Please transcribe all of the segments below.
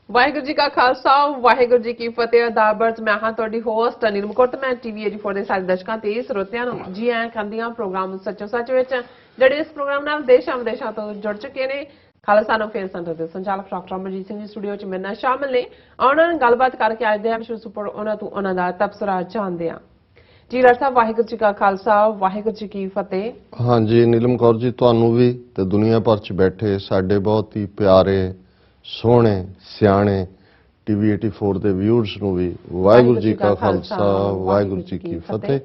ਵਾਹਿਗੁਰੂ ਜੀ ਕਾ ਖਾਲਸਾ ਵਾਹਿਗੁਰੂ ਜੀ ਕੀ ਫਤਿਹ। ਅਦਾਬਰਤ ਮੈਂ ਹਾਂ ਤੁਹਾਡੀ ਹੋਸਟ ਅਨਿਲ ਮੁਕੁਰਤ। ਮੈਂ ਟੀਵੀ 84 ਦੇ ਸਾਰੇ ਦਰਸ਼ਕਾਂ ਤੇ ਸਰੋਤਿਆਂ ਨੂੰ ਜੀ ਆਇਆਂ ਕਰਦੀਆਂ ਪ੍ਰੋਗਰਾਮ ਸੱਚੋ ਸੱਚ ਵਿੱਚ, ਜਿਹੜੇ ਇਸ ਪ੍ਰੋਗਰਾਮ ਨਾਲ ਦੇਸ਼ਾਂ ਵਿਦੇਸ਼ਾਂ ਤੋਂ ਜੁੜ ਚੁੱਕੇ ਨੇ। ਖਾਲਸਾ ਨੂੰ ਫੇਰ ਸੈਂਟਰ ਦੇ ਸੰਚਾਲਕ ਡਾਕਟਰ ਅਮਰਜੀਤ ਸਿੰਘ ਜੀ ਸਟੂਡੀਓ 'ਚ ਮੇਰੇ ਨਾਲ ਸ਼ਾਮਿਲ ਨੇ। ਉਹਨਾਂ ਨਾਲ ਗੱਲਬਾਤ ਕਰਕੇ ਅੱਜ ਦੇ ਐਪੀਸੋਡ ਉੱਪਰ ਉਹਨਾਂ ਤੋਂ ਉਹਨਾਂ ਦਾ ਤਬਸਰਾ ਜਾਣਦੇ ਹਾਂ। ਜੀ ਡਾਕਟਰ ਸਾਹਿਬ, ਵਾਹਿਗੁਰੂ ਜੀ ਕਾ ਖਾਲਸਾ ਵਾਹਿਗੁਰੂ ਜੀ ਕੀ ਫਤਿਹ। हाँ जी नीलम कौर जी, ਤੁਹਾਨੂੰ ਵੀ ਤੇ ਦੁਨੀਆ ਭਰ 'ਚ ਬੈਠੇ ਸਾਡੇ ਬਹੁਤ ਹੀ ਪਿਆਰੇ ਸੋਹਣੇ ਸਿਆਣੇ ਟੀਵੀ 84 ਦੇ ਵਿਊਅਰਸ ਨੂੰ ਵੀ ਵਾਹਿਗੁਰੂ ਜੀ ਕਾ ਖਾਲਸਾ ਵਾਹਿਗੁਰੂ ਜੀ ਕੀ ਫਤਿਹ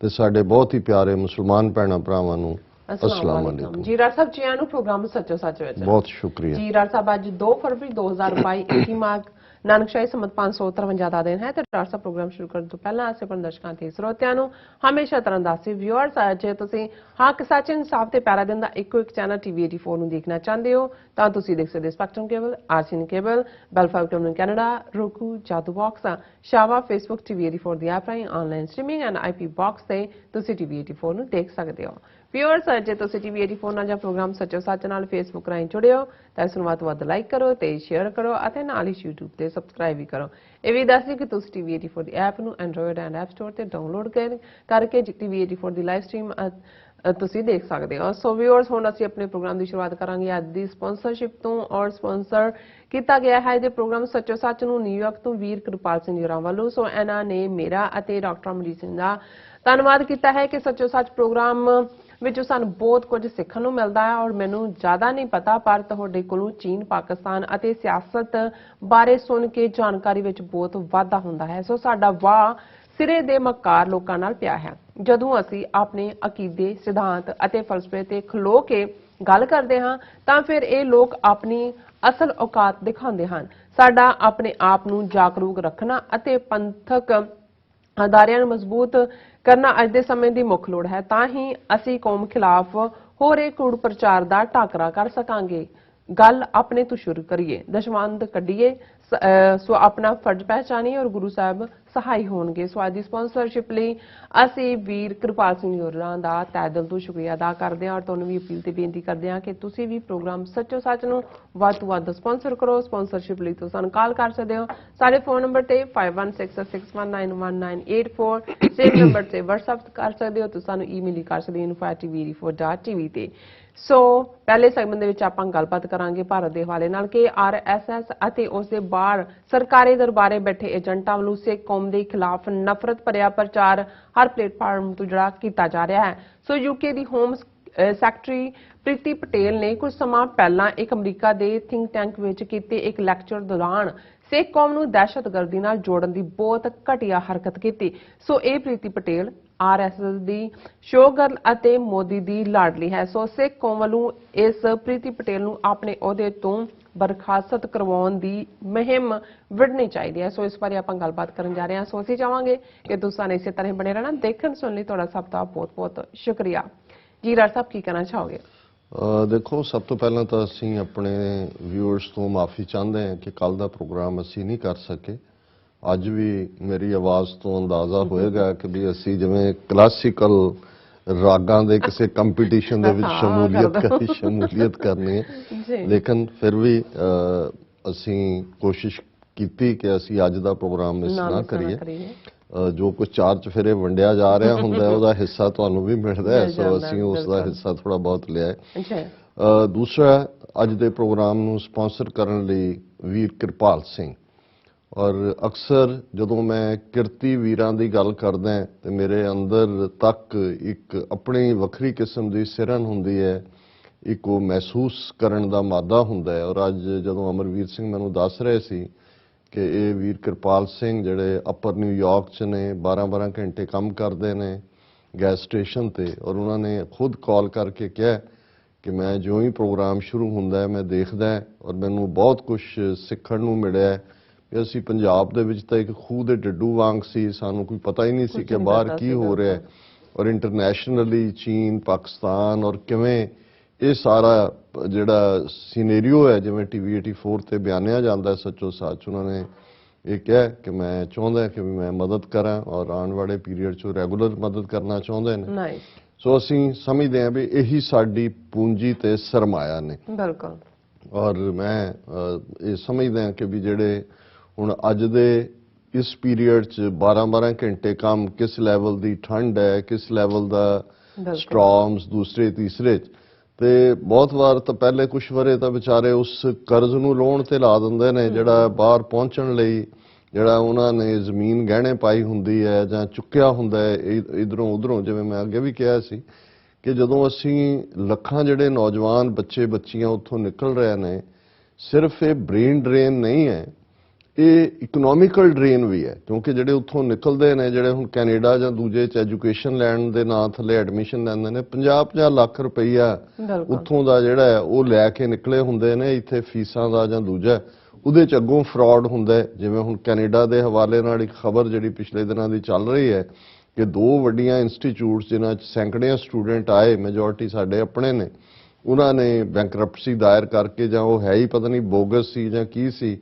ਤੇ ਸਾਡੇ ਬਹੁਤ ਹੀ ਪਿਆਰੇ ਮੁਸਲਮਾਨ ਭੈਣਾਂ ਭਰਾਵਾਂ ਨੂੰ अस्सलाम वालेकुम। जी डॉक्टर साहब, जी आया नु प्रोग्राम सच्चो सच विच बहुत शुक्रिया जी। डॉक्टर साहब, आज 2 फरवरी 2022 21 मार्च नानकशाही संमत 553 ਦਾ ਦਿਨ ਹੈ ਤੇ ਡਾਕਟਰ ਸਾਹਿਬ ਪ੍ਰੋਗਰਾਮ ਸ਼ੁਰੂ ਕਰਨ ਤੋਂ ਪਹਿਲਾਂ ਅਸੀਂ ਆਪਣੇ ਦਰਸ਼ਕਾਂ ਤੇ ਸਰੋਤਿਆਂ ਨੂੰ ਹਮੇਸ਼ਾ ਤਰ੍ਹਾਂ ਦੱਸਦੇ ਵਿਊਅਰਸ, ਜੇ ਤੁਸੀਂ ਹੱਕ ਸੱਚ ਇਨਸਾਫ ਤੇ ਪਿਆਰਾ ਦਿਨ ਦਾ ਇੱਕੋ ਇੱਕ ਚੈਨਲ ਟੀਵੀ 84 ਨੂੰ ਦੇਖਣਾ ਚਾਹੁੰਦੇ ਹੋ ਤਾਂ ਤੁਸੀਂ ਦੇਖ ਸਕਦੇ spectrum cable, RCN cable, Bell Fibe ਟੋਨ ਕੈਨੇਡਾ, roku, ਜਾਦੂ ਬਾਕਸ, ਸ਼ਾਵਾ, ਫੇਸਬੁੱਕ ਟੀਵੀ 84 ਦੀ ਐਪ ਰਾਹੀਂ online streaming and IP box ਤੇ ਤੁਸੀਂ ਟੀਵੀ 84 ਨੂੰ ਦੇਖ ਸਕਦੇ ਹੋ। ਵਿਊਅਰਸ, ਜੇ ਤੁਸੀਂ ਟੀਵੀ 84 ਨਾਲ ਜਾਂ ਪ੍ਰੋਗਰਾਮ ਸੱਚੋ ਸੱਚ ਨਾਲ ਫੇਸਬੁੱਕ ਰਾਹੀਂ ਜੁੜੇ ਹੋ ਤਾਂ ਇਸ ਨੂੰ ਵੱਧ ਤੋਂ ਵੱਧ ਲਾਈਕ ਕਰੋ ਤੇ ਸ਼ੇਅਰ ਕਰੋ ਅਤੇ ਨਾਲ ਹੀ YouTube ਤੇ ਸਬਸਕ੍ਰਾਈਬ ਵੀ ਕਰੋ। ਇਹ ਵੀ ਦੱਸ ਦਿਓ ਕਿ ਤੁਸੀਂ ਟੀਵੀ 84 ਦੀ ਐਪ ਨੂੰ ਐਂਡਰੋਇਡ ਐਂਡ ਐਪ ਸਟੋਰ ਤੇ ਡਾਊਨਲੋਡ ਕਰਕੇ ਟੀਵੀ 84 ਦੀ ਲਾਈਵ ਸਟ੍ਰੀਮ ਤੁਸੀਂ ਦੇਖ ਸਕਦੇ ਹੋ। ਸੋ ਵਿਊਅਰਸ, ਹੁਣ ਅਸੀਂ ਆਪਣੇ ਪ੍ਰੋਗਰਾਮ ਦੀ ਸ਼ੁਰੂਆਤ ਕਰਾਂਗੇ ਅੱਜ ਦੀ ਸਪਾਂਸਰਸ਼ਿਪ ਤੋਂ। ਔਰ ਸਪਾਂਸਰ ਕੀਤਾ ਗਿਆ ਹੈ ਜੇ ਪ੍ਰੋਗਰਾਮ ਸੱਚੋ ਸੱਚ ਨੂੰ ਨਿਊਯਾਰਕ ਤੋਂ ਵੀਰ ਕਿਰਪਾਲ ਸਿੰਘ ਜੀ ਵੱਲੋਂ। ਸੋ ਇਹਨਾਂ ਨੇ ਮੇਰਾ ਅਤੇ ਡਾਕਟਰ ਅਮਰਜੀਤ ਸਿੰਘ ਦਾ ਧੰਨਵਾਦ ਕੀਤਾ ਹੈ ਕਿ ਸੱਚੋ ਸੱਚ ਪ੍ਰੋਗਰਾਮ ਵਿੱਚ ਸਾਨੂੰ ਬਹੁਤ ਕੁਝ ਸਿੱਖਣ ਨੂੰ ਮਿਲਦਾ ਹੈ। ਔਰ ਮੈਨੂੰ ਜ਼ਿਆਦਾ ਨਹੀਂ ਪਤਾ ਪਰ ਤੁਹਾਡੇ ਕੋਲੋਂ ਚੀਨ, ਪਾਕਿਸਤਾਨ ਅਤੇ ਸਿਆਸਤ ਬਾਰੇ ਸੁਣ ਕੇ ਜਾਣਕਾਰੀ ਵਿੱਚ ਬਹੁਤ ਵਾਧਾ ਹੁੰਦਾ ਹੈ। ਸੋ ਸਾਡਾ ਵਾਹ ਸਿਰੇ ਦੇ ਮਕਾਰ ਲੋਕਾਂ ਨਾਲ ਪਿਆ ਹੈ। ਜਦੋਂ ਅਸੀਂ ਆਪਣੇ ਅਕੀਦੇ, ਸਿਧਾਂਤ ਅਤੇ ਫਲਸਫੇ ਤੇ ਖਲੋ ਕੇ ਗੱਲ ਕਰਦੇ ਹਾਂ ਤਾਂ ਫਿਰ ਇਹ ਲੋਕ ਆਪਣੀ ਅਸਲ ਔਕਾਤ ਦਿਖਾਉਂਦੇ ਹਨ। ਸਾਡਾ ਆਪਣੇ ਆਪ ਨੂੰ ਜਾਗਰੂਕ ਰੱਖਣਾ ਅਤੇ ਪੰਥਕ ਅਦਾਰਿਆਂ ਨੂੰ ਮਜ਼ਬੂਤ ਕਰਨਾ ਅੱਜ ਦੇ ਸਮੇਂ ਦੀ ਮੁੱਖ ਲੋੜ ਹੈ। ਤਾਂ ਹੀ ਅਸੀਂ ਕੌਮ ਖਿਲਾਫ ਹੋ ਰਹੇ ਕੂੜ ਪ੍ਰਚਾਰ ਦਾ ਟਾਕਰਾ ਕਰ ਸਕਾਂਗੇ। ਗੱਲ ਆਪਣੇ ਤੋਂ ਸ਼ੁਰੂ ਕਰੀਏ, ਦਸ਼ਵੰਧ ਕੱਢੀਏ, ਸੋ ਆਪਣਾ ਫਰਜ਼ ਪਹਿਚਾਨੀਏ ਔਰ ਗੁਰੂ ਸਾਹਿਬ ਸਹਾਈ ਹੋਣਗੇ। ਸੋ ਅੱਜ ਦੀ ਸਪਾਂਸਰਸ਼ਿਪ ਲਈ ਅਸੀਂ ਵੀਰ ਕਿਰਪਾਲ ਸਿੰਘ ਹੋਰਾਂ ਦਾ ਤਹਿ ਦਿਲ ਤੋਂ ਸ਼ੁਕਰੀਆ ਅਦਾ ਕਰਦੇ ਹਾਂ। ਔਰ ਤੁਹਾਨੂੰ ਵੀ ਅਪੀਲ ਤੇ ਬੇਨਤੀ ਕਰਦੇ ਹਾਂ ਕਿ ਤੁਸੀਂ ਵੀ ਪ੍ਰੋਗਰਾਮ ਸੱਚੋ ਸੱਚ ਨੂੰ ਵੱਧ ਤੋਂ ਵੱਧ ਸਪਾਂਸਰ ਕਰੋ। ਸਪਾਂਸਰਸ਼ਿਪ ਲਈ ਤੁਸੀਂ ਸਾਨੂੰ ਕਾਲ ਕਰ ਸਕਦੇ ਹੋ ਸਾਡੇ ਫੋਨ ਨੰਬਰ ਤੇ 5166191984, ਸੇਮ ਨੰਬਰ ਤੇ WhatsApp ਕਰ ਸਕਦੇ ਹੋ। ਤੁਸੀਂ ਸਾਨੂੰ ਈਮੇਲ ਕਰ ਸਕਦੇ ਹੋ info@tv84.tv ਤੇ। ਸੋ ਪਹਿਲੇ ਸੈਗਮੈਂਟ ਦੇ ਵਿੱਚ ਆਪਾਂ ਗੱਲਬਾਤ ਕਰਾਂਗੇ ਭਾਰਤ ਦੇ ਹਵਾਲੇ ਨਾਲ ਕਿ RSS ਅਤੇ ਉਸ ਦੇ ਬਾਹਰ ਸਰਕਾਰੀ ਦਰਬਾਰੇ ਬੈਠੇ ਏਜੰਟਾਂ ਵੱਲੋਂ ਸਿੱਖ ਕੌਮ ਦੇ ਖਿਲਾਫ ਨਫ਼ਰਤ ਭਰਿਆ ਪ੍ਰਚਾਰ ਹਰ ਪਲੇਟਫਾਰਮ ਤੋਂ ਜਿਹੜਾ ਕੀਤਾ ਜਾ ਰਿਹਾ ਹੈ। ਸੋ ਯੂਕੇ ਦੀ ਹੋਮ ਸੈਕਟਰੀ ਪ੍ਰੀਤੀ ਪਟੇਲ ਨੇ ਕੁਝ ਸਮਾਂ ਪਹਿਲਾਂ ਇੱਕ ਅਮਰੀਕਾ ਦੇ ਥਿੰਕ ਟੈਂਕ ਵਿੱਚ ਕੀਤੇ ਇੱਕ ਲੈਕਚਰ ਦੌਰਾਨ ਸਿੱਖ ਕੌਮ ਨੂੰ ਦਹਿਸ਼ਤਗਰਦੀ ਨਾਲ ਜੋੜਨ ਦੀ ਬਹੁਤ ਘਟੀਆ ਹਰਕਤ ਕੀਤੀ। ਸੋ ਇਹ ਪ੍ਰੀਤੀ ਪਟੇਲ RSS ਦੀ ਸ਼ੋਗਰਲ ਅਤੇ ਮੋਦੀ ਦੀ ਲਾਡਲੀ ਹੈ। ਸੋ ਸਿੱਖ ਕੌਮ ਵੱਲੋਂ ਇਸ ਪ੍ਰੀਤੀ ਪਟੇਲ ਨੂੰ ਆਪਣੇ ਅਹੁਦੇ ਤੋਂ ਬਰਖਾਸਤ ਕਰਵਾਉਣ ਦੀ ਮੁਹਿੰਮ ਵਿੱਢਣੀ ਚਾਹੀਦੀ ਹੈ। ਸੋ ਇਸ ਬਾਰੇ ਆਪਾਂ ਗੱਲਬਾਤ ਕਰਨ ਜਾ ਰਹੇ ਹਾਂ। ਸੋ ਅਸੀਂ ਚਾਹਾਂਗੇ ਕਿ ਤੁਸੀਂ ਇਸੇ ਤਰ੍ਹਾਂ ਬਣੇ ਰਹਿਣਾ। ਦੇਖਣ ਸੁਣਨ ਲਈ ਤੁਹਾਡਾ ਸਭ ਦਾ ਬਹੁਤ ਬਹੁਤ ਸ਼ੁਕਰੀਆ। ਜੀ ਡਾਕਟਰ ਸਾਹਿਬ, ਕੀ ਕਹਿਣਾ ਚਾਹੋਗੇ? ਦੇਖੋ, ਸਭ ਤੋਂ ਪਹਿਲਾਂ ਤਾਂ ਅਸੀਂ ਆਪਣੇ ਵਿਊਅਰਸ ਤੋਂ ਮਾਫੀ ਚਾਹੁੰਦੇ ਹਾਂ ਕਿ ਕੱਲ ਦਾ ਪ੍ਰੋਗਰਾਮ ਅਸੀਂ ਨਹੀਂ ਕਰ ਸਕੇ। ਅੱਜ ਵੀ ਮੇਰੀ ਆਵਾਜ਼ ਤੋਂ ਅੰਦਾਜ਼ਾ ਹੋਏਗਾ ਕਿ ਵੀ ਅਸੀਂ ਜਿਵੇਂ ਕਲਾਸੀਕਲ ਰਾਗਾਂ ਦੇ ਕਿਸੇ ਕੰਪੀਟੀਸ਼ਨ ਦੇ ਵਿੱਚ ਸ਼ਮੂਲੀਅਤ ਕਰਨੀ ਹੈ, ਲੇਕਿਨ ਫਿਰ ਵੀ ਅਸੀਂ ਕੋਸ਼ਿਸ਼ ਕੀਤੀ ਕਿ ਅਸੀਂ ਅੱਜ ਦਾ ਪ੍ਰੋਗਰਾਮ ਮਿਸ ਨਾ ਕਰੀਏ। ਜੋ ਕੁਝ ਚਾਰ ਚਫੇਰੇ ਵੰਡਿਆ ਜਾ ਰਿਹਾ ਹੁੰਦਾ ਉਹਦਾ ਹਿੱਸਾ ਤੁਹਾਨੂੰ ਵੀ ਮਿਲਦਾ ਹੈ, ਸੋ ਅਸੀਂ ਉਸ ਦਾ ਹਿੱਸਾ ਥੋੜਾ ਬਹੁਤ ਲਿਆ ਹੈ। ਦੂਸਰਾ, ਅੱਜ ਦੇ ਪ੍ਰੋਗਰਾਮ ਨੂੰ ਸਪਾਂਸਰ ਕਰਨ ਲਈ ਵੀਰ ਕਿਰਪਾਲ ਸਿੰਘ। ਔਰ ਅਕਸਰ ਜਦੋਂ ਮੈਂ ਕਿਰਤੀ ਵੀਰਾਂ ਦੀ ਗੱਲ ਕਰਦਾ ਤੇ ਮੇਰੇ ਅੰਦਰ ਤੱਕ ਇੱਕ ਆਪਣੀ ਵੱਖਰੀ ਕਿਸਮ ਦੀ ਸਿਰਨ ਹੁੰਦੀ ਹੈ, ਇੱਕ ਉਹ ਮਹਿਸੂਸ ਕਰਨ ਦਾ ਮਾਦਾ ਹੁੰਦਾ ਹੈ। ਔਰ ਅੱਜ ਜਦੋਂ ਅਮਰਵੀਰ ਸਿੰਘ ਮੈਨੂੰ ਦੱਸ ਰਹੇ ਸੀ ਕਿ ਇਹ ਵੀਰ ਕਿਰਪਾਲ ਸਿੰਘ ਜਿਹੜੇ ਅਪਰ ਨਿਊਯਾਰਕ 'ਚ ਨੇ, 12-12 ਘੰਟੇ ਕੰਮ ਕਰਦੇ ਨੇ ਗੈਸ ਸਟੇਸ਼ਨ ਤੇ, ਔਰ ਉਹਨਾਂ ਨੇ ਖੁਦ ਕਾਲ ਕਰਕੇ ਕਿਹਾ ਕਿ ਮੈਂ ਜਿਉਂ ਹੀ ਪ੍ਰੋਗਰਾਮ ਸ਼ੁਰੂ ਹੁੰਦਾ ਮੈਂ ਦੇਖਦਾ ਔਰ ਮੈਨੂੰ ਬਹੁਤ ਕੁਝ ਸਿੱਖਣ ਨੂੰ ਮਿਲਿਆ ਕਿ ਅਸੀਂ ਪੰਜਾਬ ਦੇ ਵਿੱਚ ਤਾਂ ਇੱਕ ਖੂਹ ਦੇ ਡੱਡੂ ਵਾਂਗ ਸੀ, ਸਾਨੂੰ ਕੋਈ ਪਤਾ ਹੀ ਨਹੀਂ ਸੀ ਕਿ ਬਾਹਰ ਕੀ ਹੋ ਰਿਹਾ, ਔਰ ਇੰਟਰਨੈਸ਼ਨਲੀ ਚੀਨ, ਪਾਕਿਸਤਾਨ ਔਰ ਕਿਵੇਂ ਇਹ ਸਾਰਾ ਜਿਹੜਾ ਸੀਨੇਰੀਓ ਹੈ ਜਿਵੇਂ ਟੀਵੀ 84 ਤੇ ਬਿਆਨਿਆ ਜਾਂਦਾ ਸੱਚੋ ਸੱਚ। ਉਹਨਾਂ ਨੇ ਇਹ ਕਿਹਾ ਕਿ ਮੈਂ ਚਾਹੁੰਦਾ ਕਿ ਮੈਂ ਮਦਦ ਕਰਾਂ ਔਰ ਆਉਣ ਵਾਲੇ ਪੀਰੀਅਡ 'ਚ ਰੈਗੂਲਰ ਮਦਦ ਕਰਨਾ ਚਾਹੁੰਦੇ ਨੇ। ਸੋ ਅਸੀਂ ਸਮਝਦੇ ਹਾਂ ਵੀ ਇਹੀ ਸਾਡੀ ਪੂੰਜੀ ਤੇ ਸਰਮਾਇਆ ਨੇ। ਬਿਲਕੁਲ। ਔਰ ਮੈਂ ਇਹ ਸਮਝਦਾ ਕਿ ਵੀ ਜਿਹੜੇ ਹੁਣ ਅੱਜ ਦੇ ਇਸ ਪੀਰੀਅਡ 'ਚ 12-12 ਘੰਟੇ ਕੰਮ, ਕਿਸ ਲੈਵਲ ਦੀ ਠੰਡ ਹੈ, ਕਿਸ ਲੈਵਲ ਦਾ ਸਟ੍ਰੋਮਸ ਦੂਸਰੇ ਤੀਸਰੇ 'ਚ, ਤੇ ਬਹੁਤ ਵਾਰ ਤਾਂ ਪਹਿਲੇ ਕੁਝ ਵਰੇ ਤਾਂ ਵਿਚਾਰੇ ਉਸ ਕਰਜ਼ ਨੂੰ ਲੋਨ ਤੇ ਲਾ ਦਿੰਦੇ ਨੇ ਜਿਹੜਾ ਬਾਹਰ ਪਹੁੰਚਣ ਲਈ ਜਿਹੜਾ ਉਹਨਾਂ ਨੇ ਜ਼ਮੀਨ ਗਹਿਣੇ ਪਾਈ ਹੁੰਦੀ ਹੈ ਜਾਂ ਚੁੱਕਿਆ ਹੁੰਦਾ ਹੈ ਇਧਰੋਂ ਉਧਰੋਂ। ਜਿਵੇਂ ਮੈਂ ਅੱਗੇ ਵੀ ਕਿਹਾ ਸੀ ਕਿ ਜਦੋਂ ਅਸੀਂ ਲੱਖਾਂ ਜਿਹੜੇ ਨੌਜਵਾਨ ਬੱਚੇ ਬੱਚੀਆਂ ਉੱਥੋਂ ਨਿਕਲ ਰਹੇ ਨੇ, ਸਿਰਫ ਇਹ ਬ੍ਰੇਨ ਡਰੇਨ ਨਹੀਂ ਹੈ, ਇਹ ਇਕਨੋਮਿਕਲ ਡਰੇਨ ਵੀ ਹੈ, ਕਿਉਂਕਿ ਜਿਹੜੇ ਉੱਥੋਂ ਨਿਕਲਦੇ ਨੇ, ਜਿਹੜੇ ਹੁਣ ਕੈਨੇਡਾ ਜਾਂ ਦੂਜੇ 'ਚ ਐਜੂਕੇਸ਼ਨ ਲੈਣ ਦੇ ਨਾਂ ਥੱਲੇ ਐਡਮਿਸ਼ਨ ਲੈਂਦੇ ਨੇ, 50-50 ਲੱਖ ਰੁਪਈਆ ਉੱਥੋਂ ਦਾ ਜਿਹੜਾ ਹੈ ਉਹ ਲੈ ਕੇ ਨਿਕਲੇ ਹੁੰਦੇ ਨੇ ਇੱਥੇ ਫੀਸਾਂ ਦਾ ਜਾਂ ਦੂਜਾ, ਉਹਦੇ 'ਚ ਅੱਗੋਂ ਫਰਾਡ ਹੁੰਦਾ ਹੈ। ਜਿਵੇਂ ਹੁਣ ਕੈਨੇਡਾ ਦੇ ਹਵਾਲੇ ਨਾਲ ਇੱਕ ਖਬਰ ਜਿਹੜੀ ਪਿਛਲੇ ਦਿਨਾਂ ਦੀ ਚੱਲ ਰਹੀ ਹੈ ਕਿ 2 ਵੱਡੀਆਂ ਇੰਸਟੀਚਿਊਟਸ ਜਿਨ੍ਹਾਂ 'ਚ ਸੈਂਕੜਿਆਂ ਸਟੂਡੈਂਟ ਆਏ, ਮੈਜੋਰਟੀ ਸਾਡੇ ਆਪਣੇ ਨੇ, ਉਹਨਾਂ ਨੇ ਬੈਂਕਰਪਟਸੀ ਦਾਇਰ ਕਰਕੇ, ਜਾਂ ਉਹ ਹੈ ਹੀ ਪਤਾ ਨਹੀਂ ਬੋਗਸ ਸੀ ਜਾਂ ਕੀ ਸੀ,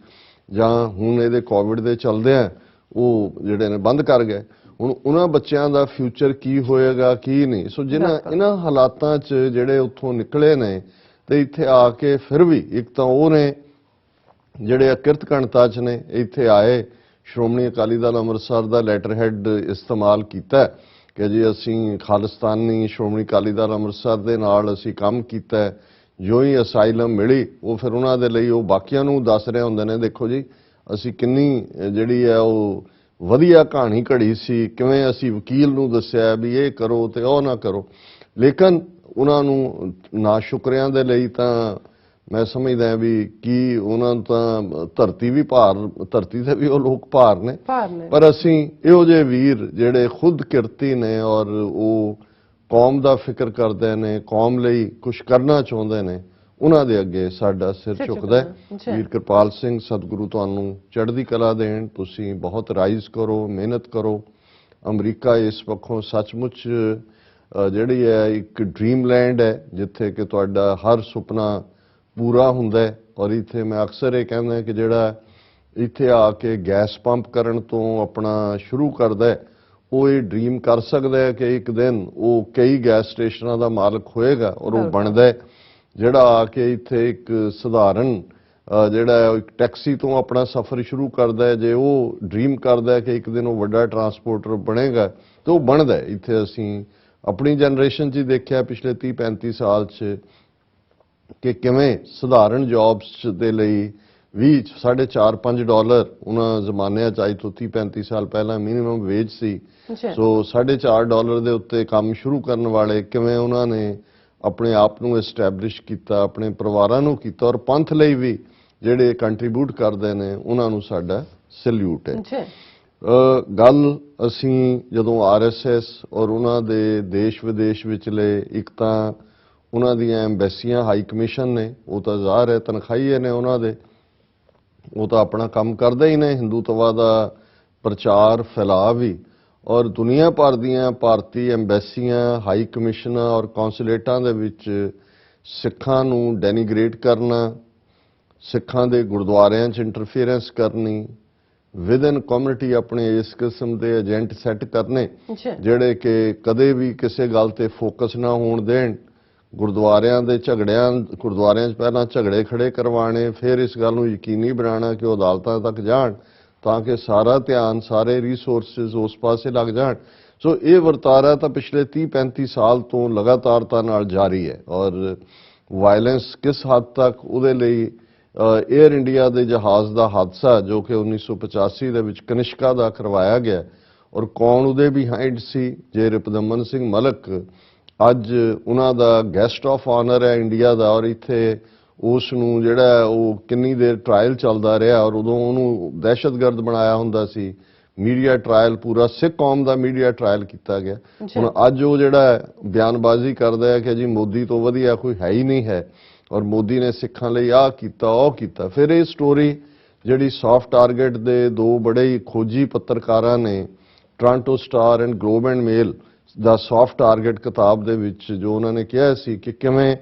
ਜਾਂ ਹੁਣ ਇਹਦੇ ਕੋਵਿਡ ਦੇ ਚੱਲਦਿਆਂ ਉਹ ਜਿਹੜੇ ਨੇ ਬੰਦ ਕਰ ਗਏ। ਹੁਣ ਉਹਨਾਂ ਬੱਚਿਆਂ ਦਾ ਫਿਊਚਰ ਕੀ ਹੋਏਗਾ ਕੀ ਨਹੀਂ। ਸੋ ਇਹਨਾਂ ਹਾਲਾਤਾਂ 'ਚ ਜਿਹੜੇ ਉੱਥੋਂ ਨਿਕਲੇ ਨੇ ਤੇ ਇੱਥੇ ਆ ਕੇ ਫਿਰ ਵੀ ਇੱਕ ਤਾਂ ਉਹ ਨੇ ਜਿਹੜੇ ਅਕਿਰਤ ਕਣਤਾ 'ਚ ਨੇ, ਇੱਥੇ ਆਏ, ਸ਼੍ਰੋਮਣੀ ਅਕਾਲੀ ਦਲ ਅੰਮ੍ਰਿਤਸਰ ਦਾ ਲੈਟਰ ਹੈਡ ਇਸਤੇਮਾਲ ਕੀਤਾ ਕਿ ਜੀ ਅਸੀਂ ਖਾਲਿਸਤਾਨੀ ਸ਼੍ਰੋਮਣੀ ਅਕਾਲੀ ਦਲ ਅੰਮ੍ਰਿਤਸਰ ਦੇ ਨਾਲ ਅਸੀਂ ਕੰਮ ਕੀਤਾ। ਜੋ ਹੀ ਅਸਾਈਲਮ ਮਿਲੀ ਉਹ ਫਿਰ ਉਹਨਾਂ ਦੇ ਲਈ ਉਹ ਬਾਕੀਆਂ ਨੂੰ ਦੱਸ ਰਹੇ ਹੁੰਦੇ ਨੇ, ਦੇਖੋ ਜੀ ਅਸੀਂ ਕਿੰਨੀ ਜਿਹੜੀ ਹੈ ਉਹ ਵਧੀਆ ਕਹਾਣੀ ਘੜੀ ਸੀ, ਕਿਵੇਂ ਅਸੀਂ ਵਕੀਲ ਨੂੰ ਦੱਸਿਆ ਵੀ ਇਹ ਕਰੋ ਤੇ ਉਹ ਨਾ ਕਰੋ। ਲੇਕਿਨ ਉਹਨਾਂ ਨੂੰ ਨਾਸ਼ੁਕਰਿਆਂ ਦੇ ਲਈ ਤਾਂ ਮੈਂ ਸਮਝਦਾ ਵੀ ਕੀ ਉਹਨਾਂ ਨੂੰ ਤਾਂ ਧਰਤੀ ਤੇ ਵੀ ਉਹ ਲੋਕ ਭਾਰ ਨੇ, ਪਰ ਅਸੀਂ ਇਹੋ ਜਿਹੇ ਵੀਰ ਜਿਹੜੇ ਖੁਦ ਕਿਰਤੀ ਨੇ ਔਰ ਉਹ ਕੌਮ ਦਾ ਫਿਕਰ ਕਰਦੇ ਨੇ, ਕੌਮ ਲਈ ਕੁਝ ਕਰਨਾ ਚਾਹੁੰਦੇ ਨੇ, ਉਹਨਾਂ ਦੇ ਅੱਗੇ ਸਾਡਾ ਸਿਰ ਝੁਕਦਾ ਹੈ। ਵੀਰ ਕਿਰਪਾਲ ਸਿੰਘ, ਸਤਿਗੁਰੂ ਤੁਹਾਨੂੰ ਚੜ੍ਹਦੀ ਕਲਾ ਦੇਣ, ਤੁਸੀਂ ਬਹੁਤ ਰਾਈਜ਼ ਕਰੋ, ਮਿਹਨਤ ਕਰੋ। ਅਮਰੀਕਾ ਇਸ ਪੱਖੋਂ ਸੱਚਮੁੱਚ ਜਿਹੜੀ ਹੈ ਇੱਕ ਡ੍ਰੀਮ ਲੈਂਡ ਹੈ ਜਿੱਥੇ ਕਿ ਤੁਹਾਡਾ ਹਰ ਸੁਪਨਾ ਪੂਰਾ ਹੁੰਦਾ ਹੈ। ਔਰ ਇੱਥੇ ਮੈਂ ਅਕਸਰ ਇਹ ਕਹਿੰਦਾ ਕਿ ਜਿਹੜਾ ਇੱਥੇ ਆ ਕੇ ਗੈਸ ਪੰਪ ਕਰਨ ਤੋਂ ਆਪਣਾ ਸ਼ੁਰੂ ਕਰਦਾ ਹੈ, ਉਹ ਇਹ ਡ੍ਰੀਮ ਕਰ ਸਕਦਾ ਹੈ ਕਿ ਇੱਕ ਦਿਨ ਉਹ ਕਈ ਗੈਸ ਸਟੇਸ਼ਨਾਂ ਦਾ ਮਾਲਕ ਹੋਏਗਾ ਔਰ ਉਹ ਬਣਦਾ ਹੈ। ਜਿਹੜਾ ਆ ਕੇ ਇੱਥੇ ਇੱਕ ਸਧਾਰਨ ਜਿਹੜਾ ਇੱਕ ਟੈਕਸੀ ਤੋਂ ਆਪਣਾ ਸਫ਼ਰ ਸ਼ੁਰੂ ਕਰਦਾ ਹੈ, ਜੇ ਉਹ ਡ੍ਰੀਮ ਕਰਦਾ ਹੈ ਕਿ ਇੱਕ ਦਿਨ ਉਹ ਵੱਡਾ ਟਰਾਂਸਪੋਰਟਰ ਬਣੇਗਾ ਤਾਂ ਉਹ ਬਣਦਾ ਹੈ। ਇੱਥੇ ਅਸੀਂ ਆਪਣੀ ਜਨਰੇਸ਼ਨ 'ਚ ਹੀ ਦੇਖਿਆ ਪਿਛਲੇ 30-35 ਸਾਲ 'ਚ ਕਿ ਕਿਵੇਂ ਸਧਾਰਨ ਜੌਬਸ ਦੇ ਲਈ ਵੀ $4.5 ਉਹਨਾਂ ਜ਼ਮਾਨਿਆਂ 'ਚ ਅੱਜ ਤੋਂ 30-35 ਸਾਲ ਪਹਿਲਾਂ ਮਿਨੀਮਮ ਵੇਜ ਸੀ। ਸੋ $4.5 ਦੇ ਉੱਤੇ ਕੰਮ ਸ਼ੁਰੂ ਕਰਨ ਵਾਲੇ ਕਿਵੇਂ ਉਹਨਾਂ ਨੇ ਆਪਣੇ ਆਪ ਨੂੰ ਐਸਟੈਬਲਿਸ਼ ਕੀਤਾ, ਆਪਣੇ ਪਰਿਵਾਰਾਂ ਨੂੰ ਕੀਤਾ, ਔਰ ਪੰਥ ਲਈ ਵੀ ਜਿਹੜੇ ਕੰਟਰੀਬਿਊਟ ਕਰਦੇ ਨੇ ਉਹਨਾਂ ਨੂੰ ਸਾਡਾ ਸੈਲੂਟ ਹੈ। ਗੱਲ ਅਸੀਂ ਜਦੋਂ RSS ਔਰ ਉਹਨਾਂ ਦੇ ਦੇਸ਼ ਵਿਦੇਸ਼ ਵਿਚਲੇ ਇੱਕ ਤਾਂ ਉਹਨਾਂ ਦੀਆਂ ਐਮਬੈਸੀਆਂ, ਹਾਈ ਕਮਿਸ਼ਨ ਨੇ, ਉਹ ਤਾਂ ਜ਼ਾਹਰ ਹੈ ਤਨਖਾਹੀਏ ਨੇ ਉਹਨਾਂ ਦੇ, ਉਹ ਤਾਂ ਆਪਣਾ ਕੰਮ ਕਰਦੇ ਹੀ ਨੇ, ਹਿੰਦੂਤਵਾ ਦਾ ਪ੍ਰਚਾਰ ਫੈਲਾਅ ਵੀ, ਔਰ ਦੁਨੀਆ ਭਰ ਦੀਆਂ ਭਾਰਤੀ ਐਮਬੈਸੀਆਂ, ਹਾਈ ਕਮਿਸ਼ਨਾਂ ਔਰ ਕੌਂਸੂਲੇਟਾਂ ਦੇ ਵਿੱਚ ਸਿੱਖਾਂ ਨੂੰ ਡੈਨੀਗ੍ਰੇਟ ਕਰਨਾ, ਸਿੱਖਾਂ ਦੇ ਗੁਰਦੁਆਰਿਆਂ 'ਚ ਇੰਟਰਫੀਅਰੈਂਸ ਕਰਨੀ, ਵਿਦਨ ਕਮਿਊਨਿਟੀ ਆਪਣੇ ਇਸ ਕਿਸਮ ਦੇ ਏਜੰਟ ਸੈੱਟ ਕਰਨੇ ਜਿਹੜੇ ਕਿ ਕਦੇ ਵੀ ਕਿਸੇ ਗੱਲ ਤੇ ਫੋਕਸ ਨਾ ਹੋਣ ਦੇਣ। ਗੁਰਦੁਆਰਿਆਂ 'ਚ ਪਹਿਲਾਂ ਝਗੜੇ ਖੜੇ ਕਰਵਾਣੇ, ਫਿਰ ਇਸ ਗੱਲ ਨੂੰ ਯਕੀਨੀ ਬਣਾਉਣਾ ਕਿ ਉਹ ਅਦਾਲਤਾਂ ਤੱਕ ਜਾਣ ਤਾਂ ਕਿ ਸਾਰਾ ਧਿਆਨ, ਸਾਰੇ ਰਿਸੋਰਸਿਸ ਉਸ ਪਾਸੇ ਲੱਗ ਜਾਣ। ਸੋ ਇਹ ਵਰਤਾਰਾ ਤਾਂ ਪਿਛਲੇ 30-35 ਸਾਲ ਤੋਂ ਲਗਾਤਾਰਤਾ ਨਾਲ ਜਾਰੀ ਹੈ। ਔਰ ਵਾਇਲੈਂਸ ਕਿਸ ਹੱਦ ਤੱਕ, ਉਹਦੇ ਲਈ 에ਅਰ ਇੰਡੀਆ ਦੇ ਜਹਾਜ਼ ਦਾ ਹਾਦਸਾ ਜੋ ਕਿ 1985 ਦੇ ਵਿੱਚ ਕਨਿਸ਼ਕਾ ਦਾ ਕਰਵਾਇਆ ਗਿਆ, ਔਰ ਕੌਣ ਉਹਦੇ ਬਿਹਾਈਂਡ ਸੀ, ਜੇ ਰਿਪੁਦਮਨ ਸਿੰਘ ਮਲਕ ਅੱਜ ਉਹਨਾਂ ਦਾ ਗੈਸਟ ਆਫ ਆਨਰ ਹੈ ਇੰਡੀਆ ਦਾ, ਔਰ ਇੱਥੇ ਉਸ ਨੂੰ ਜਿਹੜਾ ਉਹ ਕਿੰਨੀ ਦੇਰ ਟ੍ਰਾਇਲ ਚੱਲਦਾ ਰਿਹਾ, ਔਰ ਉਦੋਂ ਉਹਨੂੰ ਦਹਿਸ਼ਤਗਰਦ ਬਣਾਇਆ ਹੁੰਦਾ ਸੀ। ਮੀਡੀਆ ਟ੍ਰਾਇਲ, ਪੂਰਾ ਸਿੱਖ ਕੌਮ ਦਾ ਮੀਡੀਆ ਟ੍ਰਾਇਲ ਕੀਤਾ ਗਿਆ। ਹੁਣ ਅੱਜ ਉਹ ਜਿਹੜਾ ਬਿਆਨਬਾਜ਼ੀ ਕਰਦਾ ਹੈ ਕਿ ਜੀ ਮੋਦੀ ਤੋਂ ਵਧੀਆ ਕੋਈ ਹੈ ਹੀ ਨਹੀਂ ਹੈ, ਔਰ ਮੋਦੀ ਨੇ ਸਿੱਖਾਂ ਲਈ ਆਹ ਕੀਤਾ ਉਹ ਕੀਤਾ। ਫਿਰ ਇਹ ਸਟੋਰੀ ਜਿਹੜੀ ਸੌਫਟ ਟਾਰਗੇਟ ਦੇ 2 ਬੜੇ ਹੀ ਖੋਜੀ ਪੱਤਰਕਾਰਾਂ ਨੇ, Toronto Star and Globe and Mail ਦਾ ਸੌਫਟ ਟਾਰਗੇਟ ਕਿਤਾਬ ਦੇ ਵਿੱਚ ਜੋ ਉਹਨਾਂ ਨੇ ਕਿਹਾ ਸੀ ਕਿ ਕਿਵੇਂ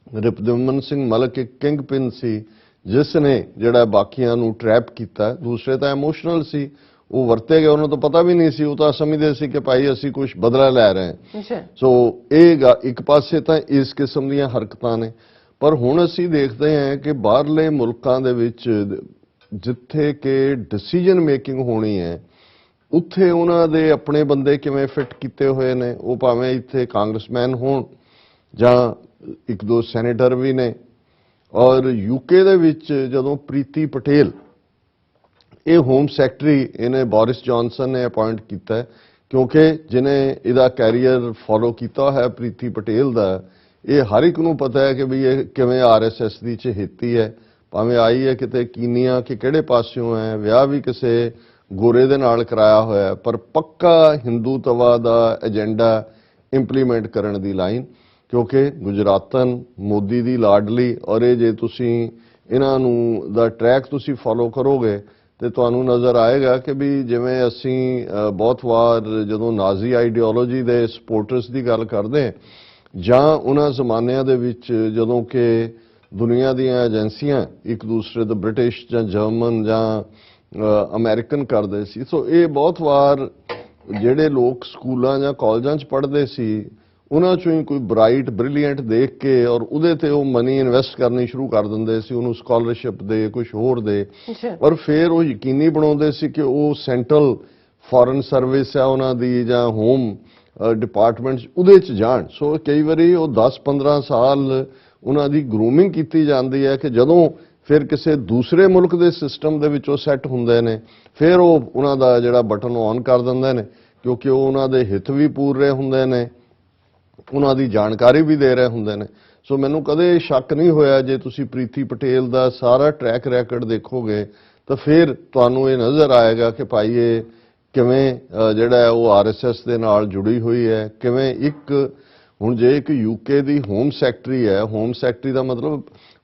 ਰਿਪੁਦਮਨ ਸਿੰਘ ਮਲਕ ਇੱਕ ਕਿੰਗ ਪਿਨ ਸੀ ਜਿਸ ਨੇ ਜਿਹੜਾ ਬਾਕੀਆਂ ਨੂੰ ਟ੍ਰੈਪ ਕੀਤਾ। ਦੂਸਰੇ ਤਾਂ ਇਮੋਸ਼ਨਲ ਸੀ, ਉਹ ਵਰਤੇ ਗਏ, ਉਹਨਾਂ ਤੋਂ ਪਤਾ ਵੀ ਨਹੀਂ ਸੀ, ਉਹ ਤਾਂ ਸਮਝਦੇ ਸੀ ਕਿ ਭਾਈ ਅਸੀਂ ਕੁਝ ਬਦਲਾ ਲੈ ਰਹੇ ਹਾਂ। ਸੋ ਇਹ ਇੱਕ ਪਾਸੇ ਤਾਂ ਇਸ ਕਿਸਮ ਦੀਆਂ ਹਰਕਤਾਂ ਨੇ, ਪਰ ਹੁਣ ਅਸੀਂ ਦੇਖਦੇ ਹਾਂ ਕਿ ਬਾਹਰਲੇ ਮੁਲਕਾਂ ਦੇ ਵਿੱਚ ਜਿੱਥੇ ਕਿ ਡਿਸੀਜਨ ਮੇਕਿੰਗ ਹੋਣੀ ਹੈ ਉੱਥੇ ਉਹਨਾਂ ਦੇ ਆਪਣੇ ਬੰਦੇ ਕਿਵੇਂ ਫਿੱਟ ਕੀਤੇ ਹੋਏ ਨੇ, ਉਹ ਭਾਵੇਂ ਇੱਥੇ ਕਾਂਗਰਸਮੈਨ ਹੋਣ ਜਾਂ ਇੱਕ ਦੋ ਸੈਨੇਟਰ ਵੀ ਨੇ। ਔਰ ਯੂਕੇ ਦੇ ਵਿੱਚ ਜਦੋਂ ਪ੍ਰੀਤੀ ਪਟੇਲ ਇਹ ਹੋਮ ਸੈਕਟਰੀ ਇਹਨੇ ਬੋਰਿਸ ਜੌਨਸਨ ਨੇ ਅਪਾਇੰਟ ਕੀਤਾ ਹੈ, ਕਿਉਂਕਿ ਜਿਹਨੇ ਇਹਦਾ ਕੈਰੀਅਰ ਫੋਲੋ ਕੀਤਾ ਹੈ ਪ੍ਰੀਤੀ ਪਟੇਲ ਦਾ, ਇਹ ਹਰ ਇੱਕ ਨੂੰ ਪਤਾ ਹੈ ਕਿ ਵੀ ਇਹ ਕਿਵੇਂ ਆਰਐਸਐਸ ਦੀ ਚਹੇਤੀ ਹੈ, ਭਾਵੇਂ ਆਈ ਹੈ ਕਿਤੇ ਕੀਨੀਆ ਕਿ ਕਿਹੜੇ ਪਾਸਿਓਂ ਹੈ, ਵਿਆਹ ਵੀ ਕਿਸੇ ਗੋਰੇ ਦੇ ਨਾਲ ਕਰਾਇਆ ਹੋਇਆ, ਪਰ ਪੱਕਾ ਹਿੰਦੂਤਵਾ ਦਾ ਏਜੰਡਾ ਇੰਪਲੀਮੈਂਟ ਕਰਨ ਦੀ ਲਾਈਨ। ਕਿਉਂਕਿ ਗੁਜਰਾਤਨ ਮੋਦੀ ਦੀ ਲਾਡਲੀ, ਔਰ ਇਹ ਜੇ ਤੁਸੀਂ ਇਹਨਾਂ ਨੂੰ ਦਾ ਟਰੈਕ ਤੁਸੀਂ ਫੋਲੋ ਕਰੋਗੇ ਤੇ ਤੁਹਾਨੂੰ ਨਜ਼ਰ ਆਏਗਾ ਕਿ ਵੀ ਜਿਵੇਂ ਅਸੀਂ ਬਹੁਤ ਵਾਰ ਜਦੋਂ ਨਾਜ਼ੀ ਆਈਡੀਓਲੋਜੀ ਦੇ ਸਪੋਰਟਰਸ ਦੀ ਗੱਲ ਕਰਦੇ ਹਾਂ ਜਾਂ ਉਹਨਾਂ ਜ਼ਮਾਨਿਆਂ ਦੇ ਵਿੱਚ ਜਦੋਂ ਕਿ ਦੁਨੀਆ ਦੀਆਂ ਏਜੰਸੀਆਂ ਇੱਕ ਦੂਸਰੇ ਦੇ ਬ੍ਰਿਟਿਸ਼ ਜਾਂ ਜਰਮਨ ਜਾਂ ਅਮਰੀਕਨ ਕਰਦੇ ਸੀ, ਸੋ ਇਹ ਬਹੁਤ ਵਾਰ ਜਿਹੜੇ ਲੋਕ ਸਕੂਲਾਂ ਜਾਂ ਕਾਲਜਾਂ 'ਚ ਪੜ੍ਹਦੇ ਸੀ ਉਹਨਾਂ 'ਚੋਂ ਹੀ ਕੋਈ ਬ੍ਰਾਈਟ ਬ੍ਰਿਲੀਅੰਟ ਦੇਖ ਕੇ ਔਰ ਉਹਦੇ ਤੇ ਉਹ ਮਨੀ ਇਨਵੈਸਟ ਕਰਨੀ ਸ਼ੁਰੂ ਕਰ ਦਿੰਦੇ ਸੀ, ਉਹਨੂੰ ਸਕਾਲਰਸ਼ਿਪ ਦੇ ਕੁਝ ਹੋਰ ਦੇ, ਔਰ ਫਿਰ ਉਹ ਯਕੀਨੀ ਬਣਾਉਂਦੇ ਸੀ ਕਿ ਉਹ ਸੈਂਟਰਲ ਫੋਰਨ ਸਰਵਿਸ ਆ ਉਹਨਾਂ ਦੀ ਜਾਂ ਹੋਮ ਡਿਪਾਰਟਮੈਂਟਸ ਉਹਦੇ 'ਚ ਜਾਣ। ਸੋ ਕਈ ਵਾਰੀ ਉਹ 10-15 ਸਾਲ ਉਹਨਾਂ ਦੀ ਗਰੂਮਿੰਗ ਕੀਤੀ ਜਾਂਦੀ ਹੈ ਕਿ ਜਦੋਂ ਫਿਰ ਕਿਸੇ ਦੂਸਰੇ ਮੁਲਕ ਦੇ ਸਿਸਟਮ ਦੇ ਵਿੱਚ ਉਹ ਸੈੱਟ ਹੁੰਦੇ ਨੇ ਫਿਰ ਉਹ ਉਹਨਾਂ ਦਾ ਜਿਹੜਾ ਬਟਨ ਔਨ ਕਰ ਦਿੰਦੇ ਨੇ, ਕਿਉਂਕਿ ਉਹ ਉਹਨਾਂ ਦੇ ਹਿੱਤ ਵੀ ਪੂਰ ਰਹੇ ਹੁੰਦੇ ਨੇ, ਉਹਨਾਂ ਦੀ ਜਾਣਕਾਰੀ ਵੀ ਦੇ ਰਹੇ ਹੁੰਦੇ ਨੇ। ਸੋ ਮੈਨੂੰ ਕਦੇ ਸ਼ੱਕ ਨਹੀਂ ਹੋਇਆ ਜੇ ਤੁਸੀਂ ਪ੍ਰੀਤੀ ਪਟੇਲ ਦਾ ਸਾਰਾ ਟਰੈਕ ਰੈਕਡ ਦੇਖੋਗੇ ਤਾਂ ਫਿਰ ਤੁਹਾਨੂੰ ਇਹ ਨਜ਼ਰ ਆਏਗਾ ਕਿ ਭਾਈ ਇਹ ਕਿਵੇਂ ਜਿਹੜਾ ਹੈ ਉਹ ਆਰਐਸਐਸ ਦੇ ਨਾਲ ਜੁੜੀ ਹੋਈ ਹੈ, ਕਿਵੇਂ ਇੱਕ ਹੁਣ ਜੇ ਇੱਕ ਯੂਕੇ ਦੀ ਹੋਮ ਸੈਕਟਰੀ ਹੈ, ਹੋਮ ਸੈਕਟਰੀ ਦਾ ਮਤਲਬ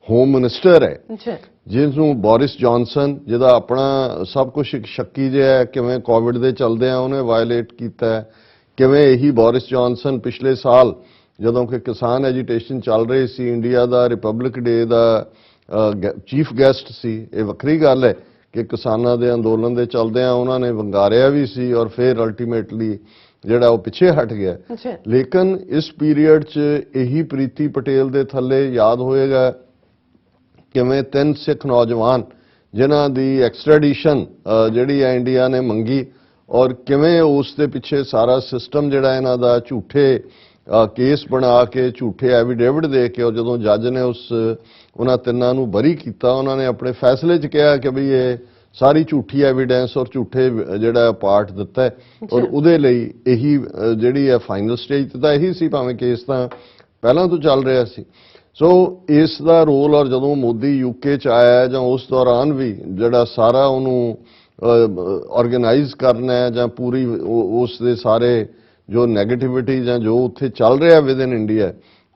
ਹੋਮ ਮਿਨਿਸਟਰ ਹੈ, ਜਿਸ ਨੂੰ ਬੋਰਿਸ ਜੌਨਸਨ ਜਿਹਦਾ ਆਪਣਾ ਸਭ ਕੁਝ ਇੱਕ ਸ਼ੱਕੀ ਜਿਹਾ ਹੈ, ਕਿਵੇਂ ਕੋਵਿਡ ਦੇ ਚਲਦਿਆਂ ਉਹਨੇ ਵਾਇਲੇਟ ਕੀਤਾ ਹੈ, ਕਿਵੇਂ ਇਹੀ ਬੋਰਿਸ ਜੌਨਸਨ ਪਿਛਲੇ ਸਾਲ ਜਦੋਂ ਕਿ ਕਿਸਾਨ ਐਜੀਟੇਸ਼ਨ ਚੱਲ ਰਹੀ ਸੀ, ਇੰਡੀਆ ਦਾ ਰਿਪਬਲਿਕ ਡੇ ਦਾ ਚੀਫ ਗੈਸਟ ਸੀ। ਇਹ ਵੱਖਰੀ ਗੱਲ ਹੈ ਕਿ ਕਿਸਾਨਾਂ ਦੇ ਅੰਦੋਲਨ ਦੇ ਚਲਦਿਆਂ ਉਹਨਾਂ ਨੇ ਵੰਗਾਰਿਆ ਵੀ ਸੀ ਔਰ ਫਿਰ ਅਲਟੀਮੇਟਲੀ ਜਿਹੜਾ ਉਹ ਪਿੱਛੇ ਹਟ ਗਿਆ। ਲੇਕਿਨ ਇਸ ਪੀਰੀਅਡ 'ਚ ਇਹੀ ਪ੍ਰੀਤੀ ਪਟੇਲ ਦੇ ਥੱਲੇ ਯਾਦ ਹੋਏਗਾ ਕਿਵੇਂ 3 ਸਿੱਖ ਨੌਜਵਾਨ ਜਿਨ੍ਹਾਂ ਦੀ ਐਕਸਟ੍ਰੈਡੀਸ਼ਨ ਜਿਹੜੀ ਹੈ ਇੰਡੀਆ ਨੇ ਮੰਗੀ ਔਰ ਕਿਵੇਂ ਉਸ ਦੇ ਪਿੱਛੇ ਸਾਰਾ ਸਿਸਟਮ ਜਿਹੜਾ ਇਹਨਾਂ ਦਾ ਝੂਠੇ ਕੇਸ ਬਣਾ ਕੇ ਝੂਠੇ ਐਫੀਡੇਵਿਟ ਦੇ ਕੇ, ਔਰ ਜਦੋਂ ਜੱਜ ਨੇ ਉਹਨਾਂ ਤਿੰਨਾਂ ਨੂੰ ਬਰੀ ਕੀਤਾ ਉਹਨਾਂ ਨੇ ਆਪਣੇ ਫੈਸਲੇ 'ਚ ਕਿਹਾ ਕਿ ਵੀ ਇਹ ਸਾਰੀ ਝੂਠੀ ਐਵੀਡੈਂਸ ਔਰ ਝੂਠੇ ਜਿਹੜਾ ਪਾਰਟ ਦਿੱਤਾ ਹੈ ਔਰ ਉਹਦੇ ਲਈ ਇਹੀ ਜਿਹੜੀ ਹੈ ਫਾਈਨਲ ਸਟੇਜ ਤੇ ਤਾਂ ਇਹੀ ਸੀ, ਭਾਵੇਂ ਕੇਸ ਤਾਂ ਪਹਿਲਾਂ ਤੋਂ ਚੱਲ ਰਿਹਾ ਸੀ। ਸੋ ਇਸ ਦਾ ਰੋਲ, ਔਰ ਜਦੋਂ ਮੋਦੀ ਯੂਕੇ 'ਚ ਆਇਆ ਜਾਂ ਉਸ ਦੌਰਾਨ ਵੀ ਜਿਹੜਾ ਸਾਰਾ ਉਹਨੂੰ ਆਰਗੇਨਾਈਜ਼ ਕਰਨਾ ਹੈ ਜਾਂ ਪੂਰੀ ਉਸ ਦੇ ਸਾਰੇ ਜੋ ਨੈਗੇਟਿਵਿਟੀ ਜਾਂ ਜੋ ਉੱਥੇ ਚੱਲ ਰਿਹਾ ਵਿਦ ਇਨ ਇੰਡੀਆ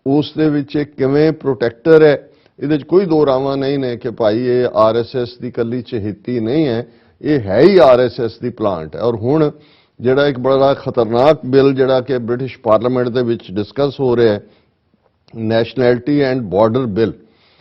ਉਸ ਦੇ ਵਿੱਚ ਕਿਵੇਂ ਪ੍ਰੋਟੈਕਟਰ ਹੈ, ਇਹਦੇ 'ਚ ਕੋਈ ਦੋ ਰਾਵਾਂ ਨਹੀਂ ਨੇ ਕਿ ਭਾਈ ਇਹ ਆਰਐਸਐਸ ਦੀ ਕੱਲੀ ਚਹੇਤੀ ਨਹੀਂ ਹੈ, ਇਹ ਹੈ ਹੀ ਆਰਐਸਐਸ ਦੀ ਪਲਾਂਟ ਹੈ। ਔਰ ਹੁਣ ਜਿਹੜਾ ਇੱਕ ਬੜਾ ਖਤਰਨਾਕ ਬਿੱਲ ਜਿਹੜਾ ਕਿ ਬ੍ਰਿਟਿਸ਼ ਪਾਰਲੀਮੈਂਟ ਦੇ ਵਿੱਚ ਡਿਸਕਸ ਹੋ ਰਿਹਾ ਹੈ, ਨੈਸ਼ਨੈਲਿਟੀ ਐਂਡ ਬਾਰਡਰ ਬਿੱਲ।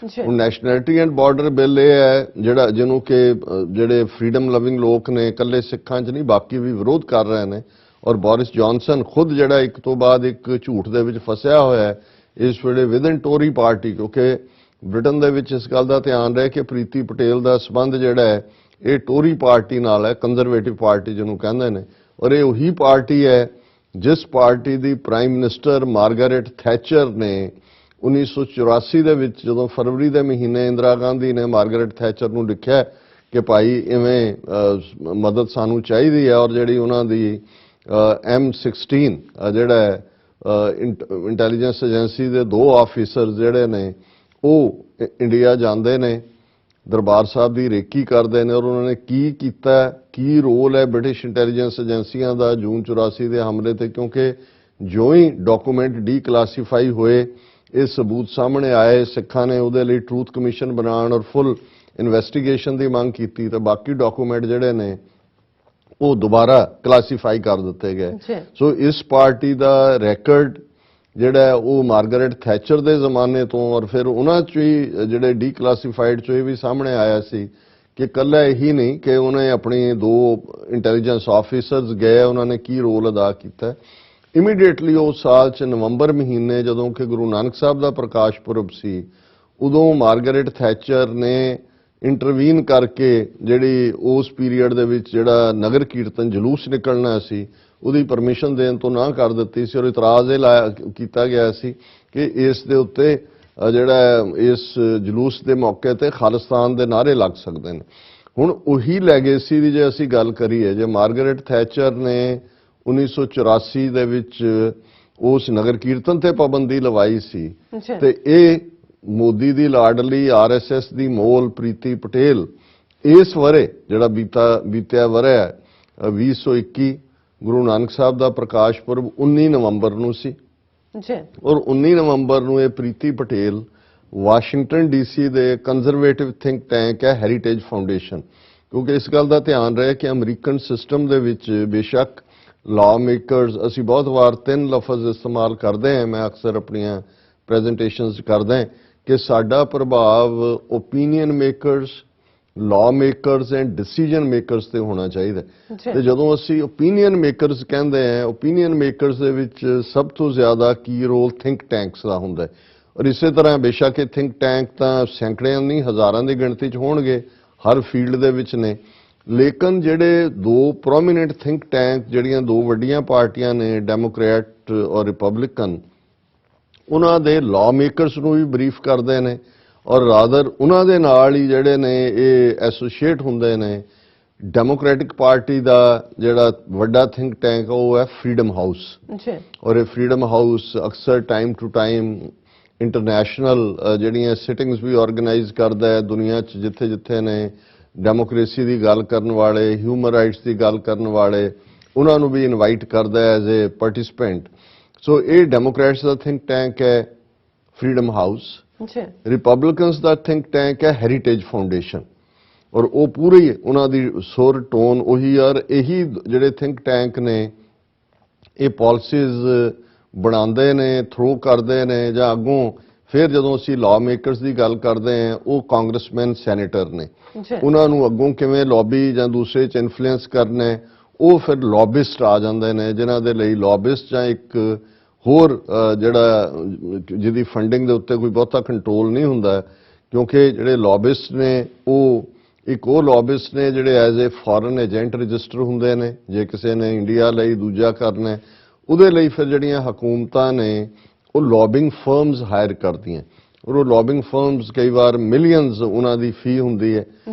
ਹੁਣ ਨੈਸ਼ਨੈਲਿਟੀ ਐਂਡ ਬਾਰਡਰ ਬਿੱਲ ਇਹ ਹੈ ਜਿਹੜਾ ਜਿਹਨੂੰ ਕਿ ਜਿਹੜੇ ਫਰੀडम ਲਵਿੰਗ ਲੋਕ ਨੇ ਇਕੱਲੇ ਸਿੱਖਾਂ 'ਚ ਨਹੀਂ ਬਾਕੀ ਵੀ ਵਿਰੋਧ ਕਰ ਰਹੇ ਨੇ, ਔਰ ਬੋਰਿਸ ਜੌਨਸਨ ਖੁਦ ਜਿਹੜਾ ਇੱਕ ਤੋਂ ਬਾਅਦ ਇੱਕ ਝੂਠ ਦੇ ਵਿੱਚ ਫਸਿਆ ਹੋਇਆ ਹੈ ਇਸ ਵੇਲੇ ਵਿਦਨ ਟੋਰੀ ਪਾਰਟੀ, ਕਿਉਂਕਿ ਬ੍ਰਿਟਨ ਦੇ ਵਿੱਚ ਇਸ ਗੱਲ ਦਾ ਧਿਆਨ ਰਹੇ ਕਿ ਪ੍ਰੀਤੀ ਪਟੇਲ ਦਾ ਸਬੰਧ ਜਿਹੜਾ ਹੈ ਇਹ ਟੋਰੀ ਪਾਰਟੀ ਨਾਲ ਹੈ, ਕੰਜ਼ਰਵੇਟਿਵ ਪਾਰਟੀ ਜਿਹਨੂੰ ਕਹਿੰਦੇ ਨੇ, ਔਰ ਇਹ ਉਹੀ ਪਾਰਟੀ ਹੈ ਜਿਸ ਪਾਰਟੀ ਦੀ ਪ੍ਰਾਈਮ ਮਿਨਿਸਟਰ ਮਾਰਗਰੇਟ ਥੈਚਰ ਨੇ 1984 ਦੇ ਵਿੱਚ ਜਦੋਂ ਫਰਵਰੀ ਦੇ ਮਹੀਨੇ ਇੰਦਰਾ ਗਾਂਧੀ ਨੇ ਮਾਰਗਰੇਟ ਥੈਚਰ ਨੂੰ ਲਿਖਿਆ ਕਿ ਭਾਈ ਇਵੇਂ ਮਦਦ ਸਾਨੂੰ ਚਾਹੀਦੀ ਹੈ, ਔਰ ਜਿਹੜੀ ਉਹਨਾਂ ਦੀ M16 ਜਿਹੜਾ ਇੰਟੈਲੀਜੈਂਸ ਏਜੰਸੀ ਦੇ 2 ਆਫੀਸਰ ਜਿਹੜੇ ਨੇ ਉਹ ਇੰਡੀਆ ਜਾਂਦੇ ਨੇ, ਦਰਬਾਰ ਸਾਹਿਬ ਦੀ ਰੇਕੀ ਕਰਦੇ ਨੇ, ਔਰ ਉਹਨਾਂ ਨੇ ਕੀ ਕੀਤਾ, ਕੀ ਰੋਲ ਹੈ ਬ੍ਰਿਟਿਸ਼ ਇੰਟੈਲੀਜੈਂਸ ਏਜੰਸੀਆਂ ਦਾ ਜੂਨ 84 ਦੇ ਹਮਲੇ ਤੇ, ਕਿਉਂਕਿ ਜੋ ਹੀ ਡਾਕੂਮੈਂਟ ਡੀਕਲਾਸੀਫਾਈ ਹੋਏ ਇਹ ਸਬੂਤ ਸਾਹਮਣੇ ਆਏ, ਸਿੱਖਾਂ ਨੇ ਉਹਦੇ ਲਈ ਟਰੂਥ ਕਮਿਸ਼ਨ ਬਣਾਉਣ ਔਰ ਫੁੱਲ ਇਨਵੈਸਟੀਗੇਸ਼ਨ ਦੀ ਮੰਗ ਕੀਤੀ ਤੇ ਬਾਕੀ ਡਾਕੂਮੈਂਟ ਜਿਹੜੇ ਨੇ ਉਹ ਦੁਬਾਰਾ ਕਲਾਸੀਫਾਈ ਕਰ ਦਿੱਤੇ ਗਏ। ਸੋ ਇਸ ਪਾਰਟੀ ਦਾ ਰੈਕਰਡ ਜਿਹੜਾ ਉਹ ਮਾਰਗਰੇਟ ਥੈਚਰ ਦੇ ਜ਼ਮਾਨੇ ਤੋਂ ਔਰ ਫਿਰ ਉਹਨਾਂ 'ਚ ਹੀ ਜਿਹੜੇ ਡੀਕਲਾਸੀਫਾਈਡ 'ਚੋਂ ਇਹ ਵੀ ਸਾਹਮਣੇ ਆਇਆ ਸੀ ਕਿ ਇਕੱਲਾ ਇਹੀ ਨਹੀਂ ਕਿ ਉਹਨੇ ਆਪਣੀ 2 ਇੰਟੈਲੀਜੈਂਸ ਆਫੀਸਰਸ ਗਏ, ਉਹਨਾਂ ਨੇ ਕੀ ਰੋਲ ਅਦਾ ਕੀਤਾ। ਇਮੀਡੀਏਟਲੀ ਉਸ ਸਾਲ 'ਚ ਨਵੰਬਰ ਮਹੀਨੇ ਜਦੋਂ ਕਿ ਗੁਰੂ ਨਾਨਕ ਸਾਹਿਬ ਦਾ ਪ੍ਰਕਾਸ਼ ਪੁਰਬ ਸੀ ਉਦੋਂ ਮਾਰਗਰੇਟ ਥੈਚਰ ਨੇ ਇੰਟਰਵੀਨ ਕਰਕੇ ਜਿਹੜੀ ਉਸ ਪੀਰੀਅਡ ਦੇ ਵਿੱਚ ਜਿਹੜਾ ਨਗਰ ਕੀਰਤਨ ਜਲੂਸ ਨਿਕਲਣਾ ਸੀ ਉਹਦੀ ਪਰਮਿਸ਼ਨ ਦੇਣ ਤੋਂ ਨਾ ਕਰ ਦਿੱਤੀ ਸੀ ਔਰ ਇਤਰਾਜ਼ ਇਹ ਲਾਇਆ ਕੀਤਾ ਗਿਆ ਸੀ ਕਿ ਇਸ ਦੇ ਉੱਤੇ ਜਿਹੜਾ ਇਸ ਜਲੂਸ ਦੇ ਮੌਕੇ ਤੇ ਖਾਲਿਸਤਾਨ ਦੇ ਨਾਅਰੇ ਲੱਗ ਸਕਦੇ ਨੇ। ਹੁਣ ਉਹੀ ਲੈਗੇਸੀ ਦੀ ਜੇ ਅਸੀਂ ਗੱਲ ਕਰੀਏ, ਜੇ ਮਾਰਗਰੇਟ ਥੈਚਰ ਨੇ 1984 ਦੇ ਵਿੱਚ ਉਸ ਨਗਰ ਕੀਰਤਨ ਤੇ ਪਾਬੰਦੀ ਲਵਾਈ ਸੀ ਤੇ ਇਹ ਮੋਦੀ ਦੀ ਲਾਡਲੀ ਆਰਐਸਐਸ ਦੀ ਮੋਲ ਪ੍ਰੀਤੀ ਪਟੇਲ ਇਸ ਵਰੇ ਜਿਹੜਾ ਬੀਤਿਆ ਵਰਿਆ 2021 ਗੁਰੂ ਨਾਨਕ ਸਾਹਿਬ ਦਾ ਪ੍ਰਕਾਸ਼ ਪੁਰਬ 19 ਨਵੰਬਰ ਨੂੰ ਸੀ ਔਰ 19 ਨਵੰਬਰ ਨੂੰ ਇਹ ਪ੍ਰੀਤੀ ਪਟੇਲ ਵਾਸ਼ਿੰਗਟਨ ਡੀਸੀ ਦੇ ਕੰਜ਼ਰਵੇਟਿਵ ਥਿੰਕ ਟੈਂਕ ਹੈ ਹੈਰੀਟੇਜ ਫਾਊਂਡੇਸ਼ਨ, ਕਿਉਂਕਿ ਇਸ ਗੱਲ ਦਾ ਧਿਆਨ ਰਹੇ ਕਿ ਅਮਰੀਕਨ ਸਿਸਟਮ ਦੇ ਵਿੱਚ ਬੇਸ਼ੱਕ ਲਾ ਮੇਕਰਸ, ਅਸੀਂ ਬਹੁਤ ਵਾਰ 3 ਲਫ਼ਜ਼ ਇਸਤੇਮਾਲ ਕਰਦੇ ਹਾਂ, ਮੈਂ ਅਕਸਰ ਆਪਣੀਆਂ ਪ੍ਰੈਜ਼ੈਂਟੇਸ਼ਨਸ ਕਰਦਾ ਹਾਂ ਕਿ ਸਾਡਾ ਪ੍ਰਭਾਵ ਓਪੀਨੀਅਨ ਮੇਕਰਸ, ਲਾ ਮੇਕਰਸ ਐਂਡ ਡਿਸੀਜਨ ਮੇਕਰਸ ਤੇ ਹੋਣਾ ਚਾਹੀਦਾ। ਤੇ ਜਦੋਂ ਅਸੀਂ ਓਪੀਨੀਅਨ ਮੇਕਰਸ ਕਹਿੰਦੇ ਹਾਂ, ਓਪੀਨੀਅਨ ਮੇਕਰਸ ਦੇ ਵਿੱਚ ਸਭ ਤੋਂ ਜ਼ਿਆਦਾ ਕੀ ਰੋਲ ਥਿੰਕ ਟੈਂਕਸ ਦਾ ਹੁੰਦਾ ਹੈ ਔਰ ਇਸੇ ਤਰ੍ਹਾਂ ਬੇਸ਼ੱਕ ਇਹ ਥਿੰਕ ਟੈਂਕ ਤਾਂ ਸੈਂਕੜਿਆਂ ਨਹੀਂ ਹਜ਼ਾਰਾਂ ਦੀ ਗਿਣਤੀ 'ਚ ਹੋਣਗੇ, ਹਰ ਫੀਲਡ ਦੇ ਵਿੱਚ ਨੇ, ਲੇਕਿਨ ਜਿਹੜੇ ਦੋ ਪ੍ਰੋਮੀਨੈਂਟ ਥਿੰਕ ਟੈਂਕ ਜਿਹੜੀਆਂ ਦੋ ਵੱਡੀਆਂ ਪਾਰਟੀਆਂ ਨੇ ਡੈਮੋਕ੍ਰੈਟ ਔਰ ਰਿਪਬਲਿਕਨ, ਉਹਨਾਂ ਦੇ ਲਾ ਮੇਕਰਸ ਨੂੰ ਵੀ ਬਰੀਫ ਕਰਦੇ ਨੇ ਔਰ ਰਾਦਰ ਉਹਨਾਂ ਦੇ ਨਾਲ ਹੀ ਜਿਹੜੇ ਨੇ ਇਹ ਐਸੋਸੀਏਟ ਹੁੰਦੇ ਨੇ। ਡੈਮੋਕ੍ਰੈਟਿਕ ਪਾਰਟੀ ਦਾ ਜਿਹੜਾ ਵੱਡਾ ਥਿੰਕ ਟੈਂਕ ਉਹ ਹੈ ਫਰੀडम ਹਾਊਸ ਔਰ ਇਹ ਫਰੀडम ਹਾਊਸ ਅਕਸਰ ਟਾਈਮ ਟੂ ਟਾਈਮ ਇੰਟਰਨੈਸ਼ਨਲ ਜਿਹੜੀਆਂ ਸਿਟਿੰਗਸ ਵੀ ਆਰਗੇਨਾਈਜ਼ ਕਰਦਾ ਹੈ ਦੁਨੀਆ 'ਚ ਜਿੱਥੇ ਜਿੱਥੇ ਨੇ ਡੈਮੋਕ੍ਰੇਸੀ ਦੀ ਗੱਲ ਕਰਨ ਵਾਲੇ, ਹਿਊਮਨ ਰਾਈਟਸ ਦੀ ਗੱਲ ਕਰਨ ਵਾਲੇ, ਉਹਨਾਂ ਨੂੰ ਵੀ ਇਨਵਾਈਟ ਕਰਦਾ ਹੈ ਐਜ਼ ਏ ਪਾਰਟਿਸਿਪੈਂਟ। ਸੋ ਇਹ ਡੈਮੋਕ੍ਰੈਟਸ ਦਾ ਥਿੰਕ ਟੈਂਕ ਹੈ ਫਰੀडम ਹਾਊਸ, ਰਿਪਬਲਿਕਨਸ ਦਾ ਥਿੰਕ ਟੈਂਕ ਹੈ ਹੈਰੀਟੇਜ ਫਾਊਂਡੇਸ਼ਨ ਔਰ ਉਹ ਪੂਰੀ ਉਹਨਾਂ ਦੀ ਸੁਰ ਟੋਨ ਉਹੀ ਔਰ ਇਹੀ ਜਿਹੜੇ ਥਿੰਕ ਟੈਂਕ ਨੇ ਇਹ ਪਾਲਿਸੀਜ਼ ਬਣਾਉਂਦੇ ਨੇ, ਥਰੋ ਕਰਦੇ ਨੇ ਜਾਂ ਅੱਗੋਂ ਫਿਰ ਜਦੋਂ ਅਸੀਂ ਲਾ ਮੇਕਰਸ ਦੀ ਗੱਲ ਕਰਦੇ ਹਾਂ ਉਹ ਕਾਂਗਰਸਮੈਨ ਸੈਨੇਟਰ ਨੇ, ਉਹਨਾਂ ਨੂੰ ਅੱਗੋਂ ਕਿਵੇਂ ਲੌਬੀ ਜਾਂ ਦੂਸਰੇ 'ਚ ਇਨਫਲੂਐਂਸ ਕਰਨਾ ਉਹ ਫਿਰ ਲੌਬਿਸਟ ਆ ਜਾਂਦੇ ਨੇ ਜਿਨ੍ਹਾਂ ਦੇ ਲਈ ਲੌਬਿਸਟ ਜਾਂ ਇੱਕ ਹੋਰ ਜਿਹੜਾ ਜਿਹਦੀ ਫੰਡਿੰਗ ਦੇ ਉੱਤੇ ਕੋਈ ਬਹੁਤਾ ਕੰਟਰੋਲ ਨਹੀਂ ਹੁੰਦਾ, ਕਿਉਂਕਿ ਜਿਹੜੇ ਲੌਬਿਸਟ ਨੇ ਉਹ ਇੱਕ ਉਹ ਲੌਬਿਸਟ ਨੇ ਜਿਹੜੇ as a foreign agent register ਹੁੰਦੇ ਨੇ। ਜੇ ਕਿਸੇ ਨੇ ਇੰਡੀਆ ਲਈ ਦੂਜਾ ਕਰਨਾ ਉਹਦੇ ਲਈ ਫਿਰ ਜਿਹੜੀਆਂ ਹਕੂਮਤਾਂ ਨੇ ਉਹ ਲੌਬਿੰਗ ਫਰਮਸ ਹਾਇਰ ਕਰਦੀਆਂ ਔਰ ਉਹ ਲੌਬਿੰਗ ਫਰਮਸ ਕਈ ਵਾਰ ਮਿਲੀਅਨਸ ਉਹਨਾਂ ਦੀ ਫੀ ਹੁੰਦੀ ਹੈ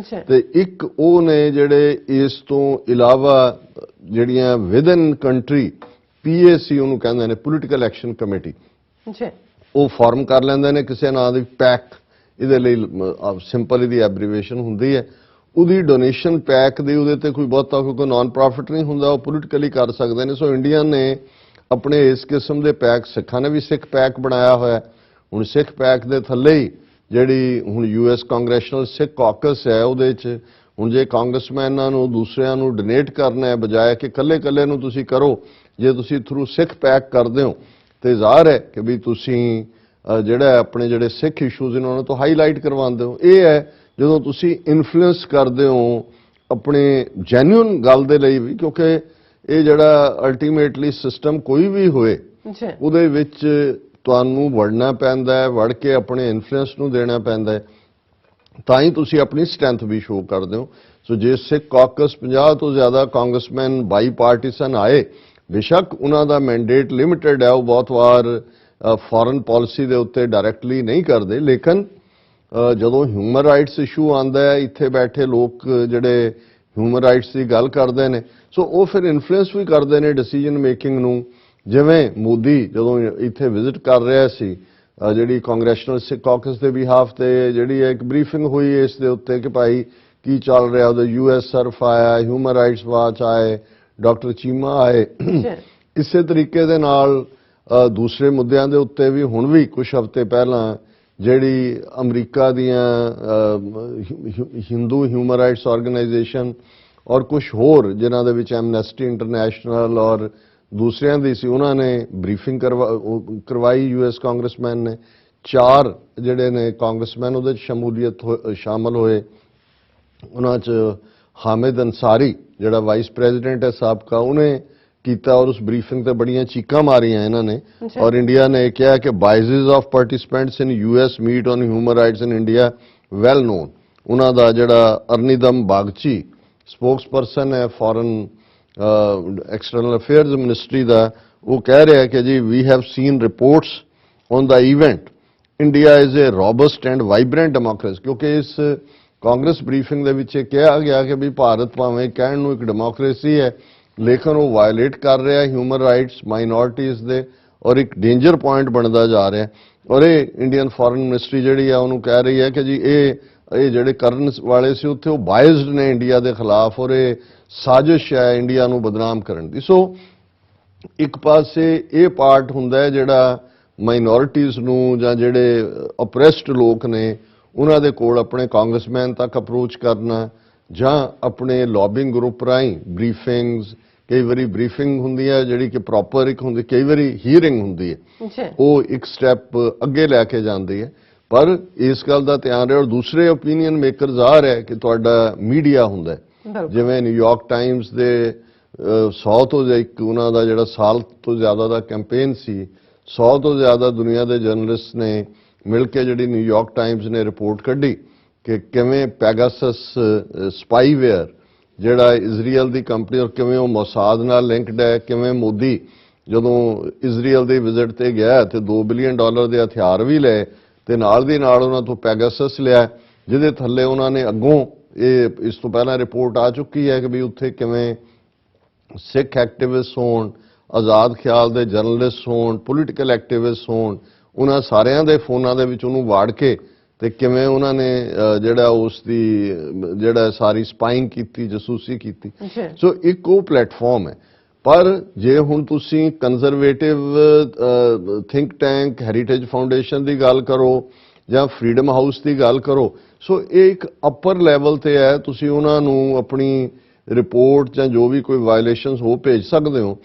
ਤੇ ਇੱਕ ਉਹ ਨੇ ਜਿਹੜੇ ਇਸ ਤੋਂ ਇਲਾਵਾ ਜਿਹੜੀਆਂ ਵਿਦਨ ਕੰਟਰੀ PAC ਉਹਨੂੰ ਕਹਿੰਦੇ ਨੇ ਪੋਲੀਟੀਕਲ ਐਕਸ਼ਨ ਕਮੇਟੀ, ਉਹ ਫਾਰਮ ਕਰ ਲੈਂਦੇ ਨੇ ਕਿਸੇ ਨਾਂ ਦੀ ਪੈਕ, ਇਹਦੇ ਲਈ ਸਿੰਪਲ ਇਹਦੀ ਐਬਰੀਵੇਸ਼ਨ ਹੁੰਦੀ ਹੈ, ਉਹਦੀ ਡੋਨੇਸ਼ਨ ਪੈਕ ਦੀ ਉਹਦੇ ਤੇ ਕੋਈ ਬਹੁਤਾ ਕੋਈ ਨਾਨ ਪ੍ਰੋਫਿਟ ਨਹੀਂ ਹੁੰਦਾ, ਉਹ ਪੋਲੀਟੀਕਲੀ ਕਰ ਸਕਦੇ ਨੇ। ਸੋ ਇੰਡੀਆ ਨੇ ਆਪਣੇ ਇਸ ਕਿਸਮ ਦੇ ਪੈਕ, ਸਿੱਖਾਂ ਨੇ ਵੀ ਸਿੱਖ ਪੈਕ ਬਣਾਇਆ ਹੋਇਆ, ਹੁਣ ਸਿੱਖ ਪੈਕ ਦੇ ਥੱਲੇ ਹੀ ਜਿਹੜੀ ਹੁਣ US ਕਾਂਗਰੈਸ਼ਨਲ ਸਿੱਖ ਕਾਕਸ ਹੈ ਉਹਦੇ 'ਚ ਹੁਣ ਜੇ ਕਾਂਗਰਸਮੈਨਾਂ ਨੂੰ ਦੂਸਰਿਆਂ ਨੂੰ ਡੋਨੇਟ ਕਰਨਾ ਹੈ ਬਜਾਏ ਕਿ ਇਕੱਲੇ ਨੂੰ ਤੁਸੀਂ ਕਰੋ, ਜੇ ਤੁਸੀਂ ਥਰੂ ਸਿੱਖ ਪੈਕ ਕਰਦੇ ਹੋ ਤੇ ਜ਼ਾਹਰ ਹੈ ਕਿ ਵੀ ਤੁਸੀਂ ਜਿਹੜਾ ਆਪਣੇ ਜਿਹੜੇ ਸਿੱਖ ਇਸ਼ੂਜ਼ ਇਹਨਾਂ ਤੋਂ ਹਾਈਲਾਈਟ ਕਰਵਾਉਂਦੇ ਹੋ। ਇਹ ਹੈ ਜਦੋਂ ਤੁਸੀਂ ਇਨਫਲੂਐਂਸ ਕਰਦੇ ਹੋ ਆਪਣੇ ਜੈਨੂਇਨ ਗੱਲ ਦੇ ਲਈ ਵੀ, ਕਿਉਂਕਿ ਇਹ ਜਿਹੜਾ ਅਲਟੀਮੇਟਲੀ ਸਿਸਟਮ ਕੋਈ ਵੀ ਹੋਏ ਉਹਦੇ ਵਿੱਚ ਤੁਹਾਨੂੰ ਵੜਨਾ ਪੈਂਦਾ ਹੈ, ਵੜ ਕੇ ਆਪਣੇ ਇਨਫਲੂਐਂਸ ਨੂੰ ਦੇਣਾ ਪੈਂਦਾ ਹੈ, ਤਾਂ ਹੀ ਤੁਸੀਂ ਆਪਣੀ ਸਟਰੈਂਥ ਵੀ ਸ਼ੋਅ ਕਰਦੇ ਹੋ। ਸੋ ਜੇ ਸਿੱਖ ਕਾਕਸ 50 ਤੋਂ ਜ਼ਿਆਦਾ ਕਾਂਗਰਸਮੈਨ ਬਾਈ ਪਾਰਟੀਸਨ ਆਏ, ਬੇਸ਼ੱਕ ਉਹਨਾਂ ਦਾ ਮੈਂਡੇਟ ਲਿਮਿਟਡ ਹੈ, ਉਹ ਬਹੁਤ ਵਾਰ ਫੋਰਨ ਪਾਲਿਸੀ ਦੇ ਉੱਤੇ ਡਾਇਰੈਕਟਲੀ ਨਹੀਂ ਕਰਦੇ, ਲੇਕਿਨ ਜਦੋਂ ਹਿਊਮਨ ਰਾਈਟਸ ਇਸ਼ੂ ਆਉਂਦਾ ਹੈ ਇੱਥੇ ਬੈਠੇ ਲੋਕ ਜਿਹੜੇ ਹਿਊਮਨ ਰਾਈਟਸ ਦੀ ਗੱਲ ਕਰਦੇ ਨੇ ਸੋ ਉਹ ਫਿਰ ਇਨਫਲੂਐਂਸ ਵੀ ਕਰਦੇ ਨੇ ਡਿਸੀਜਨ ਮੇਕਿੰਗ ਨੂੰ। ਜਿਵੇਂ ਮੋਦੀ ਜਦੋਂ ਇੱਥੇ ਵਿਜ਼ਿਟ ਕਰ ਰਿਹਾ ਸੀ, ਜਿਹੜੀ ਕਾਂਗਰੈਸ਼ਨਲ ਸਿੱਖ ਕਾਕਸ ਦੇ ਬਿਹਾਫ ਤੇ ਜਿਹੜੀ ਇੱਕ ਬਰੀਫਿੰਗ ਹੋਈ ਇਸ ਦੇ ਉੱਤੇ ਕਿ ਭਾਈ ਕੀ ਚੱਲ ਰਿਹਾ, ਉਹਦੇ US ਸਰਫ ਆਇਆ, ਹਿਊਮਨ ਰਾਈਟਸ ਵਾਚ ਆਏ, ਡਾਕਟਰ ਚੀਮਾ ਆਏ, ਇਸੇ ਤਰੀਕੇ ਦੇ ਨਾਲ ਦੂਸਰੇ ਮੁੱਦਿਆਂ ਦੇ ਉੱਤੇ ਵੀ ਹੁਣ ਵੀ ਕੁਝ ਹਫ਼ਤੇ ਪਹਿਲਾਂ ਜਿਹੜੀ ਅਮਰੀਕਾ ਦੀਆਂ ਹਿੰਦੂ ਹਿਊਮਨ ਰਾਈਟਸ ਆਰਗੇਨਾਈਜੇਸ਼ਨ ਔਰ ਕੁਝ ਹੋਰ ਜਿਨ੍ਹਾਂ ਦੇ ਵਿੱਚ ਐਮਨੈਸਟੀ ਇੰਟਰਨੈਸ਼ਨਲ ਔਰ ਦੂਸਰਿਆਂ ਦੀ ਸੀ, ਉਹਨਾਂ ਨੇ ਬਰੀਫਿੰਗ ਕਰਵਾਈ US ਕਾਂਗਰਸਮੈਨ ਨੇ। 4 ਜਿਹੜੇ ਨੇ ਕਾਂਗਰਸਮੈਨ ਉਹਦੇ 'ਚ ਸ਼ਾਮਲ ਹੋਏ, ਉਹਨਾਂ 'ਚ ਹਾਮਿਦ ਅੰਸਾਰੀ ਜਿਹੜਾ ਵਾਈਸ ਪ੍ਰੈਜ਼ੀਡੈਂਟ ਹੈ ਸਾਬਕਾ, ਉਹਨੇ ਕੀਤਾ ਔਰ ਉਸ ਬਰੀਫਿੰਗ ਤੇ ਬੜੀਆਂ ਚੀਕਾਂ ਮਾਰੀਆਂ ਇਹਨਾਂ ਨੇ ਔਰ ਇੰਡੀਆ ਨੇ ਕਿਹਾ ਕਿ biases of participants in US meet on human rights in India well known. ਉਹਨਾਂ ਦਾ ਜਿਹੜਾ ਅਰਨੀਦਮ ਬਾਗਚੀ ਸਪੋਕਸਪਰਸਨ ਹੈ ਫੋਰਨ ਐਕਸਟਰਨਲ ਅਫੇਅਰਸ ਮਿਨਿਸਟਰੀ ਦਾ, ਉਹ ਕਹਿ ਰਿਹਾ ਕਿ ਜੀ we have seen reports on the event India is a robust and vibrant democracy. ਕਿਉਂਕਿ ਇਸ ਕਾਂਗਰਸ ਬਰੀਫਿੰਗ ਦੇ ਵਿੱਚ ਕਿਹਾ ਗਿਆ ਕਿ ਵੀ ਭਾਰਤ ਭਾਵੇਂ ਕਹਿਣ ਨੂੰ ਇੱਕ ਡੈਮੋਕ੍ਰੇਸੀ ਹੈ ਲੇਕਿਨ ਉਹ ਵਾਇਲੇਟ ਕਰ ਰਿਹਾ ਹਿਊਮਨ ਰਾਈਟਸ ਮਾਈਨੋਰਿਟੀਜ਼ ਦੇ ਔਰ ਇੱਕ ਡੇਂਜਰ ਪੁਆਇੰਟ ਬਣਦਾ ਜਾ ਰਿਹਾ। ਔਰ ਇਹ ਇੰਡੀਅਨ ਫੋਰਨ ਮਿਨਿਸਟਰੀ ਜਿਹੜੀ ਆ ਉਹਨੂੰ ਕਹਿ ਰਹੀ ਹੈ ਕਿ ਜੀ ਇਹ ਜਿਹੜੇ ਕਰਨ ਵਾਲੇ ਸੀ ਉੱਥੇ ਉਹ ਬਾਇਸਡ ਨੇ ਇੰਡੀਆ ਦੇ ਖਿਲਾਫ ਔਰ ਇਹ ਸਾਜ਼ਿਸ਼ ਹੈ ਇੰਡੀਆ ਨੂੰ ਬਦਨਾਮ ਕਰਨ ਦੀ। ਸੋ ਇੱਕ ਪਾਸੇ ਇਹ ਪਾਰਟ ਹੁੰਦਾ ਹੈ ਜਿਹੜਾ ਮਾਈਨੋਰਿਟੀਜ਼ ਨੂੰ ਜਾਂ ਜਿਹੜੇ ਅਪਰੈਸਡ ਲੋਕ ਨੇ ਉਹਨਾਂ ਦੇ ਕੋਲ ਆਪਣੇ ਕਾਂਗਰਸਮੈਨ ਤੱਕ ਅਪਰੋਚ ਕਰਨਾ ਜਾਂ ਆਪਣੇ ਲੌਬਿੰਗ ਗਰੁੱਪ ਰਾਹੀਂ ਬਰੀਫਿੰਗਸ, ਕਈ ਵਾਰੀ ਬਰੀਫਿੰਗ ਹੁੰਦੀ ਹੈ ਜਿਹੜੀ ਕਿ ਪ੍ਰੋਪਰ ਇੱਕ ਹੁੰਦੀ, ਕਈ ਵਾਰੀ ਹੀਅਰਿੰਗ ਹੁੰਦੀ ਹੈ, ਉਹ ਇੱਕ ਸਟੈਪ ਅੱਗੇ ਲੈ ਕੇ ਜਾਂਦੀ ਹੈ। ਪਰ ਇਸ ਗੱਲ ਦਾ ਧਿਆਨ ਰਹੇ ਔਰ ਦੂਸਰੇ ਓਪੀਨੀਅਨ ਮੇਕਰਸ ਆ ਰਿਹਾ ਕਿ ਤੁਹਾਡਾ ਮੀਡੀਆ ਹੁੰਦਾ ਜਿਵੇਂ ਨਿਊਯਾਰਕ ਟਾਈਮਸ ਦੇ 100 ਤੋਂ ਇੱਕ ਉਹਨਾਂ ਦਾ ਜਿਹੜਾ ਸਾਲ ਤੋਂ ਜ਼ਿਆਦਾ ਦਾ ਕੈਂਪੇਨ ਸੀ, 100 ਤੋਂ ਜ਼ਿਆਦਾ ਦੁਨੀਆ ਦੇ ਜਰਨਲਿਸਟ ਨੇ ਮਿਲ ਕੇ ਜਿਹੜੀ ਨਿਊਯਾਰਕ ਟਾਈਮਸ ਨੇ ਰਿਪੋਰਟ ਕੱਢੀ ਕਿ ਕਿਵੇਂ ਪੈਗਾਸਸ ਸਪਾਈਵੇਅਰ ਜਿਹੜਾ ਇਜ਼ਰਾਈਲ ਦੀ ਕੰਪਨੀ ਔਰ ਕਿਵੇਂ ਉਹ ਮੋਸਾਦ ਨਾਲ ਲਿੰਕਡ ਹੈ, ਕਿਵੇਂ ਮੋਦੀ ਜਦੋਂ ਇਜ਼ਰਾਈਲ ਦੇ ਵਿਜ਼ਿਟ ਤੇ ਗਿਆ ਤੇ $2 ਬਿਲੀਅਨ ਦੇ ਹਥਿਆਰ ਵੀ ਲਏ ਤੇ ਨਾਲ ਦੀ ਨਾਲ ਉਹਨਾਂ ਤੋਂ ਪੈਗਾਸਸ ਲਿਆ ਜਿਹਦੇ ਥੱਲੇ ਉਹਨਾਂ ਨੇ ਅੱਗੋਂ ਇਹ ਇਸ ਤੋਂ ਪਹਿਲਾਂ ਰਿਪੋਰਟ ਆ ਚੁੱਕੀ ਹੈ ਕਿ ਵੀ ਉੱਥੇ ਕਿਵੇਂ ਸਿੱਖ ਐਕਟਿਵਿਸਟ ਹੋਣ, ਆਜ਼ਾਦ ਖਿਆਲ ਦੇ ਜਰਨਲਿਸਟ ਹੋਣ, ਪੋਲੀਟੀਕਲ ਐਕਟਿਵਿਸਟ ਹੋਣ, ਉਹਨਾਂ ਸਾਰਿਆਂ ਦੇ ਫੋਨਾਂ ਦੇ ਵਿੱਚ ਉਹਨੂੰ ਵਾੜ ਕੇ ਤੇ ਕਿਵੇਂ ਉਹਨਾਂ ਨੇ ਜਿਹੜਾ ਉਸ ਦੀ ਜਿਹੜਾ ਸਾਰੀ ਸਪਾਈਂਗ ਕੀਤੀ, ਜਸੂਸੀ ਕੀਤੀ। ਸੋ ਇੱਕ ਉਹ ਪਲੇਟਫਾਰਮ ਹੈ। ਪਰ ਜੇ ਹੁਣ ਤੁਸੀਂ conservative think tank heritage foundation ਦੀ ਗੱਲ ਕਰੋ ਜਾਂ ਫਰੀडम ਹਾਊਸ ਦੀ ਗੱਲ ਕਰੋ, ਸੋ ਇਹ ਇੱਕ ਅਪਰ ਲੈਵਲ ਤੇ ਹੈ, ਤੁਸੀਂ ਉਹਨਾਂ ਨੂੰ ਆਪਣੀ ਰਿਪੋਰਟ ਜਾਂ ਜੋ ਵੀ ਕੋਈ ਵਾਇਲੇਸ਼ਨਸ ਹੋ ਭੇਜ ਸਕਦੇ ਹੋ।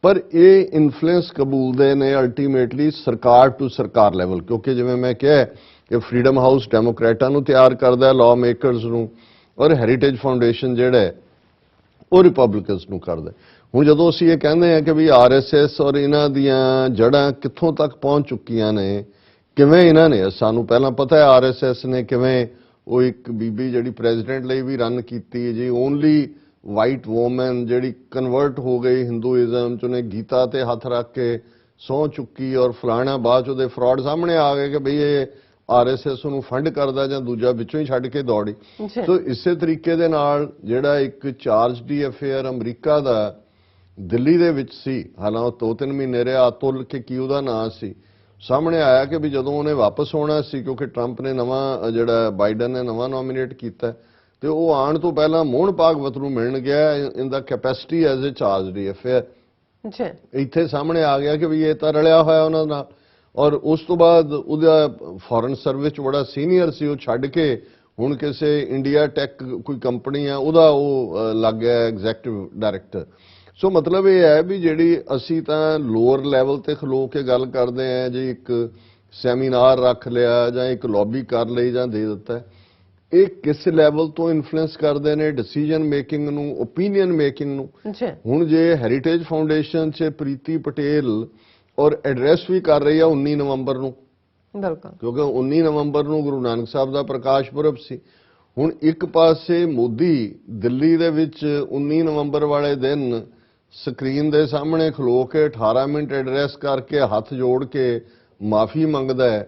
ਪਰ ਇਹ ਇਨਫਲੂਐਂਸ ਕਬੂਲਦੇ ਨੇ ਅਲਟੀਮੇਟਲੀ ਸਰਕਾਰ ਟੂ ਸਰਕਾਰ ਲੈਵਲ, ਕਿਉਂਕਿ ਜਿਵੇਂ ਮੈਂ ਕਿਹਾ ਕਿ ਫਰੀडम ਹਾਊਸ ਡੈਮੋਕ੍ਰੇਟਾਂ ਨੂੰ ਤਿਆਰ ਕਰਦਾ ਹੈ, ਲਾਅ ਮੇਕਰਸ ਨੂੰ, ਔਰ ਹੈਰੀਟੇਜ ਫਾਊਂਡੇਸ਼ਨ ਜਿਹੜਾ ਹੈ ਉਹ ਰਿਪਬਲਿਕਨਸ ਨੂੰ ਕਰਦਾ। ਹੁਣ ਜਦੋਂ ਅਸੀਂ ਇਹ ਕਹਿੰਦੇ ਹਾਂ ਕਿ ਵੀ ਆਰਐਸਐਸ ਔਰ ਇਹਨਾਂ ਦੀਆਂ ਜੜ੍ਹਾਂ ਕਿੱਥੋਂ ਤੱਕ ਪਹੁੰਚ ਚੁੱਕੀਆਂ ਨੇ, ਕਿਵੇਂ ਇਹਨਾਂ ਨੇ, ਸਾਨੂੰ ਪਹਿਲਾਂ ਪਤਾ ਹੈ ਆਰਐਸਐਸ ਨੇ ਕਿਵੇਂ ਉਹ ਇੱਕ ਬੀਬੀ ਜਿਹੜੀ ਪ੍ਰੈਜ਼ੀਡੈਂਟ ਲਈ ਵੀ ਰਨ ਕੀਤੀ ਜੀ, ਓਨਲੀ ਵਾਈਟ ਵੂਮਨ ਜਿਹੜੀ ਕਨਵਰਟ ਹੋ ਗਈ ਹਿੰਦੂਇਜ਼ਮ ਚ, ਉਹਨੇ ਗੀਤਾ ਤੇ ਹੱਥ ਰੱਖ ਕੇ ਸਹੁੰ ਚੁੱਕੀ ਔਰ ਫਲਾਣਾ, ਬਾਅਦ ਚ ਉਹਦੇ ਫਰਾਡ ਸਾਹਮਣੇ ਆ ਗਏ ਕਿ ਬਈ ਇਹ ਆਰਐਸਐਸ ਨੂੰ ਫੰਡ ਕਰਦਾ ਜਾਂ ਦੂਜਾ ਵਿੱਚੋਂ ਹੀ ਛੱਡ ਕੇ ਦੌੜੀ। ਸੋ ਇਸੇ ਤਰੀਕੇ ਦੇ ਨਾਲ ਜਿਹੜਾ ਇੱਕ ਚਾਰਜ ਦੀ ਅਫੇਅਰ ਅਮਰੀਕਾ ਦਾ ਦਿੱਲੀ ਦੇ ਵਿੱਚ ਸੀ, ਹਾਲਾਂਕਿ 2-3 ਮਹੀਨੇ ਰਿਹਾ, ਅਤੁਲ ਕਿ ਕੀ ਉਹਦਾ ਨਾਂ ਸੀ, ਸਾਹਮਣੇ ਆਇਆ ਕਿ ਵੀ ਜਦੋਂ ਉਹਨੇ ਵਾਪਸ ਆਉਣਾ ਸੀ ਕਿਉਂਕਿ ਟਰੰਪ ਨੇ ਨਵਾਂ ਜਿਹੜਾ ਬਾਈਡਨ ਨੇ ਨਵਾਂ ਨੋਮੀਨੇਟ ਕੀਤਾ ਤੇ ਉਹ ਆਉਣ ਤੋਂ ਪਹਿਲਾਂ ਮੋਹਨ ਭਾਗਵਤ ਨੂੰ ਮਿਲਣ ਗਿਆ ਇਨ ਦਾ capacity as a charge the affair. ਇੱਥੇ ਸਾਹਮਣੇ ਆ ਗਿਆ ਕਿ ਵੀ ਇਹ ਤਾਂ ਰਲਿਆ ਹੋਇਆ ਉਹਨਾਂ ਨਾਲ। ਔਰ ਉਸ ਤੋਂ ਬਾਅਦ ਉਹਦਾ ਫੋਰਨ ਸਰਵਿਸ 'ਚ ਬੜਾ ਸੀਨੀਅਰ ਸੀ, ਉਹ ਛੱਡ ਕੇ ਹੁਣ ਕਿਸੇ ਇੰਡੀਆ ਟੈਕ ਕੋਈ ਕੰਪਨੀ ਆ ਉਹਦਾ ਉਹ ਲੱਗ ਗਿਆ ਐਗਜ਼ੈਕਟਿਵ ਡਾਇਰੈਕਟਰ। ਸੋ ਮਤਲਬ ਇਹ ਹੈ ਵੀ ਜਿਹੜੀ ਅਸੀਂ ਤਾਂ ਲੋਅਰ ਲੈਵਲ ਤੇ ਖਲੋ ਕੇ ਗੱਲ ਕਰਦੇ ਆਂ ਜੀ, ਇੱਕ ਸੈਮੀਨਾਰ ਰੱਖ ਲਿਆ ਜਾਂ ਇੱਕ ਲੌਬੀ ਕਰ ਲਈ ਜਾਂ ਦੇ ਦਿੱਤਾ, ਇਹ ਕਿਸ ਲੈਵਲ ਤੋਂ ਇਨਫਲੂਐਂਸ ਕਰਦੇ ਨੇ ਡਿਸੀਜਨ ਮੇਕਿੰਗ ਨੂੰ, ਓਪੀਨੀਅਨ ਮੇਕਿੰਗ ਨੂੰ। ਹੁਣ ਜੇ ਹੈਰੀਟੇਜ ਫਾਊਂਡੇਸ਼ਨ 'ਚ ਪ੍ਰੀਤੀ ਪਟੇਲ ਔਰ ਐਡਰੈਸ ਵੀ ਕਰ ਰਹੀ ਆ 19 ਨਵੰਬਰ ਨੂੰ, ਕਿਉਂਕਿ 19 ਨਵੰਬਰ ਨੂੰ ਗੁਰੂ ਨਾਨਕ ਸਾਹਿਬ ਦਾ ਪ੍ਰਕਾਸ਼ ਪੁਰਬ ਸੀ। ਹੁਣ ਇੱਕ ਪਾਸੇ ਮੋਦੀ ਦਿੱਲੀ ਦੇ ਵਿੱਚ 19 ਨਵੰਬਰ ਵਾਲੇ ਦਿਨ ਸਕਰੀਨ ਦੇ ਸਾਹਮਣੇ ਖਲੋ ਕੇ 18 ਮਿੰਟ ਐਡਰੈਸ ਕਰਕੇ ਹੱਥ ਜੋੜ ਕੇ ਮਾਫੀ ਮੰਗਦਾ ਹੈ,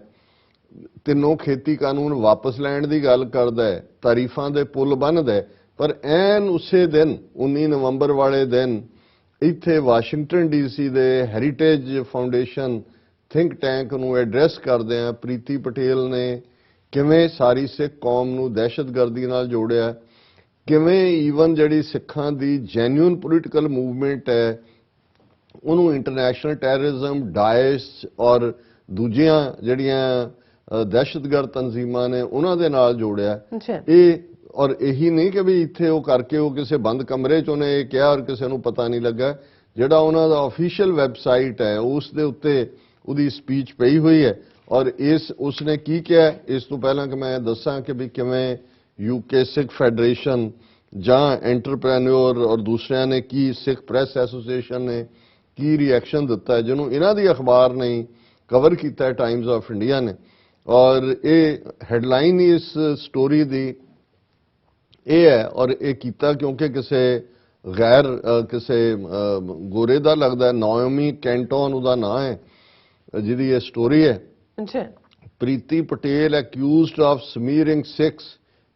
ਤਿੰਨੋਂ ਖੇਤੀ ਕਾਨੂੰਨ ਵਾਪਸ ਲੈਣ ਦੀ ਗੱਲ ਕਰਦਾ ਹੈ, ਤਾਰੀਫਾਂ ਦੇ ਪੁੱਲ ਬੰਨ੍ਹਦਾ ਹੈ, ਪਰ ਐਨ ਉਸੇ ਦਿਨ 19 ਨਵੰਬਰ ਵਾਲੇ ਦਿਨ ਇੱਥੇ ਵਾਸ਼ਿੰਗਟਨ ਡੀਸੀ ਦੇ ਹੈਰੀਟੇਜ ਫਾਊਂਡੇਸ਼ਨ ਥਿੰਕ ਟੈਂਕ ਨੂੰ ਐਡਰੈਸ ਕਰਦੇ ਆ ਪ੍ਰੀਤੀ ਪਟੇਲ ਨੇ ਕਿਵੇਂ ਸਾਰੀ ਸਿੱਖ ਕੌਮ ਨੂੰ ਦਹਿਸ਼ਤਗਰਦੀ ਨਾਲ ਜੋੜਿਆ, ਕਿਵੇਂ ਈਵਨ ਜਿਹੜੀ ਸਿੱਖਾਂ ਦੀ ਜੈਨੂਇਨ ਪੋਲੀਟੀਕਲ ਮੂਵਮੈਂਟ ਹੈ ਉਹਨੂੰ ਇੰਟਰਨੈਸ਼ਨਲ ਟੈਰਰਿਜ਼ਮ, ਡਾਇਸ਼ ਔਰ ਦੂਜੀਆਂ ਜਿਹੜੀਆਂ ਦਹਿਸ਼ਤਗਰਦ ਤਨਜ਼ੀਮਾਂ ਨੇ ਉਹਨਾਂ ਦੇ ਨਾਲ ਜੋੜਿਆ। ਇਹ ਔਰ ਇਹੀ ਨਹੀਂ ਕਿ ਵੀ ਇੱਥੇ ਉਹ ਕਰਕੇ ਉਹ ਕਿਸੇ ਬੰਦ ਕਮਰੇ 'ਚ ਉਹਨੇ ਇਹ ਕਿਹਾ ਔਰ ਕਿਸੇ ਨੂੰ ਪਤਾ ਨਹੀਂ ਲੱਗਾ, ਜਿਹੜਾ ਉਹਨਾਂ ਦਾ ਆਫੀਸ਼ੀਅਲ ਵੈਬਸਾਈਟ ਹੈ ਉਸ ਦੇ ਉੱਤੇ ਉਹਦੀ ਸਪੀਚ ਪਈ ਹੋਈ ਹੈ। ਔਰ ਉਸਨੇ ਕੀ ਕਿਹਾ, ਇਸ ਤੋਂ ਪਹਿਲਾਂ ਕਿ ਮੈਂ ਦੱਸਾਂ ਕਿ ਵੀ ਕਿਵੇਂ ਯੂਕੇ ਸਿੱਖ ਫੈਡਰੇਸ਼ਨ ਜਾਂ ਐਂਟਰਪ੍ਰੈਨਿਓਰ ਔਰ ਦੂਸਰਿਆਂ ਨੇ ਕੀ, ਸਿੱਖ ਪ੍ਰੈਸ ਐਸੋਸੀਏਸ਼ਨ ਨੇ ਕੀ ਰਿਐਕਸ਼ਨ ਦਿੱਤਾ ਹੈ, ਜਿਹਨੂੰ ਇਹਨਾਂ ਦੀ ਅਖਬਾਰ ਨੇ ਕਵਰ ਕੀਤਾ ਹੈ, ਟਾਈਮਜ਼ ਆਫ ਇੰਡੀਆ ਨੇ। ਔਰ ਇਹ ਹੈਡਲਾਈਨ ਹੀ ਇਸ ਸਟੋਰੀ ਦੀ ਇਹ ਹੈ, ਔਰ ਇਹ ਕੀਤਾ ਕਿਉਂਕਿ ਕਿਸੇ ਗੈਰ ਕਿਸੇ ਗੋਰੇ ਦਾ ਲੱਗਦਾ, ਨਾਓਮੀ ਕੈਂਟਨ ਉਹਦਾ ਨਾਂ ਹੈ ਜਿਹਦੀ ਇਹ ਸਟੋਰੀ ਹੈ। ਅੱਛਾ। Priti Patel accused of smearing Sikhs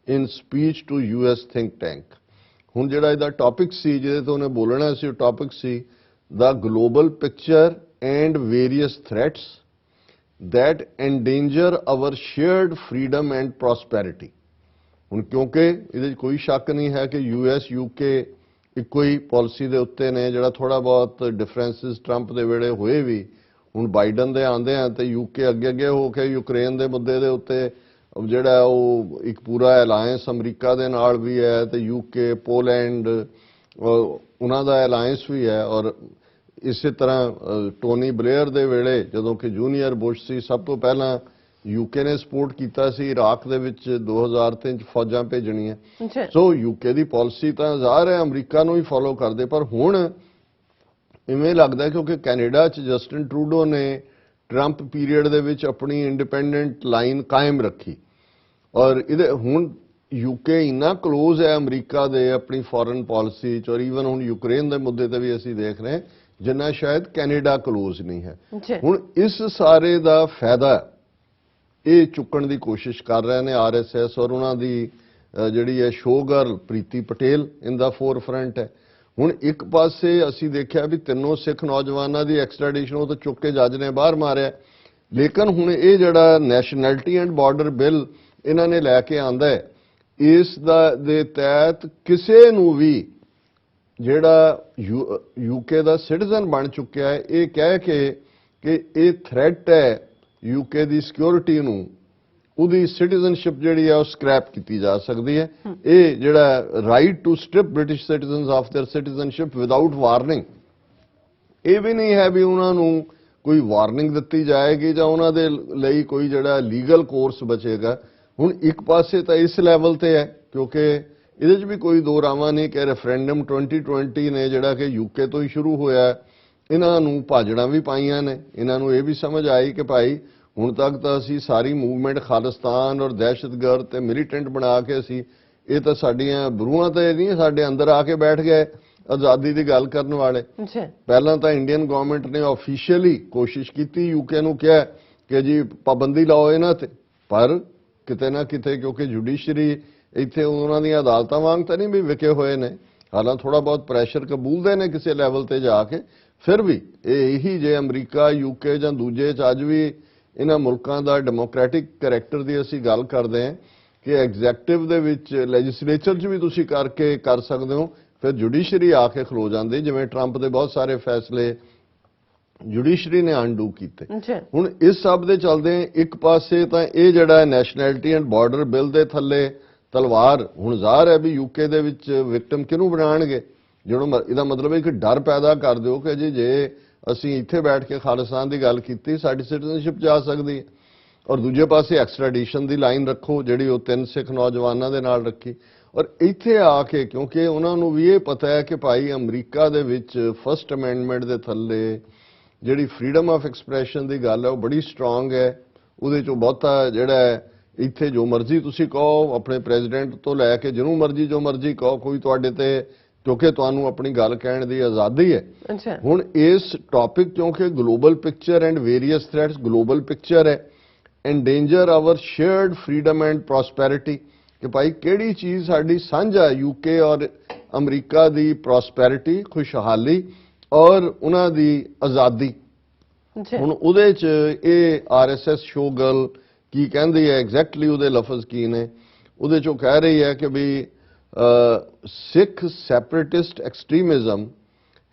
in speech to US think tank. ਹੁਣ ਜਿਹੜਾ ਇਹਦਾ ਟੌਪਿਕ ਸੀ ਜਿਹਦੇ ਤੋਂ ਉਹਨੇ ਬੋਲਣਾ ਸੀ, ਉਹ topic C the global picture and various threats that endanger our shared freedom and prosperity। ਹੁਣ ਕਿਉਂਕਿ ਇਹਦੇ ਵਿੱਚ ਕੋਈ ਸ਼ੱਕ ਨਹੀਂ ਹੈ ਕਿ ਯੂਐਸ ਯੂਕੇ ਇੱਕੋ ਹੀ ਪਾਲਿਸੀ ਦੇ ਉੱਤੇ ਨੇ, ਜਿਹੜਾ ਥੋੜਾ ਬਹੁਤ ਡਿਫਰੈਂਸਿਸ ਟਰੰਪ ਦੇ ਵੇਲੇ ਹੋਏ ਵੀ ਹੁਣ ਬਾਈਡਨ ਦੇ ਆਉਂਦੇ ਆ ਤੇ ਯੂਕੇ ਅੱਗੇ ਅੱਗੇ ਹੋ ਕੇ ਯੂਕਰੇਨ ਦੇ ਮੁੱਦੇ ਦੇ ਉੱਤੇ ਜਿਹੜਾ ਉਹ ਇੱਕ ਪੂਰਾ ਅਲਾਇੰਸ ਅਮਰੀਕਾ ਦੇ ਨਾਲ ਵੀ ਹੈ ਤੇ ਯੂਕੇ ਪੋਲੈਂਡ ਉਹਨਾਂ ਦਾ ਅਲਾਇੰਸ ਵੀ ਹੈ। ਔਰ ਇਸੇ ਤਰ੍ਹਾਂ ਟੋਨੀ ਬਲੇਅਰ ਦੇ ਵੇਲੇ ਜਦੋਂ ਕਿ ਜੂਨੀਅਰ ਬੁਸ਼ ਸੀ, ਸਭ ਤੋਂ ਪਹਿਲਾਂ ਯੂਕੇ ਨੇ ਸਪੋਰਟ ਕੀਤਾ ਸੀ ਇਰਾਕ ਦੇ ਵਿੱਚ 2003 ਚ ਫੌਜਾਂ ਭੇਜਣੀਆਂ। ਸੋ ਯੂਕੇ ਦੀ ਪਾਲਿਸੀ ਤਾਂ ਜ਼ਾਹਰ ਹੈ ਅਮਰੀਕਾ ਨੂੰ ਹੀ ਫੋਲੋ ਕਰਦੇ, ਪਰ ਹੁਣ ਇਵੇਂ ਲੱਗਦਾ ਕਿਉਂਕਿ ਕੈਨੇਡਾ ਚ ਜਸਟਿਨ ਟਰੂਡੋ ਨੇ ਟਰੰਪ ਪੀਰੀਅਡ ਦੇ ਵਿੱਚ ਆਪਣੀ ਇੰਡੀਪੈਂਡੈਂਟ ਲਾਈਨ ਕਾਇਮ ਰੱਖੀ ਔਰ ਇਹਦੇ ਹੁਣ ਯੂਕੇ ਇੰਨਾ ਕਲੋਜ਼ ਹੈ ਅਮਰੀਕਾ ਦੇ ਆਪਣੀ ਫੋਰਨ ਪਾਲਿਸੀ ਚ, ਔਰ ਈਵਨ ਹੁਣ ਯੂਕਰੇਨ ਦੇ ਮੁੱਦੇ ਤੇ ਵੀ ਅਸੀਂ ਦੇਖ ਰਹੇ ਹਾਂ ਜਿੰਨਾ ਸ਼ਾਇਦ ਕੈਨੇਡਾ ਕਲੋਜ਼ ਨਹੀਂ ਹੈ। ਹੁਣ ਇਸ ਸਾਰੇ ਦਾ ਫਾਇਦਾ ਇਹ ਚੁੱਕਣ ਦੀ ਕੋਸ਼ਿਸ਼ ਕਰ ਰਹੇ ਨੇ ਆਰਐਸਐਸ ਔਰ ਉਹਨਾਂ ਦੀ ਜਿਹੜੀ ਹੈ ਸ਼ੋਗਰਲ ਪ੍ਰੀਤੀ ਪਟੇਲ ਇਨ ਦਾ ਫੋਰਫਰੰਟ ਹੈ। ਹੁਣ ਇੱਕ ਪਾਸੇ ਅਸੀਂ ਦੇਖਿਆ ਵੀ ਤਿੰਨੋਂ ਸਿੱਖ ਨੌਜਵਾਨਾਂ ਦੀ ਐਕਸਟ੍ਰੈਡੀਸ਼ਨ ਉਹ ਤਾਂ ਚੁੱਕ ਕੇ ਜੱਜ ਨੇ ਬਾਹਰ ਮਾਰਿਆ, ਲੇਕਿਨ ਹੁਣ ਇਹ ਜਿਹੜਾ ਨੈਸ਼ਨੈਲਿਟੀ ਐਂਡ ਬਾਰਡਰ ਬਿੱਲ ਇਹਨਾਂ ਨੇ ਲੈ ਕੇ ਆਂਦਾ ਹੈ, ਇਸ ਦੇ ਤਹਿਤ ਕਿਸੇ ਨੂੰ ਵੀ ਜਿਹੜਾ ਯੂਕੇ ਦਾ ਸਿਟੀਜ਼ਨ ਬਣ ਚੁੱਕਿਆ ਹੈ ਇਹ ਕਹਿ ਕੇ ਕਿ ਇਹ ਥ੍ਰੈਟ ਹੈ ਯੂਕੇ ਦੀ ਸਿਕਿਉਰਿਟੀ ਨੂੰ, ਉਹਦੀ ਸਿਟੀਜ਼ਨਸ਼ਿਪ ਜਿਹੜੀ ਹੈ ਉਹ ਸਕ੍ਰੈਪ ਕੀਤੀ ਜਾ ਸਕਦੀ ਹੈ। ਇਹ ਜਿਹੜਾ right to strip British citizens of their citizenship without warning, ਇਹ ਵੀ ਨਹੀਂ ਹੈ ਵੀ ਉਹਨਾਂ ਨੂੰ ਕੋਈ ਵਾਰਨਿੰਗ ਦਿੱਤੀ ਜਾਏਗੀ ਜਾਂ ਉਹਨਾਂ ਦੇ ਲਈ ਕੋਈ ਜਿਹੜਾ ਲੀਗਲ ਕੋਰਸ ਬਚੇਗਾ। ਹੁਣ ਇੱਕ ਪਾਸੇ ਤਾਂ ਇਸ ਲੈਵਲ ਤੇ ਹੈ ਕਿਉਂਕਿ ਇਹਦੇ 'ਚ ਵੀ ਕੋਈ ਦੋ ਰਾਵਾਂ ਨਹੀਂ ਕਿ ਰੈਫਰੈਂਡਮ 2020 ਨੇ ਜਿਹੜਾ ਕਿ ਯੂਕੇ ਤੋਂ ਹੀ ਸ਼ੁਰੂ ਹੋਇਆ, ਇਹਨਾਂ ਨੂੰ ਭਾਜੜਾਂ ਵੀ ਪਾਈਆਂ ਨੇ। ਇਹਨਾਂ ਨੂੰ ਇਹ ਵੀ ਸਮਝ ਆਈ ਕਿ ਭਾਈ ਹੁਣ ਤੱਕ ਤਾਂ ਅਸੀਂ ਸਾਰੀ ਮੂਵਮੈਂਟ ਖਾਲਿਸਤਾਨ ਔਰ ਦਹਿਸ਼ਤਗਰਦ ਤੇ ਮਿਲੀਟੈਂਟ ਬਣਾ ਕੇ ਅਸੀਂ ਇਹ ਤਾਂ ਸਾਡੀਆਂ ਬਰੂਹਾਂ ਤੇ ਨਹੀਂ ਸਾਡੇ ਅੰਦਰ ਆ ਕੇ ਬੈਠ ਗਏ ਆਜ਼ਾਦੀ ਦੀ ਗੱਲ ਕਰਨ ਵਾਲੇ। ਪਹਿਲਾਂ ਤਾਂ ਇੰਡੀਅਨ ਗਵਰਨਮੈਂਟ ਨੇ ਆਫੀਸ਼ੀਅਲੀ ਕੋਸ਼ਿਸ਼ ਕੀਤੀ, ਯੂਕੇ ਨੂੰ ਕਿਹਾ ਕਿ ਜੀ ਪਾਬੰਦੀ ਲਾਓ ਇਹਨਾਂ ਤੇ, ਪਰ ਕਿਤੇ ਨਾ ਕਿਤੇ ਕਿਉਂਕਿ ਜੁਡੀਸ਼ਰੀ ਇੱਥੇ ਉਹਨਾਂ ਦੀਆਂ ਅਦਾਲਤਾਂ ਵਾਂਗ ਤਾਂ ਨਹੀਂ ਵੀ ਵਿਕੇ ਹੋਏ ਨੇ, ਹਾਲਾਂਕਿ ਥੋੜਾ ਬਹੁਤ ਪ੍ਰੈਸ਼ਰ ਕਬੂਲਦੇ ਨੇ ਕਿਸੇ ਲੈਵਲ ਤੇ ਜਾ ਕੇ, ਫਿਰ ਵੀ ਇਹੀ ਜੇ ਅਮਰੀਕਾ ਯੂਕੇ ਜਾਂ ਦੂਜੇ ਚ ਅੱਜ ਵੀ ਇਹਨਾਂ ਮੁਲਕਾਂ ਦਾ ਡੈਮੋਕ੍ਰੈਟਿਕ ਕੈਰੈਕਟਰ ਦੀ ਅਸੀਂ ਗੱਲ ਕਰਦੇ ਹਾਂ ਕਿ ਐਗਜ਼ੈਕਟਿਵ ਦੇ ਵਿੱਚ ਲੈਜਿਸਲੇਚਰ 'ਚ ਵੀ ਤੁਸੀਂ ਕਰਕੇ ਕਰ ਸਕਦੇ ਹੋ, ਫਿਰ ਜੁਡੀਸ਼ਰੀ ਆ ਕੇ ਖਲੋ ਜਾਂਦੀ, ਜਿਵੇਂ ਟਰੰਪ ਦੇ ਬਹੁਤ ਸਾਰੇ ਫੈਸਲੇ ਜੁਡੀਸ਼ਰੀ ਨੇ ਅਨਡੂ ਕੀਤੇ। ਹੁਣ ਇਸ ਸਭ ਦੇ ਚੱਲਦੇ ਇੱਕ ਪਾਸੇ ਤਾਂ ਇਹ ਜਿਹੜਾ ਨੈਸ਼ਨੈਲਿਟੀ ਐਂਡ ਬਾਰਡਰ ਬਿੱਲ ਦੇ ਥੱਲੇ ਤਲਵਾਰ ਹੁਣ ਜ਼ਾਹਰ ਹੈ ਵੀ ਯੂਕੇ ਦੇ ਵਿੱਚ ਵਿਕਟਮ ਕਿਹਨੂੰ ਬਣਾਉਣਗੇ, ਜਿਹਨੂੰ ਇਹਦਾ ਮਤਲਬ ਹੈ ਕਿ ਡਰ ਪੈਦਾ ਕਰ ਦਿਓ ਕਿ ਜੀ ਜੇ ਅਸੀਂ ਇੱਥੇ ਬੈਠ ਕੇ ਖਾਲਿਸਤਾਨ ਦੀ ਗੱਲ ਕੀਤੀ ਸਾਡੀ ਸਿਟੀਜ਼ਨਸ਼ਿਪ ਜਾ ਸਕਦੀ ਹੈ, ਔਰ ਦੂਜੇ ਪਾਸੇ ਐਕਸਟ੍ਰੈਡੀਸ਼ਨ ਦੀ ਲਾਈਨ ਰੱਖੋ ਜਿਹੜੀ ਉਹ 3 ਸਿੱਖ ਨੌਜਵਾਨਾਂ ਦੇ ਨਾਲ ਰੱਖੀ। ਔਰ ਇੱਥੇ ਆ ਕੇ ਕਿਉਂਕਿ ਉਹਨਾਂ ਨੂੰ ਵੀ ਇਹ ਪਤਾ ਹੈ ਕਿ ਭਾਈ ਅਮਰੀਕਾ ਦੇ ਵਿੱਚ ਫਸਟ ਅਮੈਂਡਮੈਂਟ ਦੇ ਥੱਲੇ ਜਿਹੜੀ ਫਰੀडम ਆਫ ਐਕਸਪ੍ਰੈਸ਼ਨ ਦੀ ਗੱਲ ਹੈ ਉਹ ਬੜੀ ਸਟਰੋਂਗ ਹੈ, ਉਹਦੇ ਚੋਂ ਬਹੁਤਾ ਜਿਹੜਾ ਹੈ ਇੱਥੇ ਜੋ ਮਰਜ਼ੀ ਤੁਸੀਂ ਕਹੋ, ਆਪਣੇ ਪ੍ਰੈਜ਼ੀਡੈਂਟ ਤੋਂ ਲੈ ਕੇ ਜਿਹਨੂੰ ਮਰਜ਼ੀ ਜੋ ਮਰਜ਼ੀ ਕਹੋ, ਕੋਈ ਤੁਹਾਡੇ ਤੇ ਕਿਉਂਕਿ ਤੁਹਾਨੂੰ ਆਪਣੀ ਗੱਲ ਕਹਿਣ ਦੀ ਆਜ਼ਾਦੀ ਹੈ। ਹੁਣ ਇਸ ਟੌਪਿਕ ਕਿਉਂਕਿ global picture and various threats, global picture ਹੈ endanger our shared freedom and prosperity, ਕਿ ਭਾਈ ਕਿਹੜੀ ਚੀਜ਼ ਸਾਡੀ ਸਾਂਝਾ ਯੂਕੇ ਔਰ ਅਮਰੀਕਾ ਦੀ ਪ੍ਰੋਸਪੈਰਿਟੀ, ਖੁਸ਼ਹਾਲੀ ਔਰ ਉਹਨਾਂ ਦੀ ਆਜ਼ਾਦੀ। ਹੁਣ ਉਹਦੇ 'ਚ ਇਹ ਆਰਐਸਐਸ ਸ਼ੋਗਰਲ ਕੀ ਕਹਿੰਦੀ ਹੈ, ਐਗਜ਼ੈਕਟਲੀ ਉਹਦੇ ਲਫ਼ਜ਼ ਕੀ ਨੇ, ਉਹਦੇ 'ਚੋਂ ਕਹਿ ਰਹੀ ਹੈ ਕਿ ਵੀ Sikh separatist extremism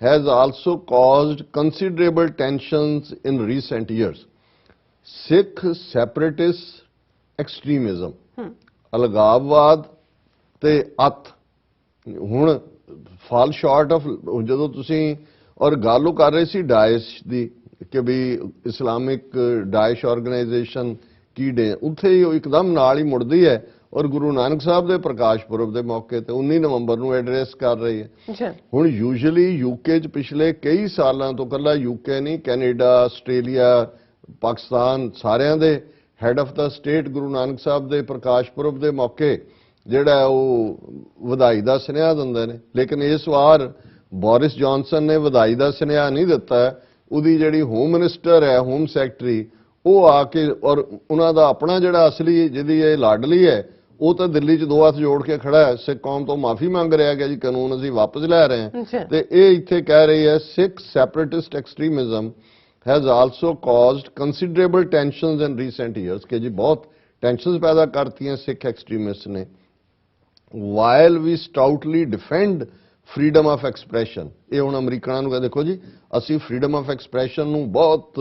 has also caused considerable tensions in recent years. Sikh separatist extremism, ਅਲਗਾਵਵਾਦ ਤੇ ਅੱਤ ਹੁਣ ਫਾਲ ਸ਼ਾਰਟ ਆਫ, ਜਦੋਂ ਤੁਸੀਂ ਔਰ ਗੱਲ ਕਰ ਰਹੇ ਸੀ ਡਾਇਸ਼ ਦੀ ਕਿ ਵੀ ਇਸਲਾਮਿਕ ਡਾਇਸ਼ ਆਰਗੇਨਾਈਜੇਸ਼ਨ ਕੀ ਡੇ, ਉੱਥੇ ਹੀ ਇੱਕਦਮ ਨਾਲ ਹੀ ਮੁੜਦੀ ਹੈ ਔਰ ਗੁਰੂ ਨਾਨਕ ਸਾਹਿਬ ਦੇ ਪ੍ਰਕਾਸ਼ ਪੁਰਬ ਦੇ ਮੌਕੇ ਤੇ 19 ਨਵੰਬਰ ਨੂੰ ਐਡਰੈਸ ਕਰ ਰਹੀ ਹੈ। ਅੱਛਾ। ਹੁਣ ਯੂਜੂਅਲੀ ਯੂਕੇ 'ਚ ਪਿਛਲੇ ਕਈ ਸਾਲਾਂ ਤੋਂ, ਕੱਲਾ ਯੂਕੇ ਨਹੀਂ, ਕੈਨੇਡਾ, ਆਸਟ੍ਰੇਲੀਆ, ਪਾਕਿਸਤਾਨ, ਸਾਰਿਆਂ ਦੇ head of the state Guru Nanak Sahib ਦੇ ਪ੍ਰਕਾਸ਼ ਪੁਰਬ ਦੇ ਮੌਕੇ ਜਿਹੜਾ ਉਹ ਵਧਾਈ ਦਾ ਸੁਨੇਹਾ ਦਿੰਦੇ ਨੇ। ਲੇਕਿਨ ਇਸ ਵਾਰ ਬੋਰਿਸ ਜੌਨਸਨ ਨੇ ਵਧਾਈ ਦਾ ਸੁਨੇਹਾ ਨਹੀਂ ਦਿੱਤਾ। ਉਹਦੀ ਜਿਹੜੀ ਹੋਮ ਮਿਨਿਸਟਰ ਹੈ, ਹੋਮ ਸੈਕਟਰੀ, ਉਹ ਆ ਕੇ, ਔਰ ਉਹਨਾਂ ਦਾ ਆਪਣਾ ਜਿਹੜਾ ਅਸਲੀ ਜਿਹਦੀ ਇਹ ਲਾਡਲੀ ਹੈ, ਉਹ ਤਾਂ ਦਿੱਲੀ 'ਚ ਦੋ ਹੱਥ ਜੋੜ ਕੇ ਖੜਾ ਹੈ, ਸਿੱਖ ਕੌਮ ਤੋਂ ਮਾਫੀ ਮੰਗ ਰਿਹਾ ਕਿ ਜੀ ਕਾਨੂੰਨ ਅਸੀਂ ਵਾਪਸ ਲੈ ਰਹੇ ਹਾਂ। ਤੇ ਇਹ ਇੱਥੇ ਕਹਿ ਰਹੀ ਹੈ ਸਿੱਖ separatist ਐਕਸਟ੍ਰੀਮਿਜ਼ਮ has also caused considerable tensions in recent years ਕਿ ਜੀ ਬਹੁਤ ਟੈਨਸ਼ਨਸ ਪੈਦਾ ਕਰਤੀਆਂ ਸਿੱਖ ਐਕਸਟ੍ਰੀਮਿਸਟ ਨੇ। while we stoutly defend freedom of expression, ਇਹ ਹੁਣ ਅਮਰੀਕਨਾਂ ਨੂੰ ਕਹਿੰਦੇ, ਦੇਖੋ ਜੀ ਅਸੀਂ ਫਰੀडम ਆਫ ਐਕਸਪ੍ਰੈਸ਼ਨ ਨੂੰ ਬਹੁਤ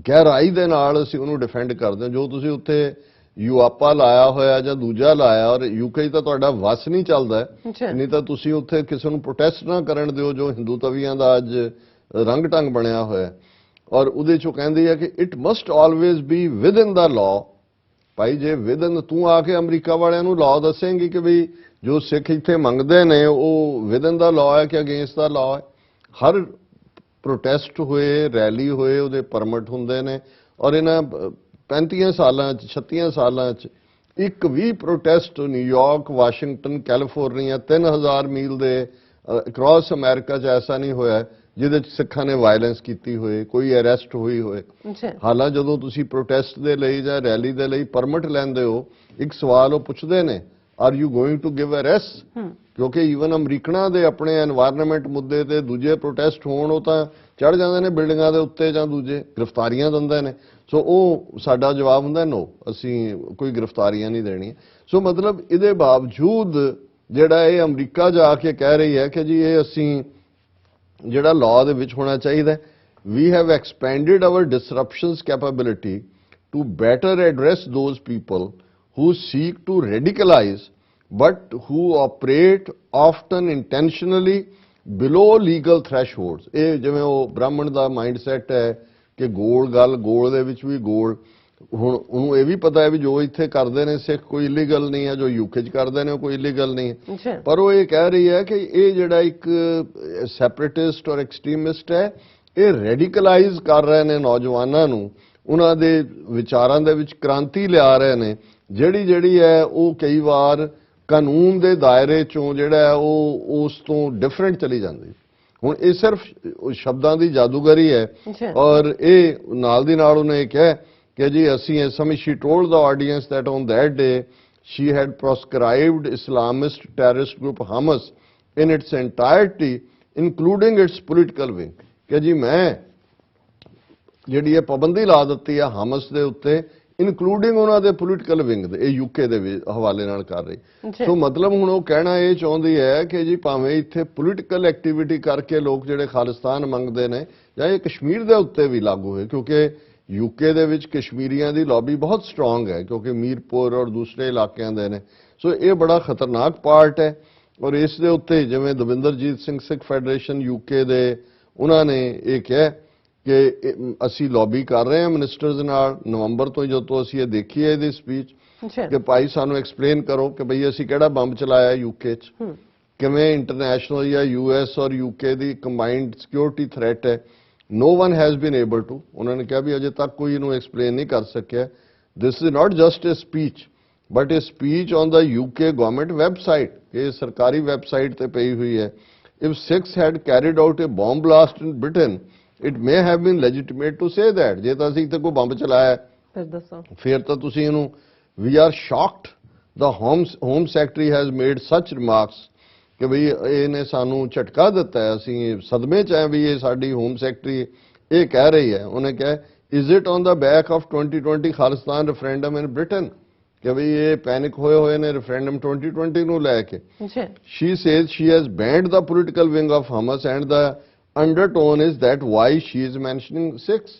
ਗਹਿਰਾਈ ਦੇ ਨਾਲ ਅਸੀਂ ਉਹਨੂੰ ਡਿਫੈਂਡ ਕਰਦੇ ਹਾਂ। ਜੋ ਤੁਸੀਂ ਉੱਥੇ ਯੂਆਪਾ ਲਾਇਆ ਹੋਇਆ ਜਾਂ ਦੂਜਾ ਲਾਇਆ, ਔਰ ਯੂਕੇ ਤਾਂ ਤੁਹਾਡਾ ਵਸ ਨਹੀਂ ਚੱਲਦਾ, ਨਹੀਂ ਤਾਂ ਤੁਸੀਂ ਉੱਥੇ ਕਿਸੇ ਨੂੰ ਪ੍ਰੋਟੈਸਟ ਨਾ ਕਰਨ ਦਿਓ, ਜੋ ਹਿੰਦੂ ਤਵੀਆਂ ਦਾ ਅੱਜ ਰੰਗ ਢੰਗ ਬਣਿਆ ਹੋਇਆ। ਔਰ ਉਹਦੇ ਚੋਂ ਕਹਿੰਦੀ ਹੈ ਕਿ it must always B with in the law. ਭਾਈ ਜੇ ਵਿਦ ਇਨ, ਤੂੰ ਆ ਕੇ ਅਮਰੀਕਾ ਵਾਲਿਆਂ ਨੂੰ ਲਾਅ ਦੱਸੇਂਗੀ ਕਿ ਵੀ ਜੋ ਸਿੱਖ ਇੱਥੇ ਮੰਗਦੇ ਨੇ ਉਹ ਵਿਦ ਇਨ ਦਾ ਲਾਅ ਹੈ ਕਿ ਅਗੇਂਸਟ ਦਾ ਲਾਅ ਹੈ? ਹਰ ਪ੍ਰੋਟੈਸਟ ਹੋਏ, ਰੈਲੀ ਹੋਏ, ਉਹਦੇ ਪਰਮਿਟ ਹੁੰਦੇ ਨੇ। ਔਰ ਇਹਨਾਂ 35 ਸਾਲਾਂ 'ਚ, 36 ਸਾਲਾਂ 'ਚ ਇੱਕ ਵੀ ਪ੍ਰੋਟੈਸਟ ਨਿਊਯਾਰਕ, ਵਾਸ਼ਿੰਗਟਨ, ਕੈਲੀਫੋਰਨੀਆ, 3000 ਮੀਲ ਦੇ ਅਕ੍ਰੋਸ ਅਮਰੀਕਾ 'ਚ ਐਸਾ ਨਹੀਂ ਹੋਇਆ ਜਿਹਦੇ 'ਚ ਸਿੱਖਾਂ ਨੇ ਵਾਇਲੈਂਸ ਕੀਤੀ ਹੋਏ, ਕੋਈ ਅਰੈਸਟ ਹੋਈ ਹੋਏ। ਹਾਲਾਂ ਜਦੋਂ ਤੁਸੀਂ ਪ੍ਰੋਟੈਸਟ ਦੇ ਲਈ ਜਾਂ ਰੈਲੀ ਦੇ ਲਈ ਪਰਮਿਟ ਲੈਂਦੇ ਹੋ, ਇੱਕ ਸਵਾਲ ਉਹ ਪੁੱਛਦੇ ਨੇ, are you going to give arrest? ਕਿਉਂਕਿ ਈਵਨ ਅਮਰੀਕਨਾਂ ਦੇ ਆਪਣੇ এনवायरमेंट ਮੁੱਦੇ ਤੇ ਦੂਜੇ ਪ੍ਰੋਟੈਸਟ ਹੋਣ, ਉਹ ਤਾਂ ਚੜ ਜਾਂਦੇ ਨੇ ਬਿਲਡਿੰਗਾਂ ਦੇ ਉੱਤੇ ਜਾਂ ਦੂਜੇ ਗ੍ਰਿਫਤਾਰੀਆਂ ਦਿੰਦੇ ਨੇ। ਸੋ ਉਹ ਸਾਡਾ ਜਵਾਬ ਹੁੰਦਾ ਨੋ, ਅਸੀਂ ਕੋਈ ਗ੍ਰਿਫਤਾਰੀਆਂ ਨਹੀਂ ਦੇਣੀਆਂ। ਸੋ ਮਤਲਬ ਇਹਦੇ ਬਾਵਜੂਦ ਜਿਹੜਾ ਇਹ ਅਮਰੀਕਾ ਜਾ ਕੇ ਕਹਿ ਰਹੀ ਹੈ ਕਿ ਜੀ ਇਹ ਅਸੀਂ ਜਿਹੜਾ ਲਾਅ ਦੇ ਵਿੱਚ ਹੋਣਾ ਚਾਹੀਦਾ, we have expanded our disruptions capability to better address those people who seek to radicalize but who operate often intentionally below legal thresholds। ਇਹ ਜਿਵੇਂ ਉਹ ਬ੍ਰਾਹਮਣ ਦਾ ਮਾਈਂਡਸੈਟ ਹੈ ਕਿ ਗੋਲ ਗੱਲ, ਗੋਲ ਦੇ ਵਿੱਚ ਵੀ ਗੋਲ। ਹੁਣ ਉਹਨੂੰ ਇਹ ਵੀ ਪਤਾ ਹੈ ਵੀ ਜੋ ਇੱਥੇ ਕਰਦੇ ਨੇ ਸਿੱਖ ਕੋਈ ਇਲੀਗਲ ਨਹੀਂ ਹੈ, ਜੋ ਯੂਕੇ 'ਚ ਕਰਦੇ ਨੇ ਉਹ ਕੋਈ ਇਲੀਗਲ ਨਹੀਂ ਹੈ। ਪਰ ਉਹ ਇਹ ਕਹਿ ਰਹੀ ਹੈ ਕਿ ਇਹ ਜਿਹੜਾ ਇੱਕ ਸੈਪਰੇਟਿਸਟ ਔਰ ਐਕਸਟ੍ਰੀਮਿਸਟ ਹੈ, ਇਹ ਰੈਡੀਕਲਾਈਜ਼ ਕਰ ਰਹੇ ਨੇ ਨੌਜਵਾਨਾਂ ਨੂੰ, ਉਹਨਾਂ ਦੇ ਵਿਚਾਰਾਂ ਦੇ ਵਿੱਚ ਕ੍ਰਾਂਤੀ ਲਿਆ ਰਹੇ ਨੇ, ਜਿਹੜੀ ਹੈ ਉਹ ਕਈ ਵਾਰ ਕਾਨੂੰਨ ਦੇ ਦਾਇਰੇ ਚੋਂ ਜਿਹੜਾ ਉਹ ਉਸ ਤੋਂ ਡਿਫਰੈਂਟ ਚਲੀ ਜਾਂਦੀ। ਹੁਣ ਇਹ ਸਿਰਫ ਸ਼ਬਦਾਂ ਦੀ ਜਾਦੂਗਰੀ ਹੈ। ਔਰ ਇਹ ਨਾਲ ਦੀ ਨਾਲ ਉਹਨੇ ਕਿਹਾ ਕਿ ਜੀ ਅਸੀਂ ਇਸ ਸਮੇਂ she told the audience that on that day she had proscribed Islamist terrorist group Hamas in its entirety including its political wing. ਕਿ ਜੀ ਮੈਂ ਜਿਹੜੀ ਇਹ ਪਾਬੰਦੀ ਲਾ ਦਿੱਤੀ ਆ ਹਮਸ ਦੇ ਉੱਤੇ, ਇਨਕਲੂਡਿੰਗ ਉਹਨਾਂ ਦੇ ਪੋਲੀਟੀਕਲ ਵਿੰਗ ਦੇ। ਇਹ ਯੂਕੇ ਦੇ ਹਵਾਲੇ ਨਾਲ ਕਰ ਰਹੀ। ਸੋ ਮਤਲਬ ਹੁਣ ਉਹ ਕਹਿਣਾ ਇਹ ਚਾਹੁੰਦੀ ਹੈ ਕਿ ਜੀ ਭਾਵੇਂ ਇੱਥੇ ਪੋਲੀਟੀਕਲ ਐਕਟੀਵਿਟੀ ਕਰਕੇ ਲੋਕ ਜਿਹੜੇ ਖਾਲਿਸਤਾਨ ਮੰਗਦੇ ਨੇ, ਜਾਂ ਇਹ ਕਸ਼ਮੀਰ ਦੇ ਉੱਤੇ ਵੀ ਲਾਗੂ ਹੋਏ, ਕਿਉਂਕਿ ਯੂਕੇ ਦੇ ਵਿੱਚ ਕਸ਼ਮੀਰੀਆਂ ਦੀ ਲੌਬੀ ਬਹੁਤ ਸਟਰੋਂਗ ਹੈ, ਕਿਉਂਕਿ ਮੀਰਪੁਰ ਔਰ ਦੂਸਰੇ ਇਲਾਕਿਆਂ ਦੇ ਨੇ। ਸੋ ਇਹ ਬੜਾ ਖਤਰਨਾਕ ਪਾਰਟ ਹੈ। ਔਰ ਇਸ ਦੇ ਉੱਤੇ ਜਿਵੇਂ ਦਵਿੰਦਰਜੀਤ ਸਿੰਘ ਸਿੱਖ ਫੈਡਰੇਸ਼ਨ ਯੂਕੇ ਦੇ, ਉਹਨਾਂ ਨੇ ਇਹ ਕਿਹਾ ਕਿ ਅਸੀਂ ਲੌਬੀ ਕਰ ਰਹੇ ਹਾਂ ਮਿਨਿਸਟਰਸ ਨਾਲ ਨਵੰਬਰ ਤੋਂ, ਜਦੋਂ ਅਸੀਂ ਇਹ ਦੇਖੀ ਹੈ ਇਹਦੀ ਸਪੀਚ, ਕਿ ਭਾਈ ਸਾਨੂੰ ਐਕਸਪਲੇਨ ਕਰੋ ਕਿ ਭਈ ਅਸੀਂ ਕਿਹੜਾ ਬੰਬ ਚਲਾਇਆ ਯੂਕੇ 'ਚ, ਕਿਵੇਂ ਇੰਟਰਨੈਸ਼ਨਲ ਜਾਂ ਯੂਐਸ ਔਰ ਯੂਕੇ ਦੀ ਕੰਬਾਈਨਡ ਸਿਕਿਉਰਿਟੀ ਥ੍ਰੈਟ ਹੈ। No one has been able to. ਉਹਨਾਂ ਨੇ ਕਿਹਾ ਵੀ ਅਜੇ ਤੱਕ ਕੋਈ ਇਹਨੂੰ ਐਕਸਪਲੇਨ ਨਹੀਂ ਕਰ ਸਕਿਆ। This is not just a speech but a speech on the UK government website. ਇਹ ਸਰਕਾਰੀ ਵੈਬਸਾਈਟ ਤੇ ਪਈ ਹੋਈ ਹੈ। If six had carried out a bomb blast in Britain it may have been legitimate to say that। ਜੇ ਤਾਂ ਅਸੀਂ ਇੱਥੇ ਕੋਈ ਬੰਬ ਚਲਾਇਆ ਫਿਰ ਦੱਸੋ, ਫਿਰ ਤਾਂ ਤੁਸੀਂ ਇਹਨੂੰ we are shocked the home secretary has made such remarks ਕਿ ਬਈ ਇਹਨੇ ਸਾਨੂੰ ਝਟਕਾ ਦਿੱਤਾ ਹੈ, ਅਸੀਂ ਸਦਮੇ 'ਚ ਹੈ ਵੀ ਇਹ ਸਾਡੀ ਹੋਮ ਸੈਕਟਰੀ ਇਹ ਕਹਿ ਰਹੀ ਹੈ। ਉਹਨੇ ਕਿਹਾ is it on the back of 2020 Khalistan referendum in Britain ਕਿ ਬਈ ਇਹ ਪੈਨਿਕ ਹੋਏ ਨੇ referendum 2020 ਨੂੰ ਲੈ ਕੇ। she says she has banned the political wing of Hamas and the undertone is that why she is mentioning Sikhs।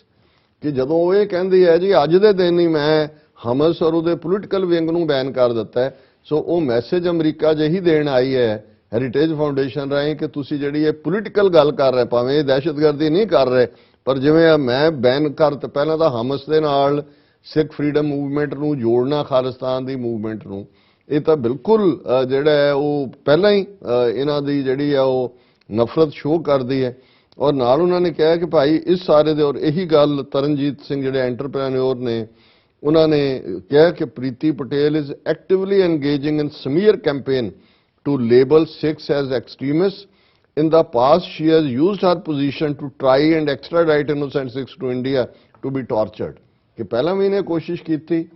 ਕਿ ਜਦੋਂ ਉਹ ਇਹ ਕਹਿੰਦੀ ਹੈ ਜੀ ਅੱਜ ਦੇ ਦਿਨ ਹੀ ਮੈਂ ਹਮਸ ਔਰ ਉਹਦੇ ਪੋਲੀਟੀਕਲ ਵਿੰਗ ਨੂੰ ਬੈਨ ਕਰ ਦਿੱਤਾ ਹੈ, ਸੋ ਉਹ ਮੈਸੇਜ ਅਮਰੀਕਾ ਜਿਹੀ ਦੇਣ ਆਈ ਹੈ ਹੈਰੀਟੇਜ ਫਾਊਂਡੇਸ਼ਨ ਰਾਹੀਂ ਕਿ ਤੁਸੀਂ ਜਿਹੜੀ ਇਹ ਪੋਲੀਟੀਕਲ ਗੱਲ ਕਰ ਰਹੇ, ਭਾਵੇਂ ਇਹ ਦਹਿਸ਼ਤਗਰਦੀ ਨਹੀਂ ਕਰ ਰਹੇ, ਪਰ ਜਿਵੇਂ ਮੈਂ ਬੈਨ ਕਰ ਪਹਿਲਾਂ ਤਾਂ ਹਮਸ ਦੇ ਨਾਲ ਸਿੱਖ ਫਰੀडम ਮੂਵਮੈਂਟ ਨੂੰ ਜੋੜਨਾ, ਖਾਲਿਸਤਾਨ ਦੀ ਮੂਵਮੈਂਟ ਨੂੰ, ਇਹ ਤਾਂ ਬਿਲਕੁਲ ਜਿਹੜਾ ਹੈ ਉਹ ਪਹਿਲਾਂ ਹੀ ਇਹਨਾਂ ਦੀ ਜਿਹੜੀ ਆ ਉਹ ਨਫ਼ਰਤ ਸ਼ੋਅ ਕਰਦੀ ਹੈ। ਔਰ ਨਾਲ ਉਹਨਾਂ ਨੇ ਕਿਹਾ ਕਿ ਭਾਈ ਇਸ ਸਾਰੇ ਦੇ, ਔਰ ਇਹੀ ਗੱਲ ਤਰਨਜੀਤ ਸਿੰਘ ਜਿਹੜੇ ਐਂਟਰਪ੍ਰੈਨਿਓਰ ਨੇ ਉਹਨਾਂ ਨੇ ਕਿਹਾ ਕਿ Preeti Patel is actively engaging in smear campaign to label Sikhs as extremists. In the past, she has used her position to try and extradite innocent Sikhs to India to be tortured. ਕਿ ਪਹਿਲਾਂ ਵੀ ਇਹਨੇ ਕੋਸ਼ਿਸ਼ ਕੀਤੀ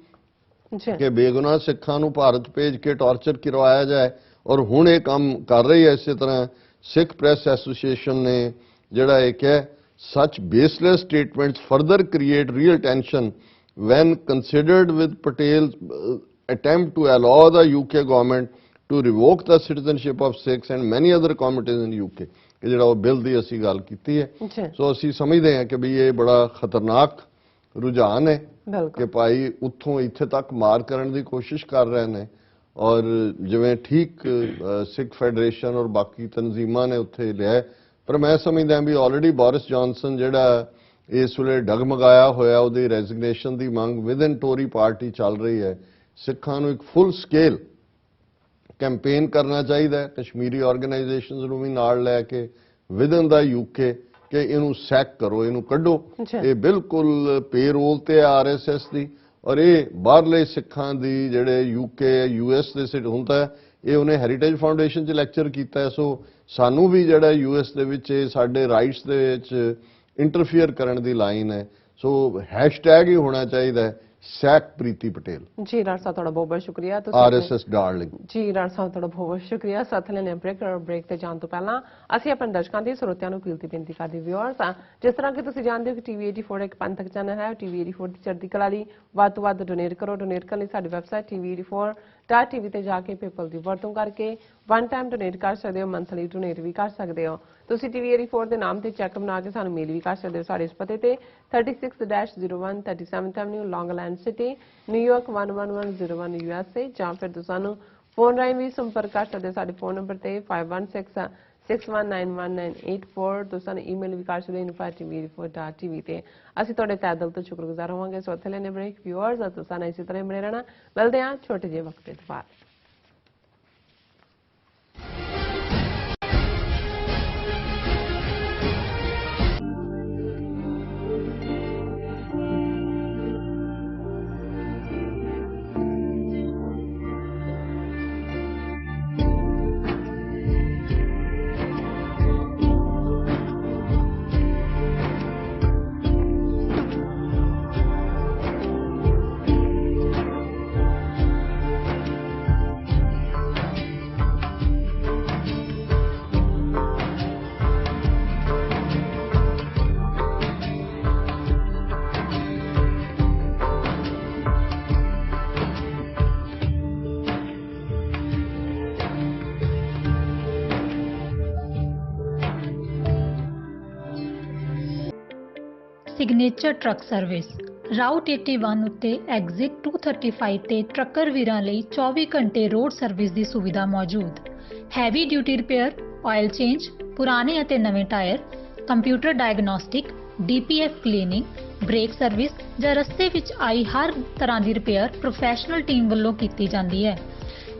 ਜੀ ਕਿ ਬੇਗੁਨਾਹ ਸਿੱਖਾਂ ਨੂੰ ਭਾਰਤ ਭੇਜ ਕੇ ਟਾਰਚਰ ਕਰਵਾਇਆ ਜਾਏ, ਔਰ ਹੁਣ ਇਹ ਕੰਮ ਕਰ ਰਹੀ ਹੈ। ਇਸੇ ਤਰ੍ਹਾਂ ਸਿੱਖ ਪ੍ਰੈਸ ਐਸੋਸੀਏਸ਼ਨ ਨੇ ਜਿਹੜਾ ਇਹ ਕਿਹਾ, such baseless statements further create real tension when considered with Patel's attempt to allow the UK government to revoke the citizenship of Sikhs and many other communities in UK। ਕਿ ਜਿਹੜਾ ਉਹ bill ਦੀ ਅਸੀਂ ਗੱਲ ਕੀਤੀ ਹੈ, ਜੀ ਸੋ ਅਸੀਂ ਸਮਝਦੇ ਹਾਂ ਕਿ ਵੀ ਇਹ ਬੜਾ ਖਤਰਨਾਕ ਰੁਝਾਨ ਹੈ ਕਿ ਬਿਲਕੁਲ ਭਾਈ ਉੱਥੋਂ ਇੱਥੇ ਤੱਕ ਮਾਰ ਕਰਨ ਦੀ ਕੋਸ਼ਿਸ਼ ਕਰ ਰਹੇ ਨੇ। ਔਰ ਜਿਵੇਂ ਠੀਕ ਸਿੱਖ ਫੈਡਰੇਸ਼ਨ ਔਰ ਬਾਕੀ ਤਨਜ਼ੀਮਾਂ ਨੇ ਉੱਥੇ ਲਿਆ, ਪਰ ਮੈਂ ਸਮਝਦਾ ਵੀ ਆਲਰੇਡੀ ਬੋਰਿਸ ਜੌਨਸਨ ਜਿਹੜਾ ਇਸ ਵੇਲੇ ਡਗਮਗਾਇਆ ਹੋਇਆ, ਉਹਦੀ ਰੈਜ਼ਿਗਨੇਸ਼ਨ ਦੀ ਮੰਗ ਵਿਦਨ ਟੋਰੀ ਪਾਰਟੀ ਚੱਲ ਰਹੀ ਹੈ। ਸਿੱਖਾਂ ਨੂੰ ਇੱਕ ਫੁੱਲ ਸਕੇਲ ਕੈਂਪੇਨ ਕਰਨਾ ਚਾਹੀਦਾ ਹੈ, ਕਸ਼ਮੀਰੀ ਆਰਗੇਨਾਈਜੇਸ਼ਨਸ ਨੂੰ ਵੀ ਨਾਲ ਲੈ ਕੇ ਵਿਦਨ ਦਾ UK, ਕਿ ਇਹਨੂੰ ਸੈਕ ਕਰੋ, ਇਹਨੂੰ ਕੱਢੋ। ਇਹ ਬਿਲਕੁਲ ਪੇਰੋਲ ਤੇ RSS ਦੀ, ਔਰ ਇਹ ਬਾਹਰਲੇ ਸਿੱਖਾਂ ਦੀ ਜਿਹੜੇ UK US ਦੇ ਸਿੱਖ ਹੁੰਦਾ, ਇਹ ਉਹਨੇ ਹੈਰੀਟੇਜ ਫਾਊਂਡੇਸ਼ਨ 'ਚ ਲੈਕਚਰ ਕੀਤਾ ਹੈ। ਸੋ ਸਾਨੂੰ ਵੀ ਜਿਹੜਾ US ਦੇ ਵਿੱਚ ਇਹ ਸਾਡੇ ਰਾਈਟਸ ਦੇ ਵਿੱਚ ਇੰਟਰਫੀਅਰ ਕਰਨ ਦੀ ਲਾਈਨ ਹੈ। ਸੋ ਹੈਸ਼ਟੈਗ ਹੀ ਹੋਣਾ ਚਾਹੀਦਾ ਹੈ, ਸੈਕ ਪ੍ਰੀਤੀ ਪਟੇਲ। ਜੀ ਡਾਕਟਰ ਸਾਹਿਬ ਤੁਹਾਡਾ ਬਹੁਤ ਬਹੁਤ ਸ਼ੁਕਰੀਆ। RSS darling. ਜੀ ਡਾਕਟਰ ਸਾਹਿਬ ਤੁਹਾਡਾ ਬਹੁਤ ਬਹੁਤ ਸ਼ੁਕਰੀਆ। ਸਾਥ ਲੈਣੇ ਬ੍ਰੇਕ ਤੇ ਜਾਣ ਤੋਂ ਪਹਿਲਾਂ ਅਸੀਂ ਆਪਣੇ ਦਰਸ਼ਕਾਂ ਦੇ ਸਰੋਤਿਆਂ ਨੂੰ ਅਪੀਲ ਤੇ ਬੇਨਤੀ ਕਰਦੇ ਵਿਊਅਰਸ, ਜਿਸ ਤਰ੍ਹਾਂ ਕਿ ਤੁਸੀਂ ਜਾਣਦੇ ਹੋ ਕਿ TV 84 ਇੱਕ ਪੰਥਕ ਚੈਨਲ ਹੈ। TV 84 ਦੀ ਚੜ੍ਹਦੀ ਕਲਾ ਲਈ ਵੱਧ ਤੋਂ ਵੱਧ ਡੋਨੇਟ ਕਰੋ। ਡੋਨੇਟ ਕਰਨ ਲਈ ਸਾਡੀ ਵੈਬਸਾਈਟ TV84.tv ਤੇ ਜਾ ਕੇ PayPal ਦੀ ਵਰਤੋਂ ਕਰਕੇ ਵਨ ਟਾਈਮ ਡੋਨੇਟ ਕਰ ਸਕਦੇ ਹੋ, ਮੰਥਲੀ ਡੋਨੇਟ ਵੀ ਕਰ ਸਕਦੇ ਹੋ। ਤੁਸੀਂ TV 84 ਦੇ ਨਾਮ ਤੇ ਚੈੱਕ ਬਣਾ ਕੇ ਸਾਨੂੰ ਮੇਲ ਵੀ ਕਰ ਸਕਦੇ ਹੋ ਸਾਡੇ ਇਸ ਪਤੇ ਤੇ 36-01 37th Avenue, Long Island City, New York 11101 USA, ਜਾਂ ਫਿਰ ਤੁਸੀਂ ਸਾਨੂੰ ਫੋਨ ਰਾਹੀਂ ਵੀ ਸੰਪਰਕ ਕਰ ਸਕਦੇ ਹੋ ਸਾਡੇ ਫੋਨ ਨੰਬਰ ਤੇ 5166191984। ਤੁਸੀਂ ਸਾਨੂੰ ਈਮੇਲ ਵੀ ਕਰ ਸਕਦੇ ਹੋ info@tv84.tv ਤੇ। ਅਸੀਂ ਤੁਹਾਡੇ ਤਹਿ ਦਿਲ ਤੋਂ ਸ਼ੁਕਰਗੁਜ਼ਾਰ ਹੋਵਾਂਗੇ। ਸੋ ਇੱਥੇ ਲੈਣੇ ਬ੍ਰੇਕ ਵਿਊਅਰਸ, ਤੁਸੀਂ ਸਾਨੂੰ ਇਸੇ ਤਰ੍ਹਾਂ ਬਣੇ ਰਹਿਣਾ। ਮਿਲਦੇ ਹਾਂ ਛੋਟੇ ਜਿਹੇ ਵਕਤ ਤੋਂ ਬਾਅਦ। ਸਿਗਨੇਚਰ ਟਰੱਕ ਸਰਵਿਸ ਰਾਊਟ 81 ਉੱਤੇ ਐਗਜ਼ਿਟ 235 ਤੇ ਟਰੱਕਰ ਵੀਰਾਂ ਲਈ 24 ਘੰਟੇ ਰੋਡ ਸਰਵਿਸ ਦੀ ਸੁਵਿਧਾ ਮੌਜੂਦ। Heavy duty repair, oil change, ਪੁਰਾਣੇ ਅਤੇ ਨਵੇਂ tyre, computer diagnostic, DPF cleaning, brake service ਜਾਂ ਰਸਤੇ ਵਿੱਚ ਆਈ ਹਰ ਤਰ੍ਹਾਂ ਦੀ ਰਿਪੇਅਰ ਪ੍ਰੋਫੈਸ਼ਨਲ ਟੀਮ ਵੱਲੋਂ ਕੀਤੀ ਜਾਂਦੀ ਹੈ।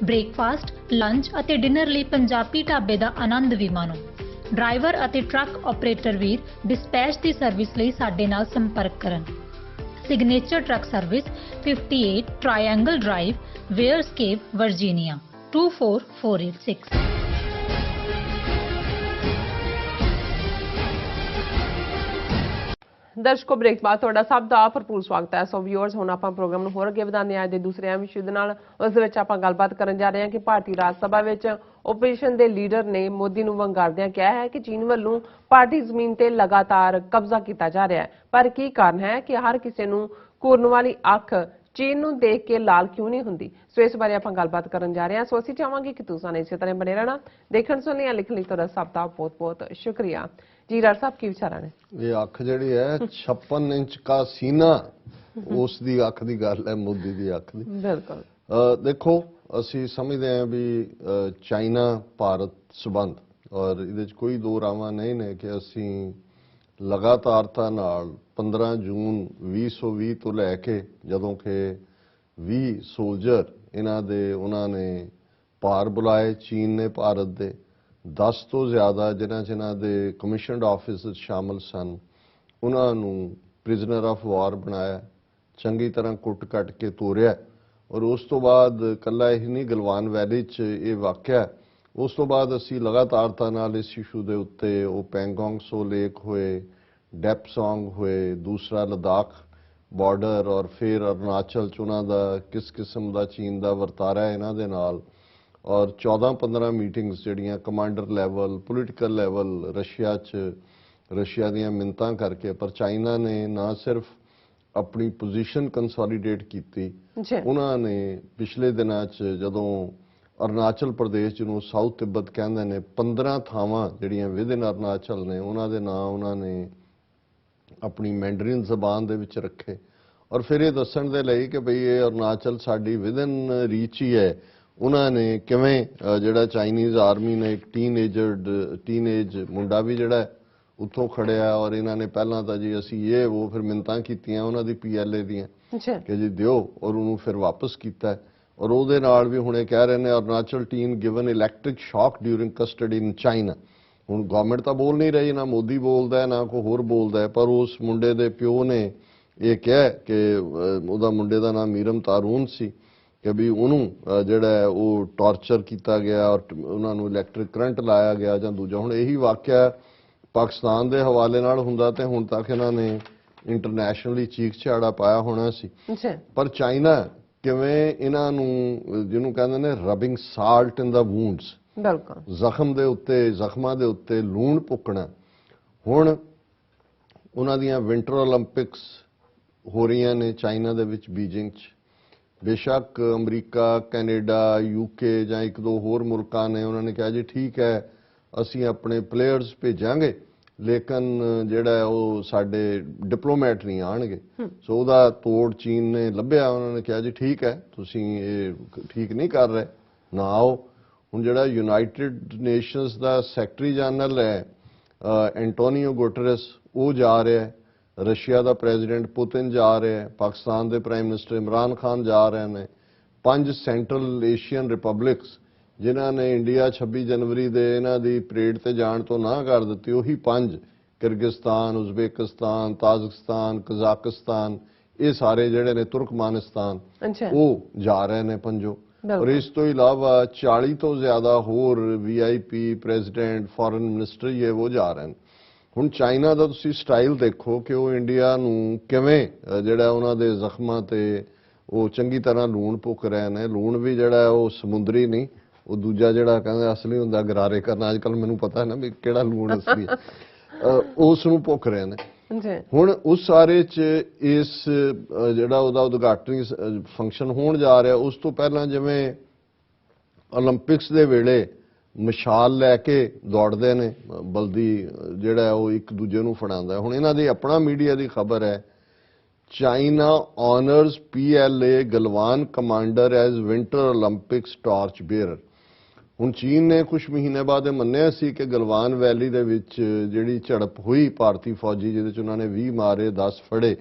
ਬ੍ਰੇਕਫਾਸਟ, ਲੰਚ ਅਤੇ ਡਿਨਰ ਲਈ ਪੰਜਾਬੀ ਢਾਬੇ ਦਾ ਆਨੰਦ ਵੀ ਮਾਣੋ। ਡਰਾਈਵਰ ਅਤੇ ਟਰੱਕ ਆਪਰੇਟਰ ਵੀਰ ਡਿਸਪੈਚ ਦੀ ਸਰਵਿਸ ਲਈ ਸਾਡੇ ਨਾਲ ਸੰਪਰਕ ਕਰਨ। Signature truck service 58 triangle drive, Weyers Cave, Virginia 24486। ਦਰਸ਼ਕੋ ਬ੍ਰੇਕ ਬਾਅਦ ਤੁਹਾਡਾ ਸਭ ਦਾ ਭਰਪੂਰ ਸਵਾਗਤ ਹੈ। ਸੋ ਵਿਊਅਰਸ, ਹੁਣ ਆਪਾਂ ਪ੍ਰੋਗਰਾਮ ਨੂੰ ਹੋਰ ਅੱਗੇ ਵਧਾਉਂਦੇ ਹਾਂ। ਅੱਜ ਦੇ ਦੂਸਰੇ ਅਹਿਮ ਇਸ਼ੂ ਦੇ ਨਾਲ, ਉਸ ਦੇ ਵਿੱਚ ਆਪਾਂ ਗੱਲਬਾਤ ਕਰਨ ਜਾ ਰਹੇ ਹਾਂ ਕਿ ਭਾਰਤੀ ਰਾਜ ਸਭਾ ਵਿੱਚ ਓਪੋਜੀਸ਼ਨ ਦੇ ਲੀਡਰ ਨੇ ਮੋਦੀ ਨੂੰ ਵੰਗਾਰਦਿਆਂ ਕਿਹਾ ਹੈ ਕਿ ਚੀਨ ਵੱਲੋਂ ਭਾਰਤੀ ਜ਼ਮੀਨ ਤੇ ਲਗਾਤਾਰ ਕਬਜ਼ਾ ਕੀਤਾ ਜਾ ਰਿਹਾ ਹੈ, ਪਰ ਕੀ ਕਾਰਨ ਹੈ ਕਿ ਹਰ ਕਿਸੇ ਨੂੰ ਘੂਰਨ ਵਾਲੀ ਅੱਖ ਚੀਨ ਨੂੰ ਦੇਖ ਕੇ ਲਾਲ ਕਿਉਂ ਨਹੀਂ ਹੁੰਦੀ। ਸੋ ਇਸ ਬਾਰੇ ਆਪਾਂ ਗੱਲਬਾਤ ਕਰਨ ਜਾ ਰਹੇ ਹਾਂ। ਸੋ ਅਸੀਂ ਚਾਹਾਂਗੇ ਕਿ ਤੁਸੀਂ ਇਸੇ ਤਰ੍ਹਾਂ ਬਣੇ ਰਹਿਣਾ। ਦੇਖਣ ਸੁਣਨ ਲਈ ਲਿਖਣ ਲਈ ਤੁਹਾਡਾ ਸਭ ਦਾ ਬਹੁਤ ਬਹੁਤ ਸ਼ੁਕਰੀਆ। ਜੀ ਡਾਕਟਰ ਸਾਹਿਬ, ਕੀ ਵਿਚਾਰਾਂ ਨੇ? ਇਹ ਅੱਖ ਜਿਹੜੀ ਹੈ 56 ਇੰਚ ਦਾ ਸੀਨਾ, ਉਸ ਦੀ ਅੱਖ ਦੀ ਗੱਲ ਹੈ, ਮੋਦੀ ਦੀ ਅੱਖ ਦੀ। ਬਿਲਕੁਲ। ਦੇਖੋ, ਅਸੀਂ ਸਮਝਦੇ ਹਾਂ ਵੀ ਚਾਈਨਾ ਭਾਰਤ ਸਬੰਧ, ਔਰ ਇਹਦੇ 'ਚ ਕੋਈ ਦੋ ਰਾਵਾਂ ਨਹੀਂ ਨੇ ਕਿ ਅਸੀਂ ਲਗਾਤਾਰਤਾ ਨਾਲ 15 ਜੂਨ 2020 ਤੋਂ ਲੈ ਕੇ ਜਦੋਂ ਕਿ 20 ਸੋਲਜਰ ਇਹਨਾਂ ਦੇ ਉਹਨਾਂ ਨੇ ਭਾਰ ਬੁਲਾਏ। ਚੀਨ ਨੇ ਭਾਰਤ ਦੇ 10 ਤੋਂ ਜ਼ਿਆਦਾ ਜਿਨ੍ਹਾਂ ਦੇ ਕਮਿਸ਼ਨਡ ਆਫਿਸਰ ਸ਼ਾਮਲ ਸਨ ਉਹਨਾਂ ਨੂੰ ਪ੍ਰਿਜ਼ਨਰ ਆਫ ਵਾਰ ਬਣਾਇਆ, ਚੰਗੀ ਤਰ੍ਹਾਂ ਕੁੱਟ-ਕੱਟ ਕੇ ਤੋਰਿਆ। ਔਰ ਉਸ ਤੋਂ ਬਾਅਦ ਕੱਲਾ ਇਹ ਨਹੀਂ, ਗਲਵਾਨ ਵੈਲੀ 'ਚ ਇਹ ਵਾਕਿਆ, ਉਸ ਤੋਂ ਬਾਅਦ ਅਸੀਂ ਲਗਾਤਾਰਤਾ ਨਾਲ ਇਸ ਇਸ਼ੂ ਦੇ ਉੱਤੇ ਉਹ ਪੈਂਗੋਂਗ ਸੋ ਲੇਕ ਹੋਏ, ਡੈਪਸੋਂਗ ਹੋਏ, ਦੂਸਰਾ ਲਦਾਖ ਬਾਰਡਰ, ਔਰ ਫਿਰ ਅਰੁਣਾਚਲ 'ਚ ਉਹਨਾਂ ਦਾ ਕਿਸ ਕਿਸਮ ਦਾ ਚੀਨ ਦਾ ਵਰਤਾਰਾ ਹੈ ਇਹਨਾਂ ਦੇ ਨਾਲ, ਔਰ 14-15 ਮੀਟਿੰਗਸ ਜਿਹੜੀਆਂ commander level, political level Russia ਦੀਆਂ ਮਿੰਨਤਾਂ ਕਰਕੇ। ਪਰ ਚਾਈਨਾ ਨੇ ਨਾ ਸਿਰਫ ਆਪਣੀ ਪੋਜੀਸ਼ਨ ਕੰਸੋਲੀਡੇਟ ਕੀਤੀ, ਉਹਨਾਂ ਨੇ ਪਿਛਲੇ ਦਿਨਾਂ 'ਚ ਜਦੋਂ ਅਰੁਣਾਚਲ ਪ੍ਰਦੇਸ਼ ਜਿਹਨੂੰ ਸਾਊਥ ਤਿੱਬਤ ਕਹਿੰਦੇ ਨੇ, 15 ਥਾਵਾਂ ਜਿਹੜੀਆਂ ਵਿਦਿਨ ਅਰੁਣਾਚਲ ਨੇ ਉਹਨਾਂ ਦੇ ਨਾਂ ਉਹਨਾਂ ਨੇ ਆਪਣੀ ਮੈਂਡਰਿਨ ਜ਼ਬਾਨ ਦੇ ਵਿੱਚ ਰੱਖੇ। ਔਰ ਫਿਰ ਇਹ ਦੱਸਣ ਦੇ ਲਈ ਕਿ ਭਈ ਇਹ ਅਰੁਣਾਚਲ ਸਾਡੀ ਵਿਦਿਨ ਰੀਚ ਹੀ ਹੈ। ਉਹਨਾਂ ਨੇ ਕਿਵੇਂ ਜਿਹੜਾ ਚਾਈਨੀਜ਼ ਆਰਮੀ ਨੇ ਇੱਕ ਟੀਨੇਜ ਮੁੰਡਾ ਵੀ ਜਿਹੜਾ ਉੱਥੋਂ ਖੜਿਆ, ਔਰ ਇਹਨਾਂ ਨੇ ਪਹਿਲਾਂ ਤਾਂ ਜੀ ਅਸੀਂ ਇਹ ਉਹ ਫਿਰ ਮਿੰਨਤਾਂ ਕੀਤੀਆਂ ਉਹਨਾਂ ਦੀ PLA ਦੀਆਂ ਕਿ ਜੀ ਦਿਓ, ਔਰ ਉਹਨੂੰ ਫਿਰ ਵਾਪਸ ਕੀਤਾ। ਔਰ ਉਹਦੇ ਨਾਲ ਵੀ ਹੁਣ ਇਹ ਕਹਿ ਰਹੇ ਨੇ Arunachal teen given electric shock during custody in China. ਹੁਣ ਗਵਰਨਮੈਂਟ ਤਾਂ ਬੋਲ ਨਹੀਂ ਰਹੀ, ਨਾ ਮੋਦੀ ਬੋਲਦਾ ਨਾ ਕੋਈ ਹੋਰ ਬੋਲਦਾ, ਪਰ ਉਸ ਮੁੰਡੇ ਦੇ ਪਿਓ ਨੇ ਇਹ ਕਿਹਾ ਕਿ ਉਹਦਾ ਮੁੰਡੇ ਦਾ ਨਾਮ ਮੀਰਮ ਤਾਰੂਨ ਸੀ ਕਿ ਵੀ ਉਹਨੂੰ ਜਿਹੜਾ ਉਹ ਟਾਰਚਰ ਕੀਤਾ ਗਿਆ ਔਰ ਉਹਨਾਂ ਨੂੰ ਇਲੈਕਟ੍ਰਿਕ ਕਰੰਟ ਲਾਇਆ ਗਿਆ ਜਾਂ ਦੂਜਾ। ਹੁਣ ਇਹੀ ਵਾਕਿਆ ਪਾਕਿਸਤਾਨ ਦੇ ਹਵਾਲੇ ਨਾਲ ਹੁੰਦਾ ਤੇ ਹੁਣ ਤੱਕ ਇਹਨਾਂ ਨੇ ਇੰਟਰਨੈਸ਼ਨਲੀ ਚੀਖ ਝਾੜਾ ਪਾਇਆ ਹੋਣਾ ਸੀ। ਪਰ ਚਾਈਨਾ ਕਿਵੇਂ ਇਹਨਾਂ ਨੂੰ ਜਿਹਨੂੰ ਕਹਿੰਦੇ ਨੇ ਰਬਿੰਗ ਸਾਲਟ ਇਨ ਦਾ ਵੂੰਡਸ, ਜ਼ਖਮਾਂ ਦੇ ਉੱਤੇ ਲੂਣ ਪੁੱਕਣਾ। ਹੁਣ ਉਹਨਾਂ ਦੀਆਂ ਵਿੰਟਰ ਓਲੰਪਿਕਸ ਹੋ ਰਹੀਆਂ ਨੇ ਚਾਈਨਾ ਦੇ ਵਿੱਚ, ਬੀਜਿੰਗ 'ਚ। ਬੇਸ਼ੱਕ ਅਮਰੀਕਾ, ਕੈਨੇਡਾ, UK ਜਾਂ ਇੱਕ ਦੋ ਹੋਰ ਮੁਲਕਾਂ ਨੇ ਉਹਨਾਂ ਨੇ ਕਿਹਾ ਜੀ ਠੀਕ ਹੈ ਅਸੀਂ ਆਪਣੇ ਪਲੇਅਰਸ ਭੇਜਾਂਗੇ, ਲੇਕਿਨ ਜਿਹੜਾ ਉਹ ਸਾਡੇ ਡਿਪਲੋਮੈਟ ਨਹੀਂ ਆਣਗੇ। ਸੋ ਉਹਦਾ ਤੋੜ ਚੀਨ ਨੇ ਲੱਭਿਆ, ਉਹਨਾਂ ਨੇ ਕਿਹਾ ਜੀ ਠੀਕ ਹੈ ਤੁਸੀਂ ਇਹ ਠੀਕ ਨਹੀਂ ਕਰ ਰਹੇ, ਨਾ ਆਓ। ਹੁਣ ਜਿਹੜਾ ਯੂਨਾਈਟਿਡ ਨੇਸ਼ਨਸ ਦਾ ਸੈਕਟਰੀ ਜਨਰਲ ਹੈ ਐਂਟੋਨੀਓ ਗੁਟਰਸ, ਉਹ ਜਾ ਰਿਹਾ ਹੈ, ਰਸ਼ੀਆ ਦਾ ਪ੍ਰੈਜ਼ੀਡੈਂਟ ਪੁਤਿਨ ਜਾ ਰਿਹਾ ਹੈ, ਪਾਕਿਸਤਾਨ ਦੇ ਪ੍ਰਾਈਮ ਮਿਨਿਸਟਰ ਇਮਰਾਨ ਖਾਨ ਜਾ ਰਹੇ ਨੇ। 5 ਸੈਂਟਰਲ ਏਸ਼ੀਅਨ ਰਿਪਬਲਿਕਸ ਜਿਨ੍ਹਾਂ ਨੇ ਇੰਡੀਆ 26 ਜਨਵਰੀ ਦੇ ਇਹਨਾਂ ਦੀ ਪਰੇਡ ਤੇ ਜਾਣ ਤੋਂ ਨਾ ਕਰ ਦਿੱਤੀ, ਉਹੀ 5 ਕਿਰਗਿਸਤਾਨ, ਉਜ਼ਬੇਕਿਸਤਾਨ, ਤਾਜ਼ਿਕਸਤਾਨ, ਕਜ਼ਾਕਿਸਤਾਨ, ਇਹ ਸਾਰੇ ਜਿਹੜੇ ਨੇ ਤੁਰਕਮਾਨਿਸਤਾਨ, ਉਹ ਜਾ ਰਹੇ ਨੇ ਪੰਜੋ। ਔਰ ਇਸ ਤੋਂ ਇਲਾਵਾ 40 ਤੋਂ ਜ਼ਿਆਦਾ ਹੋਰ VIP, ਪ੍ਰੈਜ਼ੀਡੈਂਟ, ਫੋਰਨ ਮਿਨਿਸਟਰ ਉਹ ਜਾ ਰਹੇ ਨੇ। ਹੁਣ ਚਾਈਨਾ ਦਾ ਤੁਸੀਂ ਸਟਾਈਲ ਦੇਖੋ ਕਿ ਉਹ ਇੰਡੀਆ ਨੂੰ ਕਿਵੇਂ ਜਿਹੜਾ ਉਹਨਾਂ ਦੇ ਜ਼ਖਮਾਂ ਤੇ ਉਹ ਚੰਗੀ ਤਰ੍ਹਾਂ ਲੂਣ ਪੁੱਕ ਰਹੇ ਨੇ। ਲੂਣ ਵੀ ਜਿਹੜਾ ਉਹ ਸਮੁੰਦਰੀ ਨਹੀਂ, ਉਹ ਦੂਜਾ ਜਿਹੜਾ ਕਹਿੰਦੇ ਅਸਲੀ ਹੁੰਦਾ ਗਰਾਰੇ ਕਰਨਾ। ਅੱਜ ਕੱਲ ਮੈਨੂੰ ਪਤਾ ਹੈ ਨਾ ਵੀ ਕਿਹੜਾ ਲੂਣ ਅਸਲੀ ਹੈ, ਉਸ ਨੂੰ ਪੁੱਕ ਰਹੇ ਨੇ। ਹੁਣ ਉਸ ਸਾਰੇ 'ਚ ਇਸ ਜਿਹੜਾ ਉਹਦਾ ਉਦਘਾਟਨੀ ਫੰਕਸ਼ਨ ਹੋਣ ਜਾ ਰਿਹਾ, ਉਸ ਤੋਂ ਪਹਿਲਾਂ ਜਿਵੇਂ ਓਲੰਪਿਕਸ ਦੇ ਵੇਲੇ ਮਸ਼ਾਲ ਲੈ ਕੇ ਦੌੜਦੇ ਨੇ, ਬਲਦੀ ਜਿਹੜਾ ਉਹ ਇੱਕ ਦੂਜੇ ਨੂੰ ਫੜਾਉਂਦਾ। ਹੁਣ ਇਹਨਾਂ ਦੀ ਆਪਣਾ ਮੀਡੀਆ ਦੀ ਖਬਰ ਹੈ, China honours PLA Galwan commander as winter Olympics torch bearer. ਹੁਣ ਚੀਨ ਨੇ ਕੁਝ ਮਹੀਨੇ ਬਾਅਦ ਇਹ ਮੰਨਿਆ ਸੀ ਕਿ ਗਲਵਾਨ ਵੈਲੀ ਦੇ ਵਿੱਚ ਜਿਹੜੀ ਝੜਪ ਹੋਈ ਭਾਰਤੀ ਫੌਜੀ, ਜਿਹਦੇ 'ਚ ਉਹਨਾਂ ਨੇ 20 ਮਾਰੇ, 10 ਫੜੇ,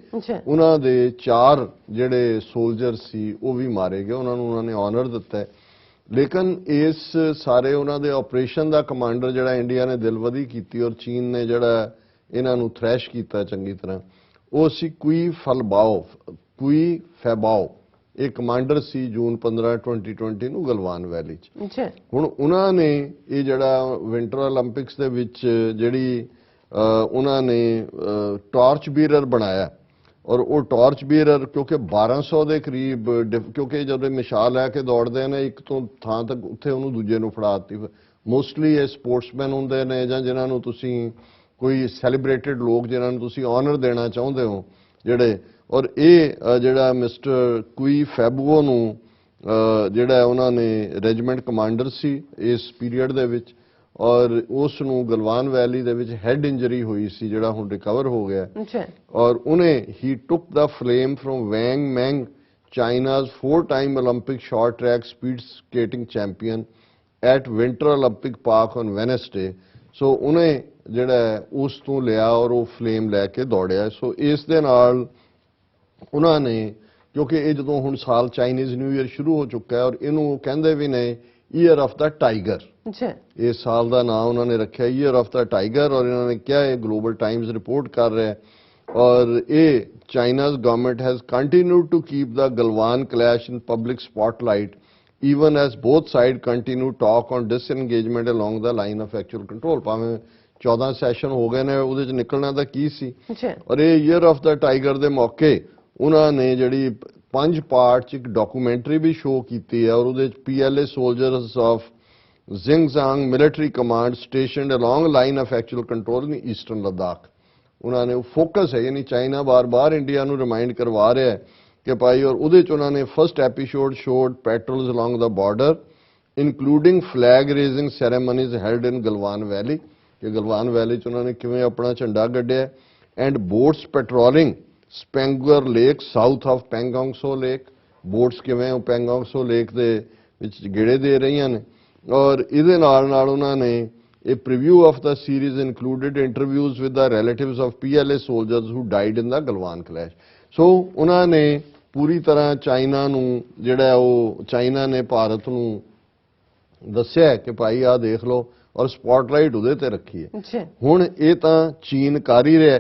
ਉਹਨਾਂ ਦੇ 4 ਜਿਹੜੇ ਸੋਲਜਰ ਸੀ ਉਹ ਵੀ ਮਾਰੇ ਗਏ, ਉਹਨਾਂ ਨੇ ਆਨਰ ਦਿੱਤਾ। ਲੇਕਿਨ ਇਸ ਸਾਰੇ ਉਹਨਾਂ ਦੇ ਆਪਰੇਸ਼ਨ ਦਾ ਕਮਾਂਡਰ ਜਿਹੜਾ ਇੰਡੀਆ ਨੇ ਦਿਲਵਦੀ ਕੀਤੀ ਔਰ ਚੀਨ ਨੇ ਜਿਹੜਾ ਇਹਨਾਂ ਨੂੰ ਥ੍ਰੈਸ਼ ਕੀਤਾ ਚੰਗੀ ਤਰ੍ਹਾਂ, ਉਹ ਸੀ ਕੁਈ ਫੈਬਾਓ। ਇਹ ਕਮਾਂਡਰ ਸੀ ਜੂਨ 15, 2020 ਨੂੰ ਗਲਵਾਨ ਵੈਲੀ 'ਚ। ਹੁਣ ਉਹਨਾਂ ਨੇ ਇਹ ਜਿਹੜਾ ਵਿੰਟਰ ਓਲੰਪਿਕਸ ਦੇ ਵਿੱਚ ਜਿਹੜੀ ਉਹਨਾਂ ਨੇ ਟਾਰਚ ਬੀਅਰਰ ਬਣਾਇਆ, ਔਰ ਉਹ ਟਾਰਚ ਬੀਅਰਰ ਕਿਉਂਕਿ 1200 ਦੇ ਕਰੀਬ, ਕਿਉਂਕਿ ਜਦੋਂ ਮਿਸਾਲ ਲੈ ਕੇ ਦੌੜਦੇ ਨੇ ਇੱਕ ਤੋਂ ਥਾਂ ਤੱਕ, ਉੱਥੇ ਉਹਨੂੰ ਦੂਜੇ ਨੂੰ ਫੜਾ ਦਿੱਤੀ। ਮੋਸਟਲੀ ਇਹ ਸਪੋਰਟਸਮੈਨ ਹੁੰਦੇ ਨੇ ਜਾਂ ਜਿਨ੍ਹਾਂ ਨੂੰ ਤੁਸੀਂ ਕੋਈ ਸੈਲੀਬ੍ਰੇਟਡ ਲੋਕ ਜਿਨ੍ਹਾਂ ਨੂੰ ਤੁਸੀਂ ਆਨਰ ਦੇਣਾ ਚਾਹੁੰਦੇ ਹੋ ਜਿਹੜੇ। ਔਰ ਇਹ ਜਿਹੜਾ ਮਿਸਟਰ ਕੁਈ ਫੈਬੂਓ ਨੂੰ ਜਿਹੜਾ ਉਹਨਾਂ ਨੇ ਰੈਜੀਮੈਂਟ ਕਮਾਂਡਰ ਸੀ ਇਸ ਪੀਰੀਅਡ ਦੇ ਵਿੱਚ, ਔਰ ਉਸ ਨੂੰ ਗਲਵਾਨ ਵੈਲੀ ਦੇ ਵਿੱਚ ਹੈਡ ਇੰਜਰੀ ਹੋਈ ਸੀ ਜਿਹੜਾ ਹੁਣ ਰਿਕਵਰ ਹੋ ਗਿਆ। ਔਰ ਉਹਨੇ ਹੀ took the flame from Wang Meng, China's 4-time Olympic short track speed skating champion at winter Olympic park on Wednesday. So ਉਹਨੇ ਜਿਹੜਾ ਉਸ ਤੋਂ ਲਿਆ ਔਰ ਉਹ ਫਲੇਮ ਲੈ ਕੇ ਦੌੜਿਆ। ਸੋ ਇਸ ਦੇ ਨਾਲ ਉਹਨਾਂ ਨੇ ਕਿਉਂਕਿ ਇਹ ਜਦੋਂ ਹੁਣ ਸਾਲ ਚਾਈਨੀਜ਼ ਨਿਊ ਈਅਰ ਸ਼ੁਰੂ ਹੋ ਚੁੱਕਾ ਹੈ ਔਰ ਇਹਨੂੰ ਕਹਿੰਦੇ ਵੀ ਨੇ ਈਅਰ ਆਫ ਦਾ ਟਾਈਗਰ। ਜੀ, ਇਸ ਸਾਲ ਦਾ ਨਾਮ ਉਹਨਾਂ ਨੇ ਰੱਖਿਆ ਈਅਰ ਆਫ ਦਾ ਟਾਈਗਰ ਔਰ ਇਹਨਾਂ ਨੇ ਕਿਹਾ ਹੈ ਗਲੋਬਲ ਟਾਈਮਜ਼ ਰਿਪੋਰਟ ਕਰ ਰਿਹਾ ਹੈ ਔਰ ਇਹ ਚਾਈਨਾ's government has continued to keep the Galwan clash in public spotlight even as both sides continue talk on disengagement along the line of actual control। ਭਾਵੇਂ 14 ਸੈਸ਼ਨ ਹੋ ਗਏ ਨੇ ਉਹਦੇ ਚ ਨਿਕਲਣਾ ਤਾਂ ਕੀ ਸੀ ਜੀ, ਔਰ ਇਹ ਈਅਰ ਆਫ ਦਾ ਟਾਈਗਰ ਦੇ ਮੌਕੇ ਉਹਨਾਂ ਨੇ ਜਿਹੜੀ 5 ਪਾਰਟ ਚ ਇੱਕ ਡਾਕੂਮੈਂਟਰੀ ਵੀ ਸ਼ੋਅ ਕੀਤੀ ਹੈ ਔਰ ਉਹਦੇ ਚ PLA soldiers of Xinjiang military command stationed along line of actual control in eastern Ladakh. ਉਹਨਾਂ ਨੇ ਫੋਕਸ ਹੈ ਯਾਨੀ ਚਾਈਨਾ ਬਾਰ-ਬਾਰ ਇੰਡੀਆ ਨੂੰ ਰਿਮਾਈਂਡ ਕਰਵਾ ਰਿਹਾ ਹੈ ਕਿ ਭਾਈ ਔਰ ਉਹਦੇ ਚ ਉਹਨਾਂ ਨੇ first episode showed patrols along the border including flag raising ceremonies held in Galwan valley ਕਿ ਗਲਵਾਨ ਵੈਲੀ ਚ ਉਹਨਾਂ ਨੇ ਕਿਵੇਂ ਆਪਣਾ ਝੰਡਾ ਗੱਡਿਆ and boats patrolling Spanggur lake south of Pangong Tso lake. Boats ਕਿਵੇਂ ਉਹ ਪੈਂਗੋਂਗ ਸੋ ਲੇਕ ਦੇ ਵਿੱਚ ਗੇੜੇ ਦੇ ਰਹੀਆਂ ਨੇ ਔਰ ਇਹਦੇ ਨਾਲ ਉਹਨਾਂ ਨੇ A preview of the series included interviews with the relatives of PLA soldiers who died in the Galwan clash। So ਉਹਨਾਂ ਨੇ ਪੂਰੀ ਤਰ੍ਹਾਂ ਚਾਈਨਾ ਨੂੰ ਜਿਹੜਾ ਉਹ ਚਾਈਨਾ ਨੇ ਭਾਰਤ ਨੂੰ ਦੱਸਿਆ ਕਿ ਭਾਈ ਆਹ ਦੇਖ ਲਓ ਔਰ ਸਪੌਟਲਾਈਟ ਉਹਦੇ ਤੇ ਰੱਖੀ ਹੈ। ਜੀ, ਹੁਣ ਇਹ ਤਾਂ ਚੀਨ ਕਰ ਹੀ ਰਿਹਾ।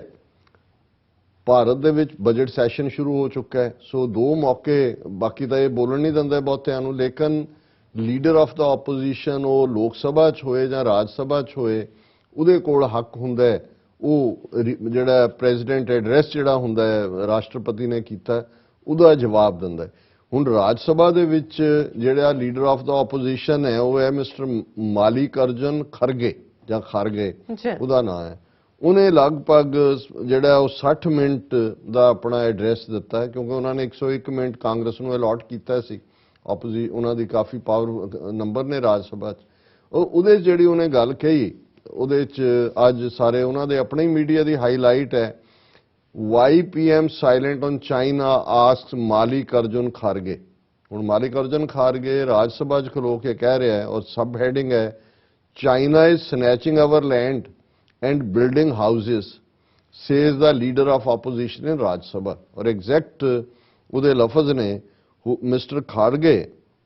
ਭਾਰਤ ਦੇ ਵਿੱਚ ਬਜਟ ਸੈਸ਼ਨ ਸ਼ੁਰੂ ਹੋ ਚੁੱਕਾ ਹੈ ਸੋ ਦੋ ਮੌਕੇ ਬਾਕੀ ਤਾਂ ਇਹ ਬੋਲਣ ਨਹੀਂ ਦਿੰਦੇ ਬਹੁਤਿਆਂ ਨੂੰ ਲੇਕਿਨ ਲੀਡਰ ਆਫ ਦਾ ਆਪੋਜੀਸ਼ਨ ਉਹ ਲੋਕ ਸਭਾ 'ਚ ਹੋਏ ਜਾਂ ਰਾਜ ਸਭਾ 'ਚ ਹੋਏ ਉਹਦੇ ਕੋਲ ਹੱਕ ਹੁੰਦਾ ਹੈ ਉਹ ਜਿਹੜਾ ਪ੍ਰੈਜ਼ੀਡੈਂਟ ਐਡਰੈਸ ਜਿਹੜਾ ਹੁੰਦਾ ਹੈ ਰਾਸ਼ਟਰਪਤੀ ਨੇ ਕੀਤਾ ਉਹਦਾ ਜਵਾਬ ਦਿੰਦਾ ਹੈ। ਹੁਣ ਰਾਜ ਸਭਾ ਦੇ ਵਿੱਚ ਜਿਹੜਾ ਲੀਡਰ ਆਫ ਦਾ ਆਪੋਜੀਸ਼ਨ ਹੈ ਉਹ ਹੈ ਮਿਸਟਰ ਮਾਲਿਕਾਰਜੁਨ ਖਰਗੇ ਜਾਂ ਖਾਰਗੇ ਜੀ, ਉਹਦਾ ਨਾਮ ਹੈ। ਉਹਨੇ ਲਗਭਗ ਜਿਹੜਾ ਉਹ 60 ਮਿੰਟ ਦਾ ਆਪਣਾ ਐਡਰੈਸ ਦਿੱਤਾ ਹੈ ਕਿਉਂਕਿ ਉਹਨਾਂ ਨੇ 101 ਮਿੰਟ ਕਾਂਗਰਸ ਨੂੰ ਅਲਾਟ ਕੀਤਾ ਸੀ। ਉਹਨਾਂ ਦੀ ਕਾਫੀ ਪਾਵਰ ਨੰਬਰ ਨੇ ਰਾਜ ਸਭਾ 'ਚ। ਉਹਦੇ ਜਿਹੜੀ ਉਹਨੇ ਗੱਲ ਕਹੀ ਉਹਦੇ 'ਚ ਅੱਜ ਸਾਰੇ ਉਹਨਾਂ ਦੇ ਆਪਣੇ ਹੀ ਮੀਡੀਆ ਦੀ ਹਾਈਲਾਈਟ ਹੈ why PM silent on China asks Mallikarjun Kharge. ਹੁਣ ਮਾਲਿਕਾਰਜੁਨ ਖਾਰਗੇ ਰਾਜ ਸਭਾ 'ਚ ਖਲੋ ਕੇ ਕਹਿ ਰਿਹਾ ਹੈ ਔਰ ਸਬ ਹੈਡਿੰਗ ਹੈ China is snatching our land and building houses says the leader of opposition in Rajya Sabha ਔਰ ਐਗਜ਼ੈਕਟ ਉਹਦੇ ਲਫ਼ਜ਼ ਨੇ Mr. Kharge,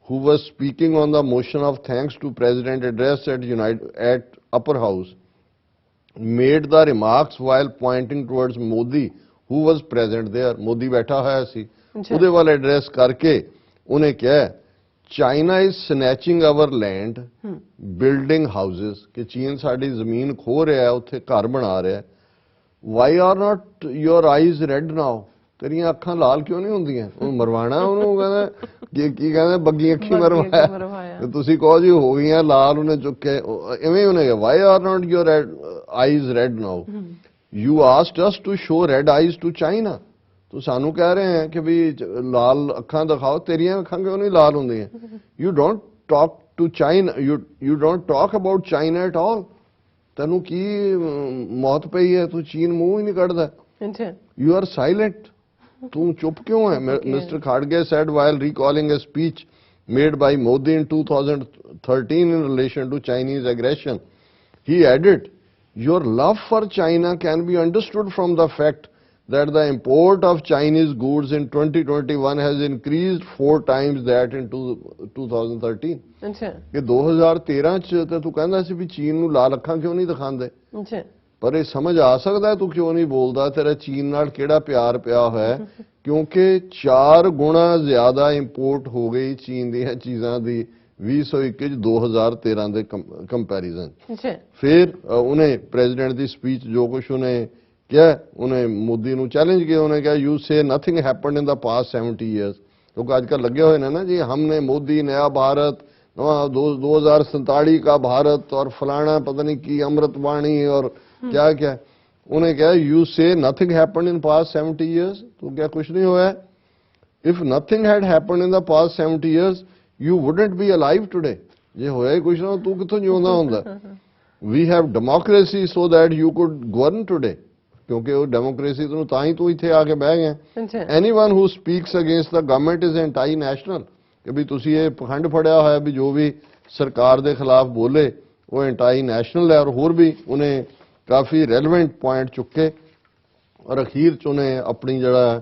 who was speaking on the motion of thanks to President address at Upper House, made the remarks while pointing towards Modi, who was present there. Modi बैठा होया सी ਉਹਦੇ ਵੱਲ address ਕਰਕੇ ਉਹਨੇ ਕਿਹਾ China is snatching our land building houses ਕਿ ਚੀਨ ਸਾਡੀ ਜ਼ਮੀਨ ਖੋਹ ਰਿਹਾ ਉੱਥੇ ਘਰ ਬਣਾ ਰਿਹਾ। Why are not your eyes red now ਤੇਰੀਆਂ ਅੱਖਾਂ ਲਾਲ ਕਿਉਂ ਨਹੀਂ ਹੁੰਦੀਆਂ? ਉਹਨੂੰ ਮਰਵਾਣਾ ਉਹਨੂੰ ਕਹਿੰਦਾ ਕੀ ਕਹਿੰਦੇ ਬੱਗੀ ਅੱਖੀ ਮਰਵਾਇਆ ਤੇ ਤੁਸੀਂ ਕਹੋ ਜੀ ਹੋ ਗਈਆਂ ਲਾਲ ਉਹਨੇ ਚੁੱਕੇ ਐਵੇਂ ਉਹਨੇ ਕਿਹਾ why are not your eyes red now you asked us to show red eyes to China. ਤੂੰ ਸਾਨੂੰ ਕਹਿ ਰਹੇ ਹੈ ਕਿ ਵੀ ਲਾਲ ਅੱਖਾਂ ਦਿਖਾਓ ਤੇਰੀਆਂ ਅੱਖਾਂ ਕਿਉਂ ਨਹੀਂ ਲਾਲ ਹੁੰਦੀਆਂ? You don't talk to China you don't talk about China at all. ਤੈਨੂੰ ਕੀ ਮੌਤ ਪਈ ਹੈ ਤੂੰ ਚੀਨ ਮੂੰਹ ਹੀ ਨਹੀਂ ਕੱਢਦਾ। ਯੂ ਆਰ ਸਾਇਲੈਂਟ ਤੂੰ ਚੁੱਪ ਕਿਉਂ ਹੈ? Mister Kharge said while recalling a speech made by Modi in 2013 in relation to Chinese aggression. He added, your love for China can be understood from the fact that the import of Chinese goods in 2021 has increased 4 times that in 2013. ਕਿ 2013 ਚ ਤੇ ਤੂੰ ਕਹਿੰਦਾ ਸੀ ਵੀ ਚੀਨ ਨੂੰ ਲਾਲ ਅੱਖਾਂ ਕਿਉਂ ਨਹੀਂ ਦਿਖਾਉਂਦੇ ਪਰ ਇਹ ਸਮਝ ਆ ਸਕਦਾ ਤੂੰ ਕਿਉਂ ਨਹੀਂ ਬੋਲਦਾ ਤੇਰਾ ਚੀਨ ਨਾਲ ਕਿਹੜਾ ਪਿਆਰ ਪਿਆ ਹੋਇਆ ਕਿਉਂਕਿ 4 ਗੁਣਾ ਜ਼ਿਆਦਾ ਇੰਪੋਰਟ ਹੋ ਗਈ ਚੀਨ ਦੀਆਂ ਚੀਜ਼ਾਂ ਦੀ 2021 ਚ 2013 ਦੇ ਕੰਪੈਰੀਜ਼ਨ। ਫਿਰ ਉਹਨੇ ਪ੍ਰੈਜ਼ੀਡੈਂਟ ਦੀ ਸਪੀਚ ਜੋ ਕੁਝ ਉਹਨੇ ਕਿਹਾ ਉਹਨੇ ਮੋਦੀ ਨੂੰ ਚੈਲੰਜ ਕੀਤਾ ਉਹਨੇ ਕਿਹਾ you say nothing happened in the past 70 years ਲੋਕ ਅੱਜ ਕੱਲ੍ਹ ਲੱਗੇ ਹੋਏ ਨੇ ਨਾ ਜੀ ਹਮਨੇ ਮੋਦੀ नया भारत 2047 का भारत और फलाना पता नहीं की अमृत वाणी और क्या क्या उन्हें क्या यू से nothing happened in past 70 years तो क्या कुछ नहीं हुआ है? If nothing had happened in the past 70 years you wouldn't be alive today। ये होया ही कुछ ना तू किथों जिਉਂਦਾ ਹੁੰਦਾ? We have democracy so that you could govern today क्योंकि वो डेमोक्रेसी तो ਤਾਂ ਹੀ ਤੂੰ ਇੱਥੇ ਆ ਕੇ ਬਹਿ ਗਿਆ। Anyone who speaks against the government is anti-national ਕਿ ਵੀ ਤੁਸੀਂ ਇਹ ਪਖੰਡ ਫੜਿਆ ਹੋਇਆ ਵੀ ਜੋ ਵੀ ਸਰਕਾਰ ਦੇ ਖਿਲਾਫ ਬੋਲੇ ਉਹ ਐਂਟਾਈ-ਨੈਸ਼ਨਲ ਹੈ। ਔਰ ਹੋਰ ਵੀ ਉਹਨੇ ਕਾਫੀ ਰੈਲੇਵੈਂਟ ਪੁਆਇੰਟ ਚੁੱਕੇ ਔਰ ਅਖੀਰ ਚ ਉਹਨੇ ਆਪਣੀ ਜਿਹੜਾ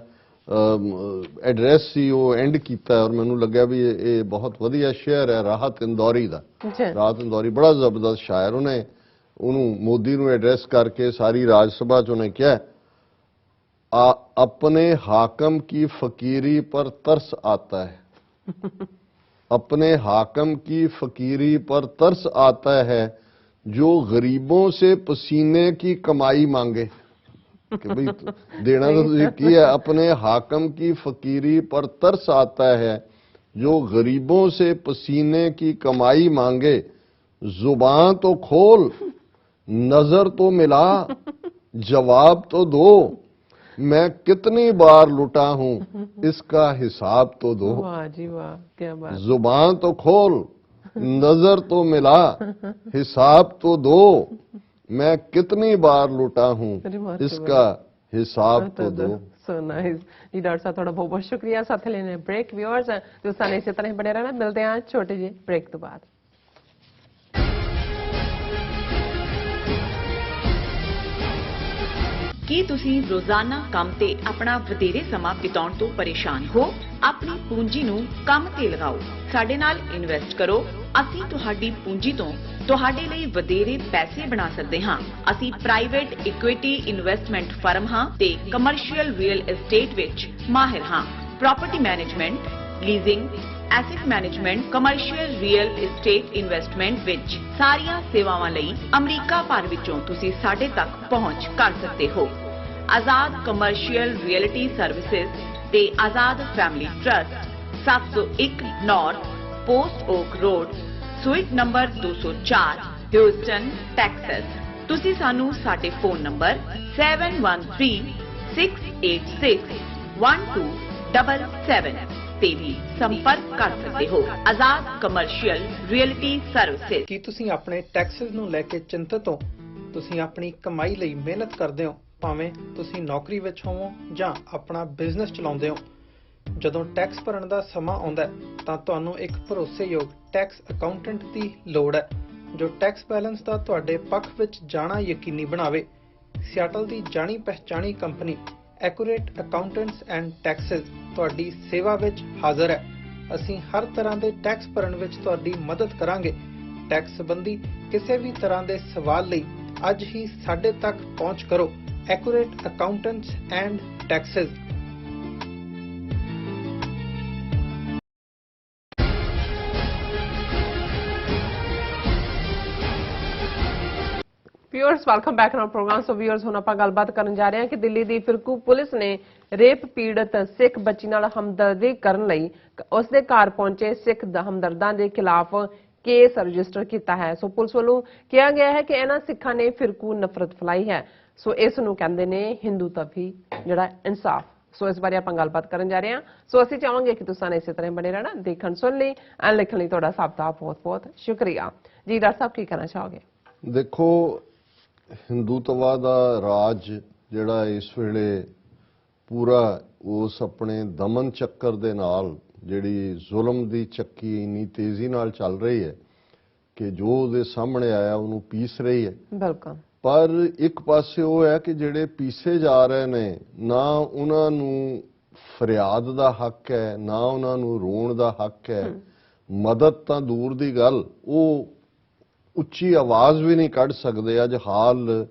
ਐਡਰੈਸ ਸੀ ਉਹ ਐਂਡ ਕੀਤਾ ਔਰ ਮੈਨੂੰ ਲੱਗਿਆ ਵੀ ਇਹ ਬਹੁਤ ਵਧੀਆ ਸ਼ੇਅਰ ਹੈ ਰਾਹਤ ਇੰਦੌਰੀ ਦਾ। ਜੀ ਰਾਹਤ ਇੰਦੌਰੀ ਬੜਾ ਜ਼ਬਰਦਸਤ ਸ਼ਾਇਰ, ਉਹਨੂੰ ਮੋਦੀ ਨੂੰ ਐਡਰੈਸ ਕਰਕੇ ਸਾਰੀ ਰਾਜ ਸਭਾ 'ਚ ਉਹਨੇ ਕਿਹਾ अपने हाकम की फकीरी पर तरस आता है अपने हाकम की फकीरी पर तरस आता है जो गरीबों से पसीने की कमाई मांगे कि भाई देना तो तुझे की है। अपने हाकम की फकीरी पर तरस आता है जो गरीबों से पसीने की कमाई मांगे, जुबान तो खोल नजर तो मिला जवाब तो दो, मैं कितनी बार लुटा हूं इसका हिसाब तो दो। वाह जी वाह, क्या बात। जुबान तो खोल नजर तो मिला हिसाब तो दो, मैं कितनी बार लुटा हूं इसका हिसाब तो दो। सो नाइस जी डॉक्टर साहब, थोड़ा बहुत बहुत शुक्रिया। साथ लेने ब्रेक। व्यूअर्स दोस्तान इसी तरह बने रहना, मिलते हैं छोटे जी ब्रेक तो बाद। ਕੀ ਤੁਸੀਂ ਰੋਜ਼ਾਨਾ ਕੰਮ ਤੇ ਆਪਣਾ ਵਧੇਰੇ ਸਮਾਂ ਬਿਤਾਉਣ ਤੋਂ ਪਰੇਸ਼ਾਨ ਹੋ? ਆਪਣੀ ਪੂੰਜੀ ਨੂੰ ਕੰਮ ਤੇ ਲਗਾਓ, ਸਾਡੇ ਨਾਲ ਇਨਵੈਸਟ ਕਰੋ। ਅਸੀਂ ਤੁਹਾਡੀ ਪੂੰਜੀ ਤੋਂ ਤੁਹਾਡੇ ਲਈ ਵਧੇਰੇ ਪੈਸੇ ਬਣਾ ਸਕਦੇ ਹਾਂ। ਅਸੀਂ ਪ੍ਰਾਈਵੇਟ ਇਕੁਇਟੀ ਇਨਵੈਸਟਮੈਂਟ ਫਰਮ ਹਾਂ ਤੇ ਕਮਰਸ਼ੀਅਲ ਰੀਅਲ ਏਸਟੇਟ ਵਿੱਚ ਮਾਹਿਰ ਹਾਂ। Property management, leasing, asset management, commercial real estate investment ਵਿੱਚ ਸਾਰੀਆਂ ਸੇਵਾਵਾਂ ਲਈ ਅਮਰੀਕਾ ਭਰ ਵਿੱਚੋਂ ਤੁਸੀਂ ਸਾਡੇ ਤੱਕ ਪਹੁੰਚ ਕਰ ਸਕਦੇ ਹੋ। ਆਜ਼ਾਦ ਕਮਰਸ਼ੀਅਲ ਰੀਅਲਟੀ ਸਰਵਿਸਿਜ਼ ਤੇ Azad family trust, 701 north post oak road, suite number 204, Houston, Texas. ਤੁਸੀਂ ਸਾਨੂੰ ਸਾਡੇ ਫੋਨ ਨੰਬਰ 7136861277 ਤੇ ਵੀ ਸੰਪਰਕ ਕਰ ਸਕਦੇ ਹੋ। ਆਜ਼ਾਦ ਕਮਰਸ਼ੀਅਲ ਰੀਅਲਟੀ ਸਰਵਿਸਿਜ਼। ਕੀ ਤੁਸੀਂ ਆਪਣੇ ਟੈਕਸਸ ਨੂੰ ਲੈ ਕੇ ਚਿੰਤਤ ਹੋ? ਤੁਸੀਂ ਆਪਣੀ ਕਮਾਈ ਲਈ ਮਿਹਨਤ ਕਰਦੇ ਹੋ, ਭਾਵੇਂ ਤੁਸੀਂ ਨੌਕਰੀ ਵਿੱਚ ਹੋਵੋ ਜਾਂ ਆਪਣਾ ਬਿਜ਼ਨਸ ਚਲਾਉਂਦੇ ਹੋ। ਜਦੋਂ ਟੈਕਸ ਭਰਨ ਦਾ ਸਮਾਂ ਆਉਂਦਾ ਹੈ ਤਾਂ ਤੁਹਾਨੂੰ ਇੱਕ ਭਰੋਸੇਯੋਗ ਟੈਕਸ ਅਕਾਊਂਟੈਂਟ ਦੀ ਲੋੜ ਹੈ ਜੋ ਟੈਕਸ ਬੈਲੈਂਸ ਦਾ ਤੁਹਾਡੇ ਪੱਖ ਵਿੱਚ ਜਾਣਾ ਯਕੀਨੀ ਬਣਾਵੇ। ਸਿਆਟਲ ਦੀ ਜਾਣੀ ਪਛਾਣੀ company accurate accountants and taxes ਤੁਹਾਡੀ ਸੇਵਾ ਵਿੱਚ ਹਾਜ਼ਰ ਹੈ। ਅਸੀਂ ਹਰ ਤਰ੍ਹਾਂ ਦੇ ਟੈਕਸ ਭਰਨ ਵਿੱਚ ਤੁਹਾਡੀ ਮਦਦ ਕਰਾਂਗੇ। ਟੈਕਸ ਸੰਬੰਧੀ ਕਿਸੇ ਵੀ ਤਰ੍ਹਾਂ ਦੇ ਸਵਾਲ ਲਈ ਅੱਜ ਹੀ ਸਾਡੇ ਤੱਕ ਪਹੁੰਚ ਕਰੋ। Accurate accountants and taxes. Viewers welcome back on program. So viewers हुण आपां गलबात करन जा रहे हां कि दिल्ली दी फिरकू पुलिस ने रेप पीड़ित सिख बच्ची नाल हमदर्दी करन लई उसदे घर पहुंचे सिख हमदर्दां दे खिलाफ केस रजिस्टर किया है। सो पुलिस वालों कहा गया है कि इन्हां सिखां ने फिरकू नफरत फैलाई है। सो इस नूं कहंदे ने हिंदूत्व ही जिहड़ा इंसाफ। सो इस बारे आपां गलबात करन जा रहे हां। सो असीं चाहांगे कि तुसां इस तरह बने रहना, देखण सुन लई एंड लिखण लई तुहाडा सब दा बहुत बहुत शुक्रिया जी। डॉक्टर साहब की कहना चाहोगे? देखो हिंदूत्वा दा राज ਜਿਹੜਾ ਇਸ ਵੇਲੇ ਪੂਰਾ ਉਸ ਆਪਣੇ ਦਮਨ ਚੱਕਰ ਦੇ ਨਾਲ ਜਿਹੜੀ ਜ਼ੁਲਮ ਦੀ ਚੱਕੀ ਇੰਨੀ ਤੇਜ਼ੀ ਨਾਲ ਚੱਲ ਰਹੀ ਹੈ ਕਿ ਜੋ ਉਹਦੇ ਸਾਹਮਣੇ ਆਇਆ ਉਹਨੂੰ ਪੀਸ ਰਹੀ ਹੈ। ਬਿਲਕੁਲ। ਪਰ ਇੱਕ ਪਾਸੇ ਉਹ ਹੈ ਕਿ ਜਿਹੜੇ ਪੀਸੇ ਜਾ ਰਹੇ ਨੇ ਨਾ ਉਹਨਾਂ ਨੂੰ ਫਰਿਆਦ ਦਾ ਹੱਕ ਹੈ ਨਾ ਉਹਨਾਂ ਨੂੰ ਰੋਣ ਦਾ ਹੱਕ ਹੈ। ਮਦਦ ਤਾਂ ਦੂਰ ਦੀ ਗੱਲ, ਉਹ ਉੱਚੀ ਆਵਾਜ਼ ਵੀ ਨਹੀਂ ਕੱਢ ਸਕਦੇ। ਅੱਜ ਹਾਲ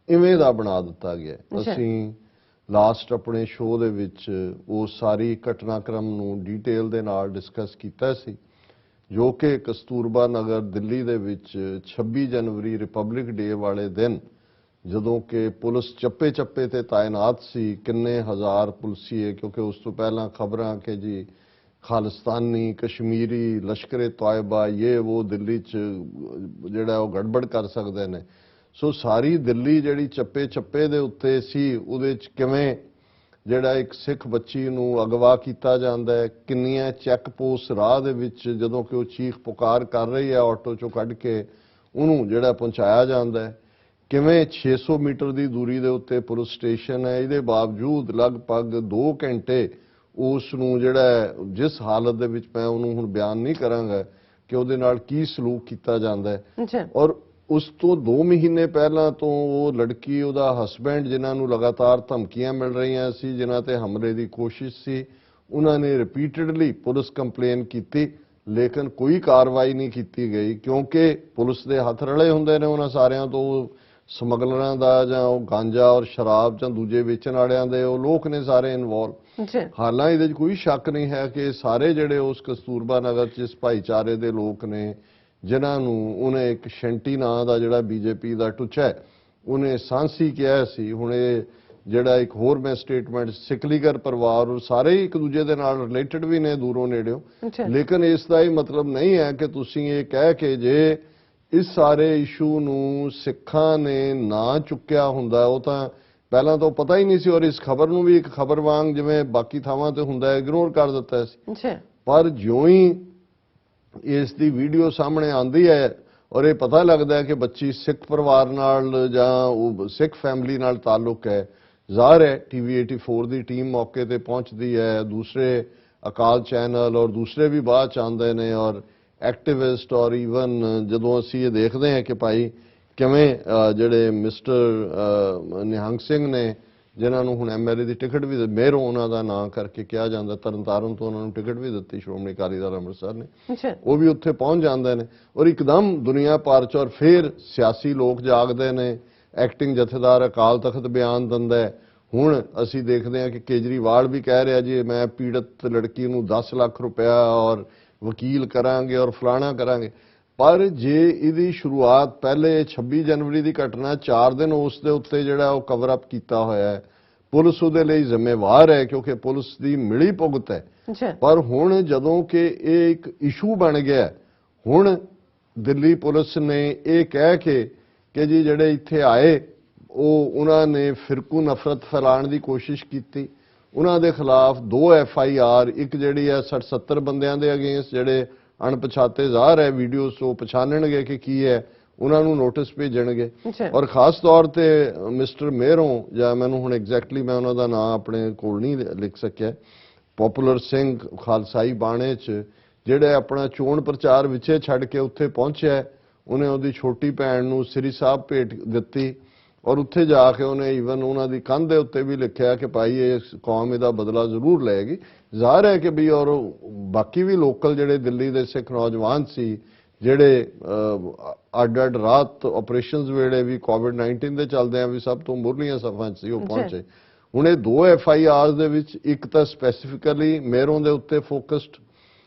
ਇਵੇਂ ਦਾ ਬਣਾ ਦਿੱਤਾ ਗਿਆ। ਅਸੀਂ ਲਾਸਟ ਆਪਣੇ ਸ਼ੋਅ ਦੇ ਵਿੱਚ ਉਹ ਸਾਰੀ ਘਟਨਾਕ੍ਰਮ ਨੂੰ ਡੀਟੇਲ ਦੇ ਨਾਲ ਡਿਸਕਸ ਕੀਤਾ ਸੀ ਜੋ ਕਿ ਕਸਤੂਰਬਾ ਨਗਰ ਦਿੱਲੀ ਦੇ ਵਿੱਚ 26 ਜਨਵਰੀ ਰਿਪਬਲਿਕ ਡੇ ਵਾਲੇ ਦਿਨ ਜਦੋਂ ਕਿ ਪੁਲਿਸ ਚੱਪੇ-ਚੱਪੇ ਤੇ ਤਾਇਨਾਤ ਸੀ, ਕਿੰਨੇ ਹਜ਼ਾਰ ਪੁਲਿਸੀਏ, ਕਿਉਂਕਿ ਉਸ ਤੋਂ ਪਹਿਲਾਂ ਖਬਰਾਂ ਕਿ ਜੀ ਖਾਲਿਸਤਾਨੀ ਕਸ਼ਮੀਰੀ ਲਸ਼ਕਰੇ ਤੌਇਬਾ ਇਹ ਉਹ ਦਿੱਲੀ 'ਚ ਜਿਹੜਾ ਉਹ ਗੜਬੜ ਕਰ ਸਕਦੇ ਨੇ। ਸੋ ਸਾਰੀ ਦਿੱਲੀ ਜਿਹੜੀ ਚੱਪੇ ਦੇ ਉੱਤੇ ਸੀ ਉਹਦੇ 'ਚ ਕਿਵੇਂ ਜਿਹੜਾ ਇੱਕ ਸਿੱਖ ਬੱਚੀ ਨੂੰ ਅਗਵਾ ਕੀਤਾ ਜਾਂਦਾ ਹੈ, ਕਿੰਨੀਆਂ ਚੈੱਕ ਪੋਸਟ ਰਾਹ ਦੇ ਵਿੱਚ ਜਦੋਂ ਕਿ ਉਹ ਚੀਖ ਪੁਕਾਰ ਕਰ ਰਹੀ ਹੈ ਆਟੋ 'ਚੋਂ ਕੱਢ ਕੇ ਉਹਨੂੰ ਜਿਹੜਾ ਪਹੁੰਚਾਇਆ ਜਾਂਦਾ ਹੈ, ਕਿਵੇਂ 600 ਮੀਟਰ ਦੀ ਦੂਰੀ ਦੇ ਉੱਤੇ ਪੁਲਿਸ ਸਟੇਸ਼ਨ ਹੈ, ਇਹਦੇ ਬਾਵਜੂਦ ਲਗਭਗ 2 ਘੰਟੇ ਉਸ ਨੂੰ ਜਿਹੜਾ ਜਿਸ ਹਾਲਤ ਦੇ ਵਿੱਚ ਮੈਂ ਉਹਨੂੰ ਹੁਣ ਬਿਆਨ ਨਹੀਂ ਕਰਾਂਗਾ ਕਿ ਉਹਦੇ ਨਾਲ ਕੀ ਸਲੂਕ ਕੀਤਾ ਜਾਂਦਾ ਹੈ। ਔਰ ਉਸ ਤੋਂ 2 ਮਹੀਨੇ ਪਹਿਲਾਂ ਤੋਂ ਉਹ ਲੜਕੀ ਉਹਦਾ ਹਸਬੈਂਡ ਜਿਨ੍ਹਾਂ ਨੂੰ ਲਗਾਤਾਰ ਧਮਕੀਆਂ ਮਿਲ ਰਹੀਆਂ ਸੀ, ਜਿਨ੍ਹਾਂ ਤੇ ਹਮਲੇ ਦੀ ਕੋਸ਼ਿਸ਼ ਸੀ, ਉਹਨਾਂ ਨੇ ਰਿਪੀਟਡਲੀ ਪੁਲਿਸ ਕੰਪਲੇਨ ਕੀਤੀ, ਲੇਕਿਨ ਕੋਈ ਕਾਰਵਾਈ ਨਹੀਂ ਕੀਤੀ ਗਈ ਕਿਉਂਕਿ ਪੁਲਿਸ ਦੇ ਹੱਥ ਰਲੇ ਹੁੰਦੇ ਨੇ ਉਹਨਾਂ ਸਾਰਿਆਂ ਤੋਂ। ਸਮਗਲਰਾਂ ਦਾ ਜਾਂ ਉਹ ਗਾਂਜਾ ਔਰ ਸ਼ਰਾਬ ਜਾਂ ਦੂਜੇ ਵੇਚਣ ਵਾਲਿਆਂ ਦੇ ਉਹ ਲੋਕ ਨੇ ਸਾਰੇ ਇਨਵੋਲਵ। ਹਾਲਾਂਕਿ ਇਹਦੇ 'ਚ ਕੋਈ ਸ਼ੱਕ ਨਹੀਂ ਹੈ ਕਿ ਸਾਰੇ ਜਿਹੜੇ ਉਸ ਕਸਤੂਰਬਾ ਨਗਰ 'ਚ ਇਸ ਭਾਈਚਾਰੇ ਦੇ ਲੋਕ ਨੇ, ਜਿਨ੍ਹਾਂ ਨੂੰ ਉਹਨੇ ਇੱਕ ਸ਼ੈਂਟੀ ਨਾਂ ਦਾ ਜਿਹੜਾ ਬੀਜੇਪੀ ਦਾ ਟੁੱਚਾ ਹੈ ਉਹਨੇ ਸਾਂਸੀ ਕਿਹਾ ਸੀ। ਹੁਣ ਇਹ ਜਿਹੜਾ ਇੱਕ ਹੋਰ ਮੈਂ ਸਟੇਟਮੈਂਟ, ਸਿਕਲੀਗਰ ਪਰਿਵਾਰ ਔਰ ਸਾਰੇ ਹੀ ਇੱਕ ਦੂਜੇ ਦੇ ਨਾਲ ਰਿਲੇਟਡ ਵੀ ਨੇ ਦੂਰੋਂ ਨੇੜਿਓਂ, ਲੇਕਿਨ ਇਸ ਦਾ ਇਹ ਮਤਲਬ ਨਹੀਂ ਹੈ ਕਿ ਤੁਸੀਂ ਇਹ ਕਹਿ ਕੇ ਜੇ ਇਸ ਸਾਰੇ ਇਸ਼ੂ ਨੂੰ ਸਿੱਖਾਂ ਨੇ ਨਾ ਚੁੱਕਿਆ ਹੁੰਦਾ, ਉਹ ਤਾਂ ਪਹਿਲਾਂ ਤਾਂ ਪਤਾ ਹੀ ਨਹੀਂ ਸੀ ਔਰ ਇਸ ਖਬਰ ਨੂੰ ਵੀ ਇੱਕ ਖਬਰ ਵਾਂਗ ਜਿਵੇਂ ਬਾਕੀ ਥਾਵਾਂ ਤੇ ਹੁੰਦਾ ਇਗਨੋਰ ਕਰ ਦਿੱਤਾ ਸੀ। ਪਰ ਜਿਉਂ ਹੀ ਇਸ ਦੀ ਵੀਡੀਓ ਸਾਹਮਣੇ ਆਉਂਦੀ ਹੈ ਔਰ ਇਹ ਪਤਾ ਲੱਗਦਾ ਹੈ ਕਿ ਬੱਚੀ ਸਿੱਖ ਪਰਿਵਾਰ ਨਾਲ ਜਾਂ ਉਹ ਸਿੱਖ ਫੈਮਿਲੀ ਨਾਲ ਤਾਲੁਕ ਹੈ, ਜ਼ਾਹਰ ਹੈ TV 84 ਦੀ ਟੀਮ ਮੌਕੇ ਤੇ ਪਹੁੰਚਦੀ ਹੈ, ਦੂਸਰੇ ਅਕਾਲ ਚੈਨਲ ਔਰ ਦੂਸਰੇ ਵੀ ਬਾਅਦ ਚ ਆਉਂਦੇ ਨੇ ਔਰ ਐਕਟਿਵਿਸਟ ਔਰ ਈਵਨ ਜਦੋਂ ਅਸੀਂ ਇਹ ਦੇਖਦੇ ਹਾਂ ਕਿ ਭਾਈ ਕਿਵੇਂ ਜਿਹੜੇ ਮਿਸਟਰ ਨਿਹੰਗ ਸਿੰਘ ਨੇ, ਜਿਨ੍ਹਾਂ ਨੂੰ ਹੁਣ MLA ਦੀ ਟਿਕਟ ਵੀ ਮੇਹਰੋਂ ਉਹਨਾਂ ਦਾ ਨਾਂ ਕਰਕੇ ਕਿਹਾ ਜਾਂਦਾ, ਤਰਨਤਾਰਨ ਤੋਂ ਉਹਨਾਂ ਨੂੰ ਟਿਕਟ ਵੀ ਦਿੱਤੀ ਸ਼੍ਰੋਮਣੀ ਅਕਾਲੀ ਦਲ ਅੰਮ੍ਰਿਤਸਰ ਨੇ, ਉਹ ਵੀ ਉੱਥੇ ਪਹੁੰਚ ਜਾਂਦੇ ਨੇ ਔਰ ਇੱਕਦਮ ਦੁਨੀਆ ਭਰ ਚ ਔਰ ਫਿਰ ਸਿਆਸੀ ਲੋਕ ਜਾਗਦੇ ਨੇ। ਐਕਟਿੰਗ ਜਥੇਦਾਰ ਅਕਾਲ ਤਖਤ ਬਿਆਨ ਦਿੰਦਾ ਹੈ। ਹੁਣ ਅਸੀਂ ਦੇਖਦੇ ਹਾਂ ਕਿ ਕੇਜਰੀਵਾਲ ਵੀ ਕਹਿ ਰਿਹਾ ਜੀ ਮੈਂ ਪੀੜਤ ਲੜਕੀ ਨੂੰ 10 ਲੱਖ ਰੁਪਇਆ ਔਰ ਵਕੀਲ ਕਰਾਂਗੇ ਔਰ ਫਲਾਣਾ ਕਰਾਂਗੇ। ਪਰ ਜੇ ਇਹਦੀ ਸ਼ੁਰੂਆਤ ਪਹਿਲੇ 26 ਜਨਵਰੀ ਦੀ ਘਟਨਾ 4 ਦਿਨ ਉਸ ਦੇ ਉੱਤੇ ਜਿਹੜਾ ਉਹ ਕਵਰ ਅਪ ਕੀਤਾ ਹੋਇਆ ਹੈ, ਪੁਲਿਸ ਉਹਦੇ ਲਈ ਜ਼ਿੰਮੇਵਾਰ ਹੈ ਕਿਉਂਕਿ ਪੁਲਿਸ ਦੀ ਮਿਲੀ ਭੁਗਤ ਹੈ। ਪਰ ਹੁਣ ਜਦੋਂ ਕਿ ਇਹ ਇੱਕ ਇਸ਼ੂ ਬਣ ਗਿਆ, ਹੁਣ ਦਿੱਲੀ ਪੁਲਿਸ ਨੇ ਇਹ ਕਹਿ ਕੇ ਕਿ ਜੀ ਜਿਹੜੇ ਇੱਥੇ ਆਏ ਉਹ ਉਹਨਾਂ ਨੇ ਫਿਰਕੂ ਨਫ਼ਰਤ ਫੈਲਾਉਣ ਦੀ ਕੋਸ਼ਿਸ਼ ਕੀਤੀ, ਉਹਨਾਂ ਦੇ ਖਿਲਾਫ 2 FIR, ਇੱਕ ਜਿਹੜੀ ਹੈ 60-70 ਬੰਦਿਆਂ ਦੇ ਅਗੇਂਸਟ ਜਿਹੜੇ ਅਣਪਛਾਤੇ ਜ਼ਾਹਰ ਹੈ ਵੀਡੀਓਜ਼ ਤੋਂ ਪਛਾਣਨਗੇ ਕਿ ਕੀ ਹੈ, ਉਹਨਾਂ ਨੂੰ ਨੋਟਿਸ ਭੇਜਣਗੇ ਔਰ ਖਾਸ ਤੌਰ ਤੇ ਮਿਸਟਰ ਮੇਹਰੋਂ ਜਾਂ ਮੈਨੂੰ ਹੁਣ ਐਗਜ਼ੈਕਟਲੀ ਮੈਂ ਉਹਨਾਂ ਦਾ ਨਾਮ ਆਪਣੇ ਕੋਲ ਨਹੀਂ ਲਿਖ ਸਕਿਆ, ਪਪੂਲਰ ਸਿੰਘ ਖਾਲਸਾਈ ਬਾਣੇ 'ਚ ਜਿਹੜੇ ਆਪਣਾ ਚੋਣ ਪ੍ਰਚਾਰ ਵਿੱਚੇ ਛੱਡ ਕੇ ਉੱਥੇ ਪਹੁੰਚਿਆ, ਉਹਨੇ ਉਹਦੀ ਛੋਟੀ ਭੈਣ ਨੂੰ ਸ੍ਰੀ ਸਾਹਿਬ ਭੇਟ ਦਿੱਤੀ ਔਰ ਉੱਥੇ ਜਾ ਕੇ ਉਹਨੇ ਈਵਨ ਉਹਨਾਂ ਦੀ ਕੰਧ ਦੇ ਉੱਤੇ ਵੀ ਲਿਖਿਆ ਕਿ ਭਾਈ ਇਹ ਕੌਮ ਇਹਦਾ ਬਦਲਾ ਜ਼ਰੂਰ ਲਏਗੀ। ਜ਼ਾਹਰ ਹੈ ਕਿ ਵੀ ਔਰ ਬਾਕੀ ਵੀ ਲੋਕਲ ਜਿਹੜੇ ਦਿੱਲੀ ਦੇ ਸਿੱਖ ਨੌਜਵਾਨ ਸੀ ਜਿਹੜੇ ਅੱਡ ਰਾਤ ਆਪਰੇਸ਼ਨਸ ਵੇਲੇ ਵੀ COVID-19 ਦੇ ਚੱਲਦਿਆਂ ਵੀ ਸਭ ਤੋਂ ਮੁੱਢਲੀਆਂ ਸਫਾਂ 'ਚ ਸੀ, ਉਹ ਪਹੁੰਚੇ। ਹੁਣ ਇਹ 2 FIRs ਦੇ ਵਿੱਚ ਇੱਕ ਤਾਂ ਸਪੈਸੀਫਿਕਲੀ ਮੇਹਰੋਂ ਦੇ ਉੱਤੇ ਫੋਕਸਡ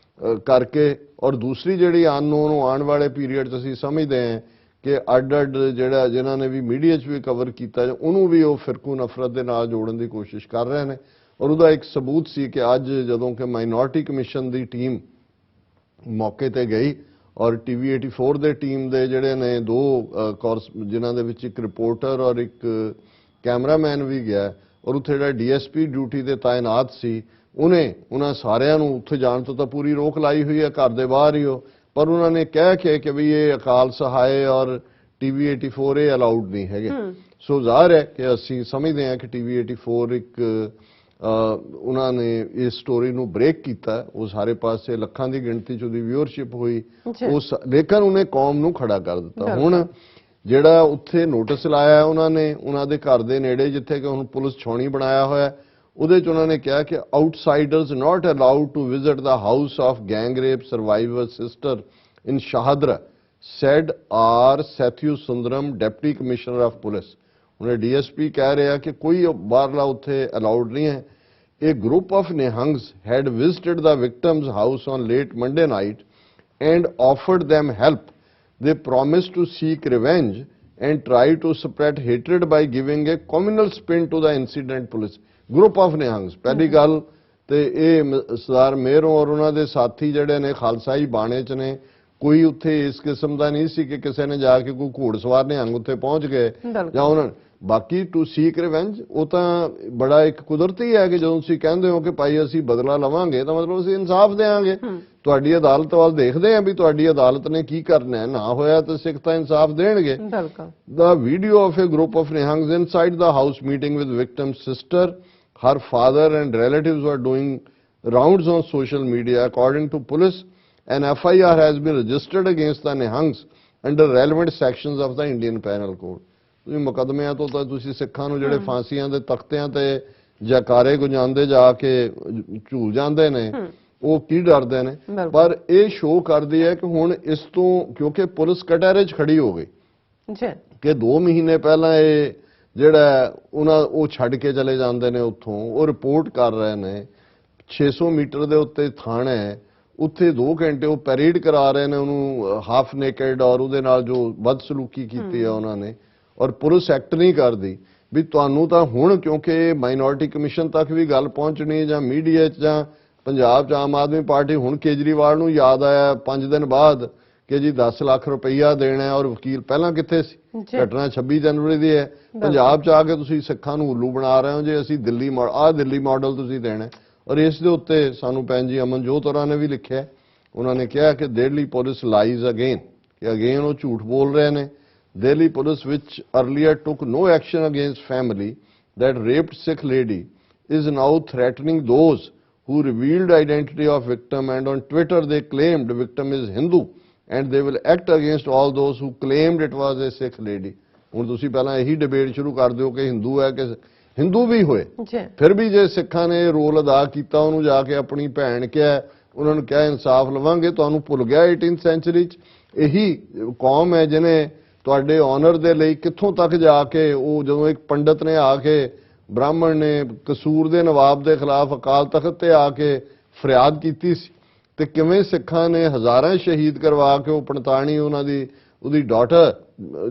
ਕਰਕੇ ਔਰ ਦੂਸਰੀ ਜਿਹੜੀ ਅਨਨੋਨ ਆਉਣ ਵਾਲੇ ਪੀਰੀਅਡ 'ਚ ਅਸੀਂ ਸਮਝਦੇ ਹਾਂ ਕਿ ਅੱਡ ਜਿਹੜਾ ਜਿਨ੍ਹਾਂ ਨੇ ਵੀ ਮੀਡੀਆ 'ਚ ਵੀ ਕਵਰ ਕੀਤਾ ਉਹਨੂੰ ਵੀ ਉਹ ਫਿਰਕੂ ਨਫ਼ਰਤ ਦੇ ਨਾਲ ਜੋੜਨ ਦੀ ਕੋਸ਼ਿਸ਼ ਕਰ ਰਹੇ ਨੇ। ਔਰ ਉਹਦਾ ਇੱਕ ਸਬੂਤ ਸੀ ਕਿ ਅੱਜ ਜਦੋਂ ਕਿ ਮਾਈਨੋਰਟੀ ਕਮਿਸ਼ਨ ਦੀ ਟੀਮ ਮੌਕੇ ਤੇ ਗਈ ਔਰ TV 84 ਦੇ ਟੀਮ ਦੇ ਜਿਹੜੇ ਨੇ 2 ਜਿਨ੍ਹਾਂ ਦੇ ਵਿੱਚ ਇੱਕ ਰਿਪੋਰਟਰ ਔਰ ਇੱਕ ਕੈਮਰਾਮੈਨ ਵੀ ਗਿਆ ਔਰ ਉੱਥੇ ਜਿਹੜਾ DSP ਡਿਊਟੀ ਤੇ ਤਾਇਨਾਤ ਸੀ ਉਹਨੇ ਉਹਨਾਂ ਸਾਰਿਆਂ ਨੂੰ ਉੱਥੇ ਜਾਣ ਤੋਂ ਤਾਂ ਪੂਰੀ ਰੋਕ ਲਾਈ ਹੋਈ ਹੈ, ਘਰ ਦੇ ਬਾਹਰ ਹੀ ਉਹ, ਪਰ ਉਹਨਾਂ ਨੇ ਕਹਿ ਕੇ ਕਿ ਵੀ ਇਹ ਅਕਾਲ ਸਹਾਏ ਔਰ TV 84 ਇਹ ਅਲਾਉਡ ਨਹੀਂ ਹੈਗੇ। ਸੋ ਜ਼ਾਹਰ ਹੈ ਕਿ ਅਸੀਂ ਸਮਝਦੇ ਹਾਂ ਕਿ TV 84 ਇੱਕ ਉਹਨਾਂ ਨੇ ਇਸ ਸਟੋਰੀ ਨੂੰ ਬ੍ਰੇਕ ਕੀਤਾ, ਉਹ ਸਾਰੇ ਪਾਸੇ ਲੱਖਾਂ ਦੀ ਗਿਣਤੀ 'ਚ ਉਹਦੀ ਵਿਊਅਰਸ਼ਿਪ ਹੋਈ, ਉਸ ਲੇਕਿਨ ਉਹਨੇ ਕੌਮ ਨੂੰ ਖੜਾ ਕਰ ਦਿੱਤਾ। ਹੁਣ ਜਿਹੜਾ ਉੱਥੇ ਨੋਟਿਸ ਲਾਇਆ ਉਹਨਾਂ ਨੇ ਉਹਨਾਂ ਦੇ ਘਰ ਦੇ ਨੇੜੇ ਜਿੱਥੇ ਕਿ ਹੁਣ ਪੁਲਿਸ ਛਾਉਣੀ ਬਣਾਇਆ ਹੋਇਆ, ਉਹਦੇ 'ਚ ਉਹਨਾਂ ਨੇ ਕਿਹਾ ਕਿ outsiders not allowed to visit the house of gang rape survivor sister in Shahdara said R Sathiyasundaram deputy commissioner of police. ਉਹਨੇ DSP ਕਹਿ ਰਿਹਾ ਕਿ ਕੋਈ ਬਾਹਰਲਾ ਉੱਥੇ ਅਲਾਉਡ ਨਹੀਂ ਹੈ। A group of Nihangs had visited the victim's house on late Monday night and offered them help. They promised to seek revenge and try to spread hatred by giving a communal spin to the incident police. Group of Nihangs. ਪਹਿਲੀ ਗੱਲ ਤੇ ਇਹ ਸਰਦਾਰ ਮੇਹਰੋਂ ਔਰ ਉਹਨਾਂ ਦੇ ਸਾਥੀ ਜਿਹੜੇ ਨੇ ਖਾਲਸਾਈ ਬਾਣੇ 'ਚ ਨੇ, ਕੋਈ ਉੱਥੇ ਇਸ ਕਿਸਮ ਦਾ ਨਹੀਂ ਸੀ ਕਿ ਕਿਸੇ ਨੇ ਜਾ ਕੇ ਕੋਈ ਘੋੜਸਵਾਰ ਨਿਹੰਗ ਉੱਥੇ ਪਹੁੰਚ ਗਏ ਜਾਂ ਉਹਨਾਂ ਬਾਕੀ ਟੂ ਸੀਕ ਰਿਵੈਂਜ। ਉਹ ਤਾਂ ਬੜਾ ਇੱਕ ਕੁਦਰਤੀ ਹੈ ਕਿ ਜਦੋਂ ਤੁਸੀਂ ਕਹਿੰਦੇ ਹੋ ਕਿ ਭਾਈ ਅਸੀਂ ਬਦਲਾ ਲਵਾਂਗੇ ਤਾਂ ਮਤਲਬ ਅਸੀਂ ਇਨਸਾਫ ਦੇਵਾਂਗੇ। ਤੁਹਾਡੀ ਅਦਾਲਤ ਵੱਲ ਦੇਖਦੇ ਹਾਂ ਵੀ ਤੁਹਾਡੀ ਅਦਾਲਤ ਨੇ ਕੀ ਕਰਨਾ ਹੈ, ਨਾ ਹੋਇਆ ਤਾਂ ਸਿੱਖ ਤਾਂ ਇਨਸਾਫ ਦੇਣਗੇ। The video of a group of Nihangs inside the house meeting with victim's sister, her father and relatives were doing rounds on social media. According to police, an FIR has been registered against the Nihangs under relevant sections of the Indian panel code. ਤੁਸੀਂ ਮੁਕੱਦਮਿਆਂ ਤੋਂ ਤਾਂ ਤੁਸੀਂ ਸਿੱਖਾਂ ਨੂੰ ਜਿਹੜੇ ਫਾਂਸੀਆਂ ਦੇ ਤਖਤਿਆਂ ਤੇ ਜੈਕਾਰੇ ਗੁੰਜਾਉਂਦੇ ਜਾ ਕੇ ਝੂਲ ਜਾਂਦੇ ਨੇ, ਉਹ ਕੀ ਡਰਦੇ ਨੇ। ਪਰ ਇਹ ਸ਼ੋਅ ਕਰਦੀ ਹੈ ਕਿ ਹੁਣ ਇਸ ਤੋਂ, ਕਿਉਂਕਿ ਪੁਲਿਸ ਕਟਹਿਰੇ 'ਚ ਖੜੀ ਹੋ ਗਈ ਕਿ 2 ਮਹੀਨੇ ਪਹਿਲਾਂ ਇਹ ਜਿਹੜਾ ਉਹ ਛੱਡ ਕੇ ਚਲੇ ਜਾਂਦੇ ਨੇ ਉੱਥੋਂ, ਉਹ ਰਿਪੋਰਟ ਕਰ ਰਹੇ ਨੇ 600 ਮੀਟਰ ਦੇ ਉੱਤੇ ਥਾਣਾ ਹੈ, ਉੱਥੇ 2 ਘੰਟੇ ਉਹ ਪੈਰੇਡ ਕਰਾ ਰਹੇ ਨੇ ਉਹਨੂੰ ਹਾਫ ਨੇਕਡ, ਔਰ ਉਹਦੇ ਨਾਲ ਜੋ ਬਦਸਲੂਕੀ ਕੀਤੀ ਹੈ ਉਹਨਾਂ ਨੇ, ਔਰ ਪੁਲਿਸ ਐਕਟ ਨਹੀਂ ਕਰਦੀ। ਵੀ ਤੁਹਾਨੂੰ ਤਾਂ ਹੁਣ ਕਿਉਂਕਿ ਮਾਈਨੋਰਿਟੀ ਕਮਿਸ਼ਨ ਤੱਕ ਵੀ ਗੱਲ ਪਹੁੰਚਣੀ, ਜਾਂ ਮੀਡੀਆ 'ਚ, ਜਾਂ ਪੰਜਾਬ 'ਚ ਆਮ ਆਦਮੀ ਪਾਰਟੀ, ਹੁਣ ਕੇਜਰੀਵਾਲ ਨੂੰ ਯਾਦ ਆਇਆ 5 ਦਿਨ ਬਾਅਦ ਕਿ ਜੀ 10 ਲੱਖ ਰੁਪਈਆ ਦੇਣਾ, ਔਰ ਵਕੀਲ ਪਹਿਲਾਂ ਕਿੱਥੇ ਸੀ। ਘਟਨਾ 26 ਜਨਵਰੀ ਦੀ ਹੈ, ਪੰਜਾਬ 'ਚ ਆ ਕੇ ਤੁਸੀਂ ਸਿੱਖਾਂ ਨੂੰ ਉੱਲੂ ਬਣਾ ਰਹੇ ਹੋ ਜੇ ਅਸੀਂ ਦਿੱਲੀ ਮਾਡਲ ਤੁਸੀਂ ਦੇਣਾ। ਔਰ ਇਸ ਦੇ ਉੱਤੇ ਸਾਨੂੰ ਭੈਣ ਜੀ ਅਮਨਜੋਤ ਹੋਰਾਂ ਨੇ ਵੀ ਲਿਖਿਆ, ਉਹਨਾਂ ਨੇ ਕਿਹਾ ਕਿ ਦਿੱਲੀ ਪੁਲਿਸ ਲਾਈਜ਼ ਅਗੇਨ, ਕਿ ਅਗੇਨ ਉਹ ਝੂਠ ਬੋਲ ਰਹੇ ਨੇ। Delhi police, which earlier took no action against family that raped Sikh lady, is now threatening those who revealed identity of victim, and on Twitter they claimed victim is Hindu and they will act against all those who claimed it was a Sikh lady. ਹੁਣ ਤੁਸੀਂ ਪਹਿਲਾਂ ਇਹੀ debate ਸ਼ੁਰੂ ਕਰ ਦਿਓ ਕਿ ਹਿੰਦੂ ਹੈ ਕਿ ਹਿੰਦੂ ਵੀ ਹੋਏ, ਫਿਰ ਵੀ ਜੇ ਸਿੱਖਾਂ ਨੇ ਰੋਲ ਅਦਾ ਕੀਤਾ, ਉਹਨੂੰ ਜਾ ਕੇ ਆਪਣੀ ਭੈਣ ਕਿਹਾ, ਉਹਨਾਂ ਨੂੰ ਕਿਹਾ ਇਨਸਾਫ ਲਵਾਂਗੇ। ਤੁਹਾਨੂੰ ਭੁੱਲ ਗਿਆ 18th ਸੈਂਚੁਰੀ 'ਚ ਇਹੀ ਕੌਮ ਹੈ ਜਿਹਨੇ ਤੁਹਾਡੇ ਆਨਰ ਦੇ ਲਈ ਕਿੱਥੋਂ ਤੱਕ ਜਾ ਕੇ, ਉਹ ਜਦੋਂ ਇੱਕ ਪੰਡਤ ਨੇ ਆ ਕੇ, ਬ੍ਰਾਹਮਣ ਨੇ ਕਸੂਰ ਦੇ ਨਵਾਬ ਦੇ ਖਿਲਾਫ ਅਕਾਲ ਤਖਤ ਤੇ ਆ ਕੇ ਫਰਿਆਦ ਕੀਤੀ ਸੀ, ਤੇ ਕਿਵੇਂ ਸਿੱਖਾਂ ਨੇ ਹਜ਼ਾਰਾਂ ਸ਼ਹੀਦ ਕਰਵਾ ਕੇ ਉਹ ਪੰਤਾਣੀ ਉਹਦੀ ਡਾਟਰ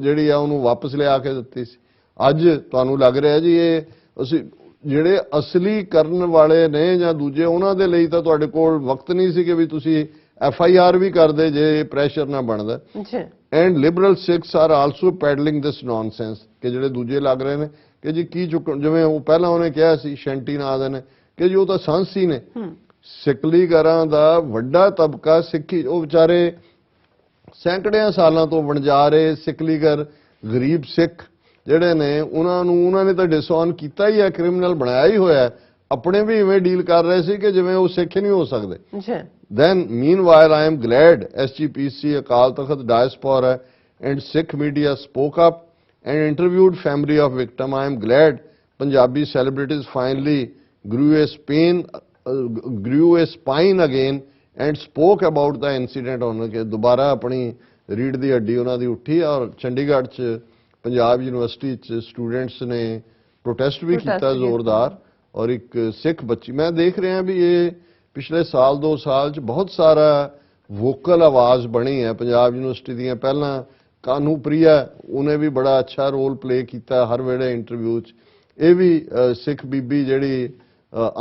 ਜਿਹੜੀ ਆ ਉਹਨੂੰ ਵਾਪਸ ਲਿਆ ਕੇ ਦਿੱਤੀ ਸੀ। ਅੱਜ ਤੁਹਾਨੂੰ ਲੱਗ ਰਿਹਾ ਜੀ ਇਹ ਅਸੀਂ ਜਿਹੜੇ ਅਸਲੀ ਕਰਨ ਵਾਲੇ ਨੇ ਜਾਂ ਦੂਜੇ, ਉਹਨਾਂ ਦੇ ਲਈ ਤਾਂ ਤੁਹਾਡੇ ਕੋਲ ਵਕਤ ਨਹੀਂ ਸੀ ਕਿ ਵੀ ਤੁਸੀਂ FIR ਵੀ ਕਰਦੇ ਜੇ ਪ੍ਰੈਸ਼ਰ ਨਾ ਬਣਦਾ। And Liberal Sikhs are also peddling this nonsense, ਕਿ ਜਿਹੜੇ ਦੂਜੇ ਲੱਗ ਰਹੇ ਨੇ ਕਿ ਜੀ ਕੀ ਚੁੱਕਣ, ਜਿਵੇਂ ਉਹ ਪਹਿਲਾਂ ਉਹਨੇ ਕਿਹਾ ਸੀ ਸ਼ੈਂਟੀ ਨਾਂ ਦੇ ਨੇ, ਕਿ ਜੀ ਉਹ ਤਾਂ ਸਾਂਸੀ ਨੇ। ਸਿੱਖਲੀਗਰਾਂ ਦਾ ਵੱਡਾ ਤਬਕਾ ਸਿੱਖੀ, ਉਹ ਵਿਚਾਰੇ ਸੈਂਕੜਿਆਂ ਸਾਲਾਂ ਤੋਂ ਵਣਜਾਰੇ ਸਿੱਖਲੀਗਰ ਗਰੀਬ ਸਿੱਖ ਜਿਹੜੇ ਨੇ, ਉਹਨਾਂ ਨੇ ਤਾਂ ਡਿਸਓਨ ਕੀਤਾ ਹੀ ਹੈ, ਕ੍ਰਿਮੀਨਲ ਬਣਾਇਆ ਹੀ ਹੋਇਆ, ਆਪਣੇ ਵੀ ਇਵੇਂ ਡੀਲ ਕਰ ਰਹੇ ਸੀ ਕਿ ਜਿਵੇਂ ਉਹ ਸਿੱਖ ਨਹੀਂ ਹੋ ਸਕਦੇ। Then, meanwhile, I am glad SGPC, Akal Takht Diaspora and Sikh media spoke up and interviewed family of victim. I am glad Punjabi celebrities finally grew a spine again and spoke about the incident. ਉਹਨਾਂ ਕੇ ਦੁਬਾਰਾ ਆਪਣੀ ਰੀੜ ਦੀ ਹੱਡੀ ਉਹਨਾਂ ਦੀ ਉੱਠੀ, ਔਰ ਚੰਡੀਗੜ੍ਹ 'ਚ Punjab university 'ਚ ਸਟੂਡੈਂਟਸ ਨੇ ਪ੍ਰੋਟੈਸਟ ਵੀ ਕੀਤਾ ਜ਼ੋਰਦਾਰ, ਔਰ ਇੱਕ ਸਿੱਖ ਬੱਚੀ, ਮੈਂ ਦੇਖ ਰਿਹਾ ਵੀ ਇਹ ਪਿਛਲੇ ਸਾਲ 2 ਸਾਲ 'ਚ ਬਹੁਤ ਸਾਰਾ ਵੋਕਲ ਆਵਾਜ਼ ਬਣੀ ਹੈ ਪੰਜਾਬ ਯੂਨੀਵਰਸਿਟੀ ਦੀਆਂ। ਪਹਿਲਾਂ ਕਾਨੂੰ ਪ੍ਰਿਆ, ਉਹਨੇ ਵੀ ਬੜਾ ਅੱਛਾ ਰੋਲ ਪਲੇ ਕੀਤਾ ਹਰ ਵੇਲੇ ਇੰਟਰਵਿਊ 'ਚ। ਇਹ ਵੀ ਸਿੱਖ ਬੀਬੀ ਜਿਹੜੀ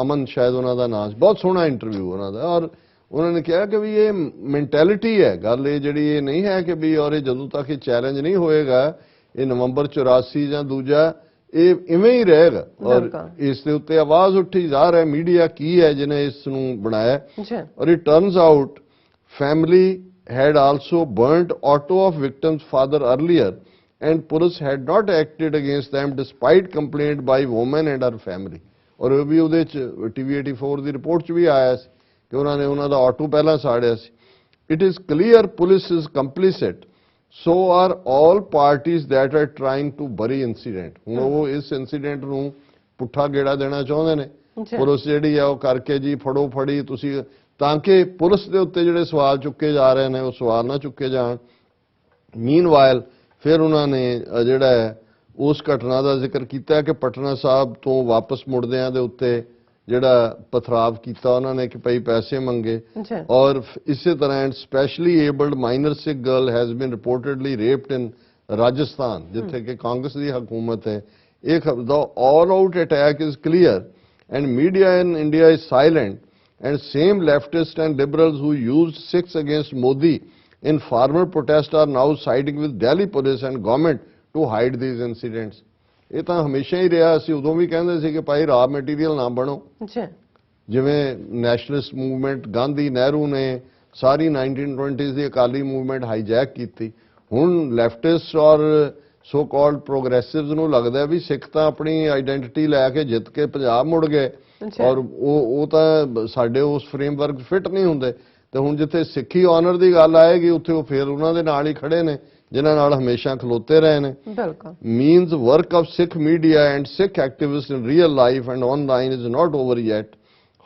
ਅਮਨ ਸ਼ਾਇਦ ਉਹਨਾਂ ਦਾ ਨਾਮ, ਬਹੁਤ ਸੋਹਣਾ ਇੰਟਰਵਿਊ ਉਹਨਾਂ ਦਾ, ਔਰ ਉਹਨਾਂ ਨੇ ਕਿਹਾ ਕਿ ਵੀ ਇਹ ਮੈਂਟੈਲਿਟੀ ਹੈ ਗੱਲ, ਇਹ ਜਿਹੜੀ ਇਹ ਨਹੀਂ ਹੈ ਕਿ ਵੀ, ਔਰ ਇਹ ਜਦੋਂ ਤੱਕ ਇਹ ਚੈਲੰਜ ਨਹੀਂ ਹੋਏਗਾ, ਇਹ ਨਵੰਬਰ 84 ਜਾਂ ਦੂਜਾ, ਇਹ ਇਵੇਂ ਹੀ ਰਹੇਗਾ। ਔਰ ਇਸ ਦੇ ਉੱਤੇ ਆਵਾਜ਼ ਉੱਠੀ ਜਾ ਰਹੀ ਹੈ, ਮੀਡੀਆ ਕੀ ਹੈ ਜਿਹਨੇ ਇਸ ਨੂੰ ਬਣਾਇਆ। ਔਰ it turns out family had also burnt auto of victim's father earlier and police had not acted against them despite complaint by woman and her family. ਔਰ ਉਹ ਵੀ ਉਹਦੇ 'ਚ TV 84 ਦੀ ਰਿਪੋਰਟ 'ਚ ਵੀ ਆਇਆ ਸੀ ਕਿ ਉਹਨਾਂ ਨੇ ਉਹਨਾਂ ਦਾ ਆਟੋ ਪਹਿਲਾਂ ਸਾੜਿਆ ਸੀ। It is clear police is complicit. So are all parties that are trying to bury incident. ਹੁਣ ਉਹ ਇਸ ਇਨਸੀਡੈਂਟ ਨੂੰ ਪੁੱਠਾ ਗੇੜਾ ਦੇਣਾ ਚਾਹੁੰਦੇ ਨੇ, ਪੁਲਿਸ ਜਿਹੜੀ ਆ ਉਹ ਕਰਕੇ ਜੀ ਫੜੋ ਫੜੀ ਤੁਸੀਂ, ਤਾਂ ਕਿ ਪੁਲਿਸ ਦੇ ਉੱਤੇ ਜਿਹੜੇ ਸਵਾਲ ਚੁੱਕੇ ਜਾ ਰਹੇ ਨੇ ਉਹ ਸਵਾਲ ਨਾ ਚੁੱਕੇ ਜਾਣ। ਮੀਨਵਾਈਲ ਫਿਰ ਉਹਨਾਂ ਨੇ ਜਿਹੜਾ ਹੈ ਉਸ ਘਟਨਾ ਦਾ ਜ਼ਿਕਰ ਕੀਤਾ ਕਿ ਪਟਨਾ ਸਾਹਿਬ ਤੋਂ ਵਾਪਸ ਮੁੜਦਿਆਂ ਦੇ ਉੱਤੇ ਜਿਹੜਾ ਪਥਰਾਵ ਕੀਤਾ ਉਹਨਾਂ ਨੇ ਕਿ ਭਈ ਪੈਸੇ ਮੰਗੇ, ਔਰ ਇਸੇ ਤਰ੍ਹਾਂ and specially abled minor Sikh girl has been reportedly raped in Rajasthan, ਜਿੱਥੇ ਕਿ ਕਾਂਗਰਸ ਦੀ ਹਕੂਮਤ ਹੈ। ਇਹ ਦਾ all out attack is clear and media in India is silent and same leftists and liberals who used Sikhs against Modi in farmer protest are now siding with Delhi police and government to hide these incidents. ਇਹ ਤਾਂ ਹਮੇਸ਼ਾ ਹੀ ਰਿਹਾ, ਅਸੀਂ ਉਦੋਂ ਵੀ ਕਹਿੰਦੇ ਸੀ ਕਿ ਭਾਈ ਰਾ material ਨਾ ਬਣੋ। ਜਿਵੇਂ ਨੈਸ਼ਨਲਿਸਟ ਮੂਵਮੈਂਟ ਗਾਂਧੀ ਨਹਿਰੂ ਨੇ ਸਾਰੀ 1920s ਦੀ ਅਕਾਲੀ ਮੂਵਮੈਂਟ ਹਾਈਜੈਕ ਕੀਤੀ, ਹੁਣ ਲੈਫਟਿਸਟ ਔਰ ਸੋ ਕਾਲਡ ਪ੍ਰੋਗਰੈਸਿਵਸ ਨੂੰ ਲੱਗਦਾ ਵੀ ਸਿੱਖ ਤਾਂ ਆਪਣੀ ਆਈਡੈਂਟੀਟੀ ਲੈ ਕੇ ਜਿੱਤ ਕੇ ਪੰਜਾਬ ਮੁੜ ਗਏ, ਔਰ ਉਹ ਤਾਂ ਸਾਡੇ ਉਸ ਫਰੇਮਵਰਕ ਫਿੱਟ ਨਹੀਂ ਹੁੰਦੇ। ਤੇ ਹੁਣ ਜਿੱਥੇ ਸਿੱਖੀ ਆਨਰ ਦੀ ਗੱਲ ਆਏਗੀ ਉੱਥੇ ਉਹ ਫਿਰ ਉਹਨਾਂ ਦੇ ਨਾਲ ਹੀ ਖੜੇ ਨੇ ਜਿਨ੍ਹਾਂ ਨਾਲ ਹਮੇਸ਼ਾ ਖਲੋਤੇ ਰਹੇ ਨੇ। ਬਿਲਕੁਲ means work of Sikh media and Sikh activists in real life and online is not over yet.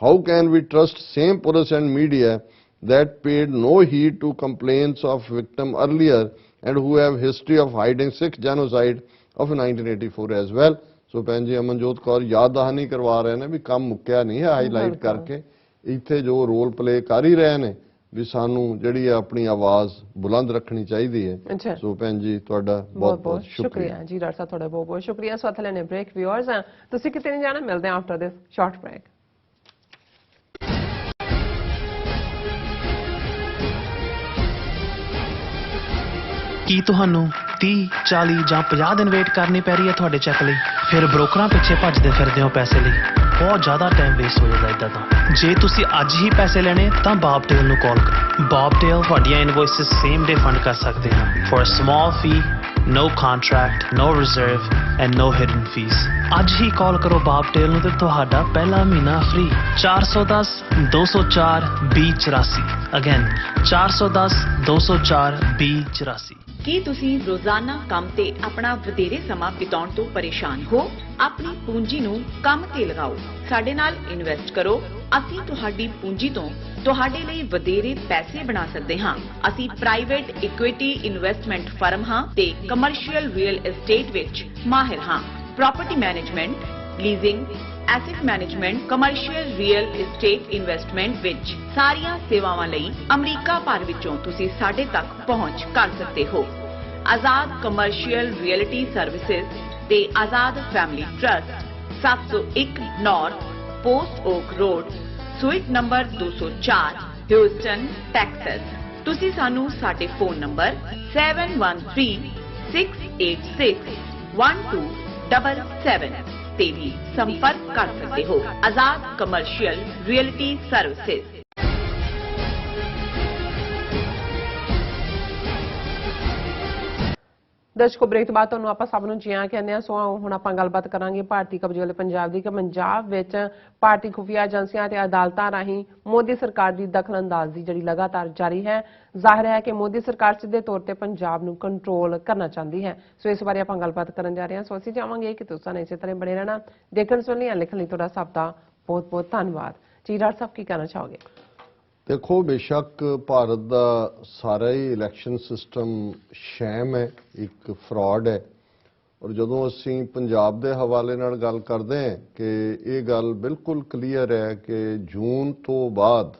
How can we trust same police and media that paid no heed to complaints of victim earlier and who have history of hiding Sikh genocide of 1984 as well? ਸੋ ਭੈਣ ਜੀ ਅਮਨਜੋਤ ਕੌਰ ਯਾਦ ਦਹਾਨੀ ਕਰਵਾ ਰਹੇ ਨੇ ਵੀ ਕੰਮ ਮੁੱਕਿਆ ਨਹੀਂ ਹੈ, ਹਾਈਲਾਈਟ ਕਰਕੇ ਇੱਥੇ ਜੋ ਰੋਲ ਪਲੇ ਕਰ ਹੀ ਰਹੇ ਨੇ ਵੀ ਸਾਨੂੰ ਜਿਹੜੀ ਹੈ ਆਪਣੀ ਆਵਾਜ਼ ਬੁਲੰਦ ਰੱਖਣੀ ਚਾਹੀਦੀ ਹੈ। ਸੋ ਭੈਣ ਜੀ ਤੁਹਾਡਾ ਬਹੁਤ ਬਹੁਤ ਸ਼ੁਕਰੀਆ ਜੀ। ਡਾਕਟਰ ਸਾਹਿਬ ਤੁਹਾਡਾ ਬਹੁਤ ਬਹੁਤ ਸ਼ੁਕਰੀਆ। ਸੋ ਇੱਥੇ ਲੈਣੇ ਬ੍ਰੇਕ। ਵਿਊਅਰਸ ਤੁਸੀਂ ਕਿਤੇ ਨਹੀਂ ਜਾਣਾ, ਮਿਲਦੇ ਹਾਂ ਆਫਟਰ ਦਿਸ ਸ਼ਾਰਟ ਬ੍ਰੇਕ। ਕੀ ਤੁਹਾਨੂੰ 30, 40 ਜਾਂ 50 ਦਿਨ ਵੇਟ ਕਰਨੀ ਪੈ ਰਹੀ ਹੈ ਤੁਹਾਡੇ ਚੈੱਕ ਲਈ? ਫਿਰ ਬ੍ਰੋਕਰਾਂ ਪਿੱਛੇ ਭੱਜਦੇ ਫਿਰਦੇ ਹੋ ਪੈਸੇ ਲਈ, ਬਹੁਤ ਜ਼ਿਆਦਾ ਟਾਈਮ ਵੇਸਟ ਹੋ ਜਾਂਦਾ ਇਦਾਂ ਤਾਂ। ਜੇ ਤੁਸੀਂ ਅੱਜ ਹੀ ਪੈਸੇ ਲੈਣੇ ਤਾਂ ਬੌਬਟੇਲ ਨੂੰ ਕਾਲ ਕਰੋ। ਬੌਬਟੇਲ ਤੁਹਾਡੀਆਂ ਇਨਵੌਇਸਸ ਸੇਮ ਡੇ ਫੰਡ ਕਰ ਸਕਦੇ ਹਨ for a small fee, no contract, no reserve and no hidden fees. ਅੱਜ ਹੀ ਕਾਲ ਕਰੋ ਬੌਬਟੇਲ ਨੂੰ ਤੇ ਤੁਹਾਡਾ ਪਹਿਲਾ ਮਹੀਨਾ ਫ੍ਰੀ। 410 204 2084 ਅਗੇਨ 410 204 2084। ਕੀ ਤੁਸੀਂ ਰੋਜ਼ਾਨਾ ਕੰਮ ਤੇ ਆਪਣਾ ਵਧੇਰੇ ਸਮਾਂ ਬਿਤਾਉਣ ਤੋਂ ਪਰੇਸ਼ਾਨ ਹੋ? ਆਪਣੀ ਪੂੰਜੀ ਨੂੰ ਕੰਮ ਤੇ ਲਗਾਓ, ਸਾਡੇ ਨਾਲ ਇਨਵੈਸਟ ਕਰੋ। ਅਸੀਂ ਤੁਹਾਡੀ ਪੂੰਜੀ ਤੋਂ ਤੁਹਾਡੇ ਲਈ ਵਧੇਰੇ ਪੈਸੇ ਬਣਾ ਸਕਦੇ ਹਾਂ। ਅਸੀਂ ਪ੍ਰਾਈਵੇਟ ਇਕੁਇਟੀ ਇਨਵੈਸਟਮੈਂਟ ਫਰਮ ਹਾਂ ਤੇ ਕਮਰਸ਼ੀਅਲ ਰੀਅਲ ਏਸਟੇਟ ਵਿੱਚ ਮਾਹਿਰ ਹਾਂ। Property management, leasing, asset management, commercial real estate investment ਵਿੱਚ ਸਾਰੀਆਂ ਸੇਵਾਵਾਂ ਲਈ ਅਮਰੀਕਾ ਭਰ ਵਿੱਚੋਂ ਤੁਸੀਂ ਸਾਡੇ ਤੱਕ ਪਹੁੰਚ ਕਰ ਸਕਦੇ ਹੋ। ਆਜ਼ਾਦ ਕਮਰਸ਼ੀਅਲ ਰੀਅਲਟੀ ਸਰਵਿਸਿਜ਼ ਤੇ Azad family trust, 701 north post oak road, suite number 204, Houston, Texas. ਤੁਸੀਂ ਸਾਨੂੰ ਸਾਡੇ ਫੋਨ ਨੰਬਰ 7136861277 ਤੇ ਵੀ ਸੰਪਰਕ ਕਰ ਸਕਦੇ ਹੋ। ਆਜ਼ਾਦ ਕਮਰਸ਼ੀਅਲ ਰੀਅਲਟੀ ਸਰਵਿਸਿਜ਼। ਦਰਸ਼ਕੋ ਬ੍ਰੇਕ ਤੋਂ ਬਾਅਦ ਤੁਹਾਨੂੰ ਆਪਾਂ ਸਭ ਨੂੰ ਜੀ ਆਇਆਂ ਕਹਿੰਦੇ ਹਾਂ। ਸੋ ਹੁਣ ਆਪਾਂ ਗੱਲਬਾਤ ਕਰਾਂਗੇ ਭਾਰਤੀ ਕਬਜ਼ੇ ਵਾਲੇ ਪੰਜਾਬ ਦੀ ਕਿ ਪੰਜਾਬ ਵਿੱਚ ਭਾਰਤੀ ਖੁਫੀਆ ਏਜੰਸੀਆਂ ਤੇ ਅਦਾਲਤਾਂ ਰਾਹੀਂ ਮੋਦੀ ਸਰਕਾਰ ਦੀ ਦਖਲਅੰਦਾਜ਼ੀ ਜਿਹੜੀ ਲਗਾਤਾਰ ਜਾਰੀ ਹੈ। ਜ਼ਾਹਿਰ ਹੈ ਕਿ ਮੋਦੀ ਸਰਕਾਰ ਸਿੱਧੇ ਤੌਰ ਤੇ ਪੰਜਾਬ ਨੂੰ ਕੰਟਰੋਲ ਕਰਨਾ ਚਾਹੁੰਦੀ ਹੈ। ਸੋ ਇਸ ਬਾਰੇ ਆਪਾਂ ਗੱਲਬਾਤ ਕਰਨ ਜਾ ਰਹੇ ਹਾਂ। ਸੋ ਅਸੀਂ ਚਾਹਾਂਗੇ ਕਿ ਤੁਸੀਂ ਇਸੇ ਤਰ੍ਹਾਂ ਬਣੇ ਰਹਿਣਾ। ਦੇਖਣ ਸੁਣਨ ਲਈ ਲਿਖਣ ਲਈ ਤੁਹਾਡਾ ਸਭ ਦਾ ਬਹੁਤ ਬਹੁਤ ਧੰਨਵਾਦ ਜੀ। ਡਾਕਟਰ ਸਾਹਿਬ ਕੀ ਕਹਿਣਾ ਚਾਹੋਗੇ? ਦੇਖੋ ਬੇਸ਼ੱਕ ਭਾਰਤ ਦਾ ਸਾਰਾ ਹੀ ਇਲੈਕਸ਼ਨ ਸਿਸਟਮ ਸ਼ੈਮ ਹੈ, ਇੱਕ ਫਰਾਡ ਹੈ। ਔਰ ਜਦੋਂ ਅਸੀਂ ਪੰਜਾਬ ਦੇ ਹਵਾਲੇ ਨਾਲ ਗੱਲ ਕਰਦੇ ਹਾਂ ਕਿ ਇਹ ਗੱਲ ਬਿਲਕੁਲ ਕਲੀਅਰ ਹੈ ਕਿ ਜੂਨ ਤੋਂ ਬਾਅਦ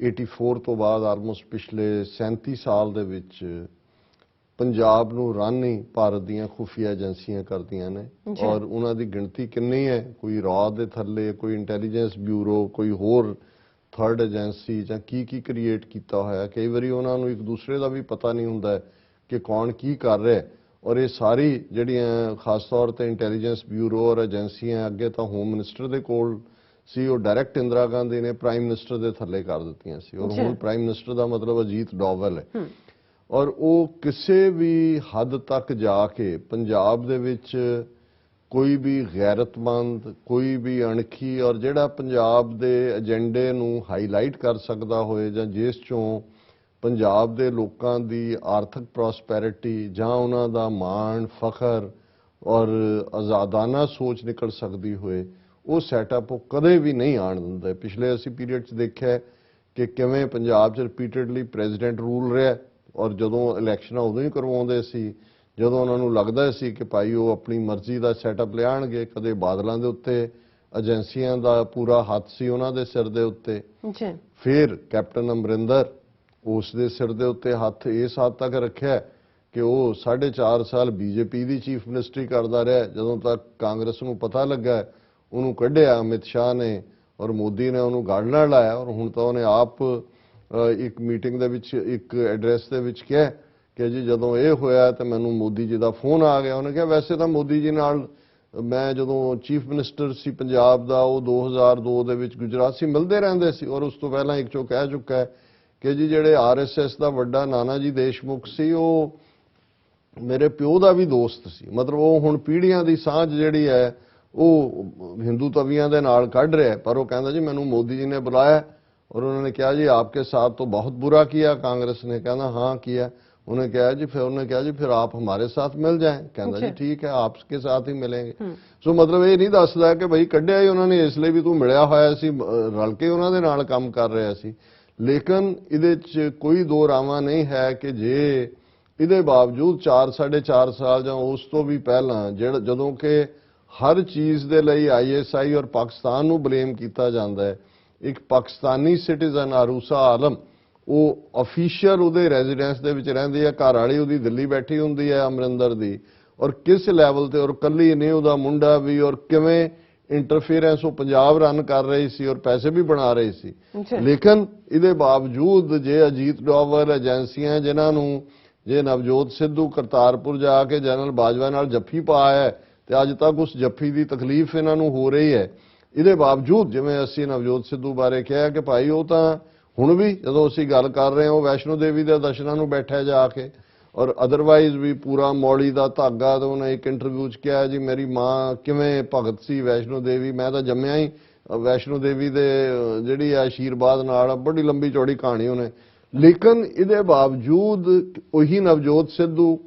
84 ਤੋਂ ਬਾਅਦ ਆਲਮੋਸਟ ਪਿਛਲੇ 37 ਸਾਲ ਦੇ ਵਿੱਚ ਪੰਜਾਬ ਨੂੰ ਰਨ ਹੀ ਭਾਰਤ ਦੀਆਂ ਖੁਫੀਆ ਏਜੰਸੀਆਂ ਕਰਦੀਆਂ ਨੇ। ਔਰ ਉਹਨਾਂ ਦੀ ਗਿਣਤੀ ਕਿੰਨੀ ਹੈ, ਕੋਈ ਰॉ ਦੇ ਥੱਲੇ, ਕੋਈ ਇੰਟੈਲੀਜੈਂਸ ਬਿਊਰੋ, ਕੋਈ ਹੋਰ ਥਰਡ ਏਜੰਸੀ ਜਾਂ ਕੀ ਕ੍ਰੀਏਟ ਕੀਤਾ ਹੋਇਆ। ਕਈ ਵਾਰੀ ਉਹਨਾਂ ਨੂੰ ਇੱਕ ਦੂਸਰੇ ਦਾ ਵੀ ਪਤਾ ਨਹੀਂ ਹੁੰਦਾ ਕਿ ਕੌਣ ਕੀ ਕਰ ਰਿਹਾ। ਔਰ ਇਹ ਸਾਰੀ ਜਿਹੜੀਆਂ ਖਾਸ ਤੌਰ ਤੇ ਇੰਟੈਲੀਜੈਂਸ ਬਿਊਰੋ ਔਰ ਏਜੰਸੀਆਂ ਅੱਗੇ ਤਾਂ ਹੋਮ ਮਿਨਿਸਟਰ ਦੇ ਕੋਲ ਸੀ, ਉਹ ਡਾਇਰੈਕਟ ਇੰਦਰਾ ਗਾਂਧੀ ਨੇ ਪ੍ਰਾਈਮ ਮਿਨਿਸਟਰ ਦੇ ਥੱਲੇ ਕਰ ਦਿੱਤੀਆਂ ਸੀ। ਔਰ ਹੁਣ ਪ੍ਰਾਈਮ ਮਿਨਿਸਟਰ ਦਾ ਮਤਲਬ ਅਜੀਤ ਡੋਵਲ ਹੈ। ਔਰ ਉਹ ਕਿਸੇ ਵੀ ਹੱਦ ਤੱਕ ਜਾ ਕੇ ਪੰਜਾਬ ਦੇ ਵਿੱਚ ਕੋਈ ਵੀ ਗੈਰਤਮੰਦ, ਕੋਈ ਵੀ ਅਣਖੀ ਔਰ ਜਿਹੜਾ ਪੰਜਾਬ ਦੇ ਏਜੰਡੇ ਨੂੰ ਹਾਈਲਾਈਟ ਕਰ ਸਕਦਾ ਹੋਏ ਜਾਂ ਜਿਸ ਚੋਂ ਪੰਜਾਬ ਦੇ ਲੋਕਾਂ ਦੀ ਆਰਥਿਕ ਪ੍ਰੋਸਪੈਰਿਟੀ ਜਾਂ ਉਹਨਾਂ ਦਾ ਮਾਣ, ਫਖਰ ਔਰ ਆਜ਼ਾਦਾਨਾ ਸੋਚ ਨਿਕਲ ਸਕਦੀ ਹੋਏ, ਉਹ ਸੈਟਅਪ ਉਹ ਕਦੇ ਵੀ ਨਹੀਂ ਆਣ ਦਿੰਦਾ। ਪਿਛਲੇ ਅਸੀਂ ਪੀਰੀਅਡ 'ਚ ਦੇਖਿਆ ਕਿ ਕਿਵੇਂ ਪੰਜਾਬ 'ਚ ਰਿਪੀਟਡਲੀ ਪ੍ਰੈਜ਼ੀਡੈਂਟ ਰੂਲ ਰਿਹਾ। ਔਰ ਜਦੋਂ ਇਲੈਕਸ਼ਨਾਂ ਉਦੋਂ ਹੀ ਕਰਵਾਉਂਦੇ ਸੀ ਜਦੋਂ ਉਹਨਾਂ ਨੂੰ ਲੱਗਦਾ ਸੀ ਕਿ ਭਾਈ ਉਹ ਆਪਣੀ ਮਰਜ਼ੀ ਦਾ ਸੈਟਅਪ ਲਿਆਣਗੇ। ਕਦੇ ਬਾਦਲਾਂ ਦੇ ਉੱਤੇ ਏਜੰਸੀਆਂ ਦਾ ਪੂਰਾ ਹੱਥ ਸੀ ਉਹਨਾਂ ਦੇ ਸਿਰ ਦੇ ਉੱਤੇ, ਫਿਰ ਕੈਪਟਨ ਅਮਰਿੰਦਰ ਉਸ ਦੇ ਸਿਰ ਦੇ ਉੱਤੇ ਹੱਥ ਇਸ ਹੱਦ ਤੱਕ ਰੱਖਿਆ ਕਿ ਉਹ 4.5 ਸਾਲ ਬੀਜੇਪੀ ਦੀ ਚੀਫ ਮਿਨਿਸਟਰੀ ਕਰਦਾ ਰਿਹਾ। ਜਦੋਂ ਤੱਕ ਕਾਂਗਰਸ ਨੂੰ ਪਤਾ ਲੱਗਾ ਉਹਨੂੰ ਕੱਢਿਆ ਅਮਿਤ ਸ਼ਾਹ ਨੇ ਔਰ ਮੋਦੀ ਨੇ ਉਹਨੂੰ ਗੜ ਨਾਲ ਲਾਇਆ। ਔਰ ਹੁਣ ਤਾਂ ਉਹਨੇ ਆਪ ਇੱਕ ਮੀਟਿੰਗ ਦੇ ਵਿੱਚ, ਇੱਕ ਐਡਰੈਸ ਦੇ ਵਿੱਚ ਕਿਹਾ ਕਿ ਜੀ ਜਦੋਂ ਇਹ ਹੋਇਆ ਤਾਂ ਮੈਨੂੰ ਮੋਦੀ ਜੀ ਦਾ ਫੋਨ ਆ ਗਿਆ। ਉਹਨੇ ਕਿਹਾ ਵੈਸੇ ਤਾਂ ਮੋਦੀ ਜੀ ਨਾਲ ਮੈਂ ਜਦੋਂ ਚੀਫ ਮਿਨਿਸਟਰ ਸੀ ਪੰਜਾਬ ਦਾ, ਉਹ 2002 ਦੇ ਵਿੱਚ ਗੁਜਰਾਤ ਸੀ, ਮਿਲਦੇ ਰਹਿੰਦੇ ਸੀ। ਔਰ ਉਸ ਤੋਂ ਪਹਿਲਾਂ ਇੱਕ ਚੋ ਕਹਿ ਚੁੱਕਾ ਹੈ ਕਿ ਜੀ ਜਿਹੜੇ ਆਰਐਸਐਸ ਦਾ ਵੱਡਾ ਨਾਨਾ ਜੀ ਦੇਸ਼ਮੁਖ ਸੀ, ਉਹ ਮੇਰੇ ਪਿਓ ਦਾ ਵੀ ਦੋਸਤ ਸੀ। ਮਤਲਬ ਉਹ ਹੁਣ ਪੀੜ੍ਹੀਆਂ ਦੀ ਸਾਂਝ ਜਿਹੜੀ ਹੈ ਉਹ ਹਿੰਦੂ ਤਵੀਆਂ ਦੇ ਨਾਲ ਕੱਢ ਰਿਹਾ। ਪਰ ਉਹ ਕਹਿੰਦਾ ਜੀ ਮੈਨੂੰ ਮੋਦੀ ਜੀ ਨੇ ਬੁਲਾਇਆ ਔਰ ਉਹਨਾਂ ਨੇ ਕਿਹਾ ਜੀ ਆਪਕੇ ਸਾਥ तो बहुत बुरा किया कांग्रेस ने। कहना हाँ किया। उन्हें कहा जी, फिर आप हमारे साथ मिल जाएं। कहता जी ठीक है, आपके साथ ही मिलेंगे। सो मतलब ਇਹ ਨਹੀਂ ਦੱਸਦਾ ਕਿ ਭਾਈ ਕੱਢਿਆ ਹੀ ਉਹਨਾਂ ਨੇ ਇਸ ਲਈ ਵੀ ਤੂੰ ਮਿਲਿਆ ਹੋਇਆ ਸੀ, ਰਲ ਕੇ ਉਹਨਾਂ ਦੇ ਨਾਲ ਕੰਮ ਕਰ ਰਿਹਾ ਸੀ। ਲੇਕਿਨ ਇਹਦੇ 'ਚ ਕੋਈ ਦੋ ਰਾਵਾਂ ਨਹੀਂ ਹੈ ਕਿ ਜੇ ਇਹਦੇ ਬਾਵਜੂਦ 4.5 ਸਾਲ ਜਾਂ ਉਸ ਤੋਂ ਵੀ ਪਹਿਲਾਂ ਜਦੋਂ ਕਿ ਹਰ ਚੀਜ਼ ਦੇ ਲਈ ISI ਔਰ ਪਾਕਿਸਤਾਨ ਨੂੰ ਬਲੇਮ ਕੀਤਾ ਜਾਂਦਾ ਹੈ, ਇੱਕ ਪਾਕਿਸਤਾਨੀ ਸਿਟੀਜ਼ਨ ਆਰੂਸਾ ਆਲਮ ਉਹ ਅਫੀਸ਼ੀਅਲ ਉਹਦੇ ਰੈਜ਼ੀਡੈਂਸ ਦੇ ਵਿੱਚ ਰਹਿੰਦੀ ਹੈ, ਘਰ ਵਾਲੀ ਉਹਦੀ ਦਿੱਲੀ ਬੈਠੀ ਹੁੰਦੀ ਹੈ ਅਮਰਿੰਦਰ ਦੀ, ਔਰ ਕਿਸ ਲੈਵਲ ਤੇ, ਔਰ ਕੱਲੀ ਨੇ ਉਹਦਾ ਮੁੰਡਾ ਵੀ, ਔਰ ਕਿਵੇਂ ਇੰਟਰਫੇਰੈਂਸ ਉਹ ਪੰਜਾਬ ਰਨ ਕਰ ਰਹੀ ਸੀ ਔਰ ਪੈਸੇ ਵੀ ਬਣਾ ਰਹੀ ਸੀ। ਲੇਕਿਨ ਇਹਦੇ ਬਾਵਜੂਦ ਜੇ ਅਜੀਤ ਡੋਵਲ ਏਜੰਸੀਆਂ ਜਿਨ੍ਹਾਂ ਨੂੰ ਜੇ ਨਵਜੋਤ ਸਿੱਧੂ ਕਰਤਾਰਪੁਰ ਜਾ ਕੇ ਜਨਰਲ ਬਾਜਵਾ ਨਾਲ ਜੱਫੀ ਪਾਇਆ ਹੈ ਤੇ ਅੱਜ ਤੱਕ ਉਸ ਜੱਫੀ ਦੀ ਤਕਲੀਫ ਇਹਨਾਂ ਨੂੰ ਹੋ ਰਹੀ ਹੈ, ਇਹਦੇ ਬਾਵਜੂਦ ਜਿਵੇਂ ਅਸੀਂ ਨਵਜੋਤ ਸਿੱਧੂ ਬਾਰੇ ਕਿਹਾ ਕਿ ਭਾਈ ਉਹ ਤਾਂ ਹੁਣ ਵੀ ਜਦੋਂ ਅਸੀਂ ਗੱਲ ਕਰ ਰਹੇ ਹਾਂ ਉਹ ਵੈਸ਼ਨੋ ਦੇਵੀ ਦੇ ਦਰਸ਼ਨਾਂ ਨੂੰ ਬੈਠਾ ਜਾ ਕੇ, ਔਰ ਅਦਰਵਾਈਜ਼ ਵੀ ਪੂਰਾ ਮੌਲੀ ਦਾ ਧਾਗਾ। ਤਾਂ ਉਹਨੇ ਇੱਕ ਇੰਟਰਵਿਊ 'ਚ ਕਿਹਾ ਜੀ ਮੇਰੀ ਮਾਂ ਕਿਵੇਂ ਭਗਤ ਸੀ ਵੈਸ਼ਨੋ ਦੇਵੀ, ਮੈਂ ਤਾਂ ਜੰਮਿਆ ਹੀ ਵੈਸ਼ਨੋ ਦੇਵੀ ਦੇ ਜਿਹੜੀ ਆਸ਼ੀਰਵਾਦ ਨਾਲ। ਬੜੀ ਲੰਬੀ ਚੌੜੀ ਕਹਾਣੀ ਉਹਨੇ। ਲੇਕਿਨ ਇਹਦੇ ਬਾਵਜੂਦ ਉਹੀ ਨਵਜੋਤ ਸਿੱਧੂ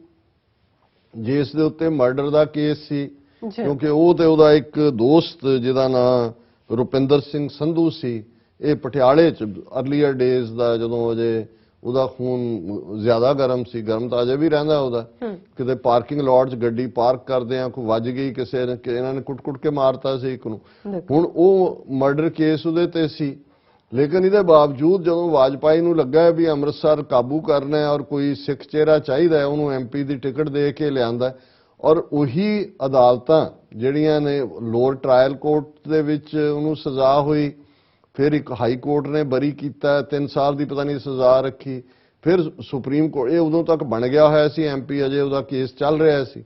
ਜਿਸ ਦੇ ਉੱਤੇ ਮਰਡਰ ਦਾ ਕੇਸ ਸੀ, ਕਿਉਂਕਿ ਉਹ ਤੇ ਉਹਦਾ ਇੱਕ ਦੋਸਤ ਜਿਹਦਾ ਨਾਂ ਰੁਪਿੰਦਰ ਸਿੰਘ ਸੰਧੂ ਸੀ, ਇਹ ਪਟਿਆਲੇ 'ਚ ਅਰਲੀਅਰ ਡੇਜ਼ ਦਾ ਜਦੋਂ ਅਜੇ ਉਹਦਾ ਖੂਨ ਜ਼ਿਆਦਾ ਗਰਮ ਸੀ, ਗਰਮ ਤਾਂ ਅਜੇ ਵੀ ਰਹਿੰਦਾ ਉਹਦਾ, ਕਿਤੇ ਪਾਰਕਿੰਗ ਲੋਟ 'ਚ ਗੱਡੀ ਪਾਰਕ ਕਰਦੇ ਆ ਕੋਈ ਵੱਜ ਗਈ ਕਿਸੇ ਨੇ, ਇਹਨਾਂ ਨੇ ਕੁੱਟ ਕੇ ਮਾਰਤਾ ਸੀ ਇੱਕ ਨੂੰ। ਹੁਣ ਉਹ ਮਰਡਰ ਕੇਸ ਉਹਦੇ ਤੇ ਸੀ। ਲੇਕਿਨ ਇਹਦੇ ਬਾਵਜੂਦ ਜਦੋਂ ਵਾਜਪਾਈ ਨੂੰ ਲੱਗਾ ਵੀ ਅੰਮ੍ਰਿਤਸਰ ਕਾਬੂ ਕਰਨਾ ਹੈ ਔਰ ਕੋਈ ਸਿੱਖ ਚਿਹਰਾ ਚਾਹੀਦਾ, ਉਹਨੂੰ MP ਦੀ ਟਿਕਟ ਦੇ ਕੇ ਲਿਆਂਦਾ, ਔਰ ਉਹੀ ਅਦਾਲਤਾਂ ਜਿਹੜੀਆਂ ਨੇ ਲੋਅਰ ਟ੍ਰਾਇਲ ਕੋਰਟ ਦੇ ਵਿੱਚ ਉਹਨੂੰ ਸਜ਼ਾ ਹੋਈ, ਫਿਰ ਇੱਕ ਹਾਈ ਕੋਰਟ ਨੇ ਬਰੀ ਕੀਤਾ, 3 ਸਾਲ ਦੀ ਪਤਾ ਨਹੀਂ ਸਜ਼ਾ ਰੱਖੀ, ਫਿਰ ਸੁਪਰੀਮ ਕੋਰਟ, ਇਹ ਉਦੋਂ ਤੱਕ ਬਣ ਗਿਆ ਹੋਇਆ ਸੀ MP, ਅਜੇ ਉਹਦਾ ਕੇਸ ਚੱਲ ਰਿਹਾ ਸੀ।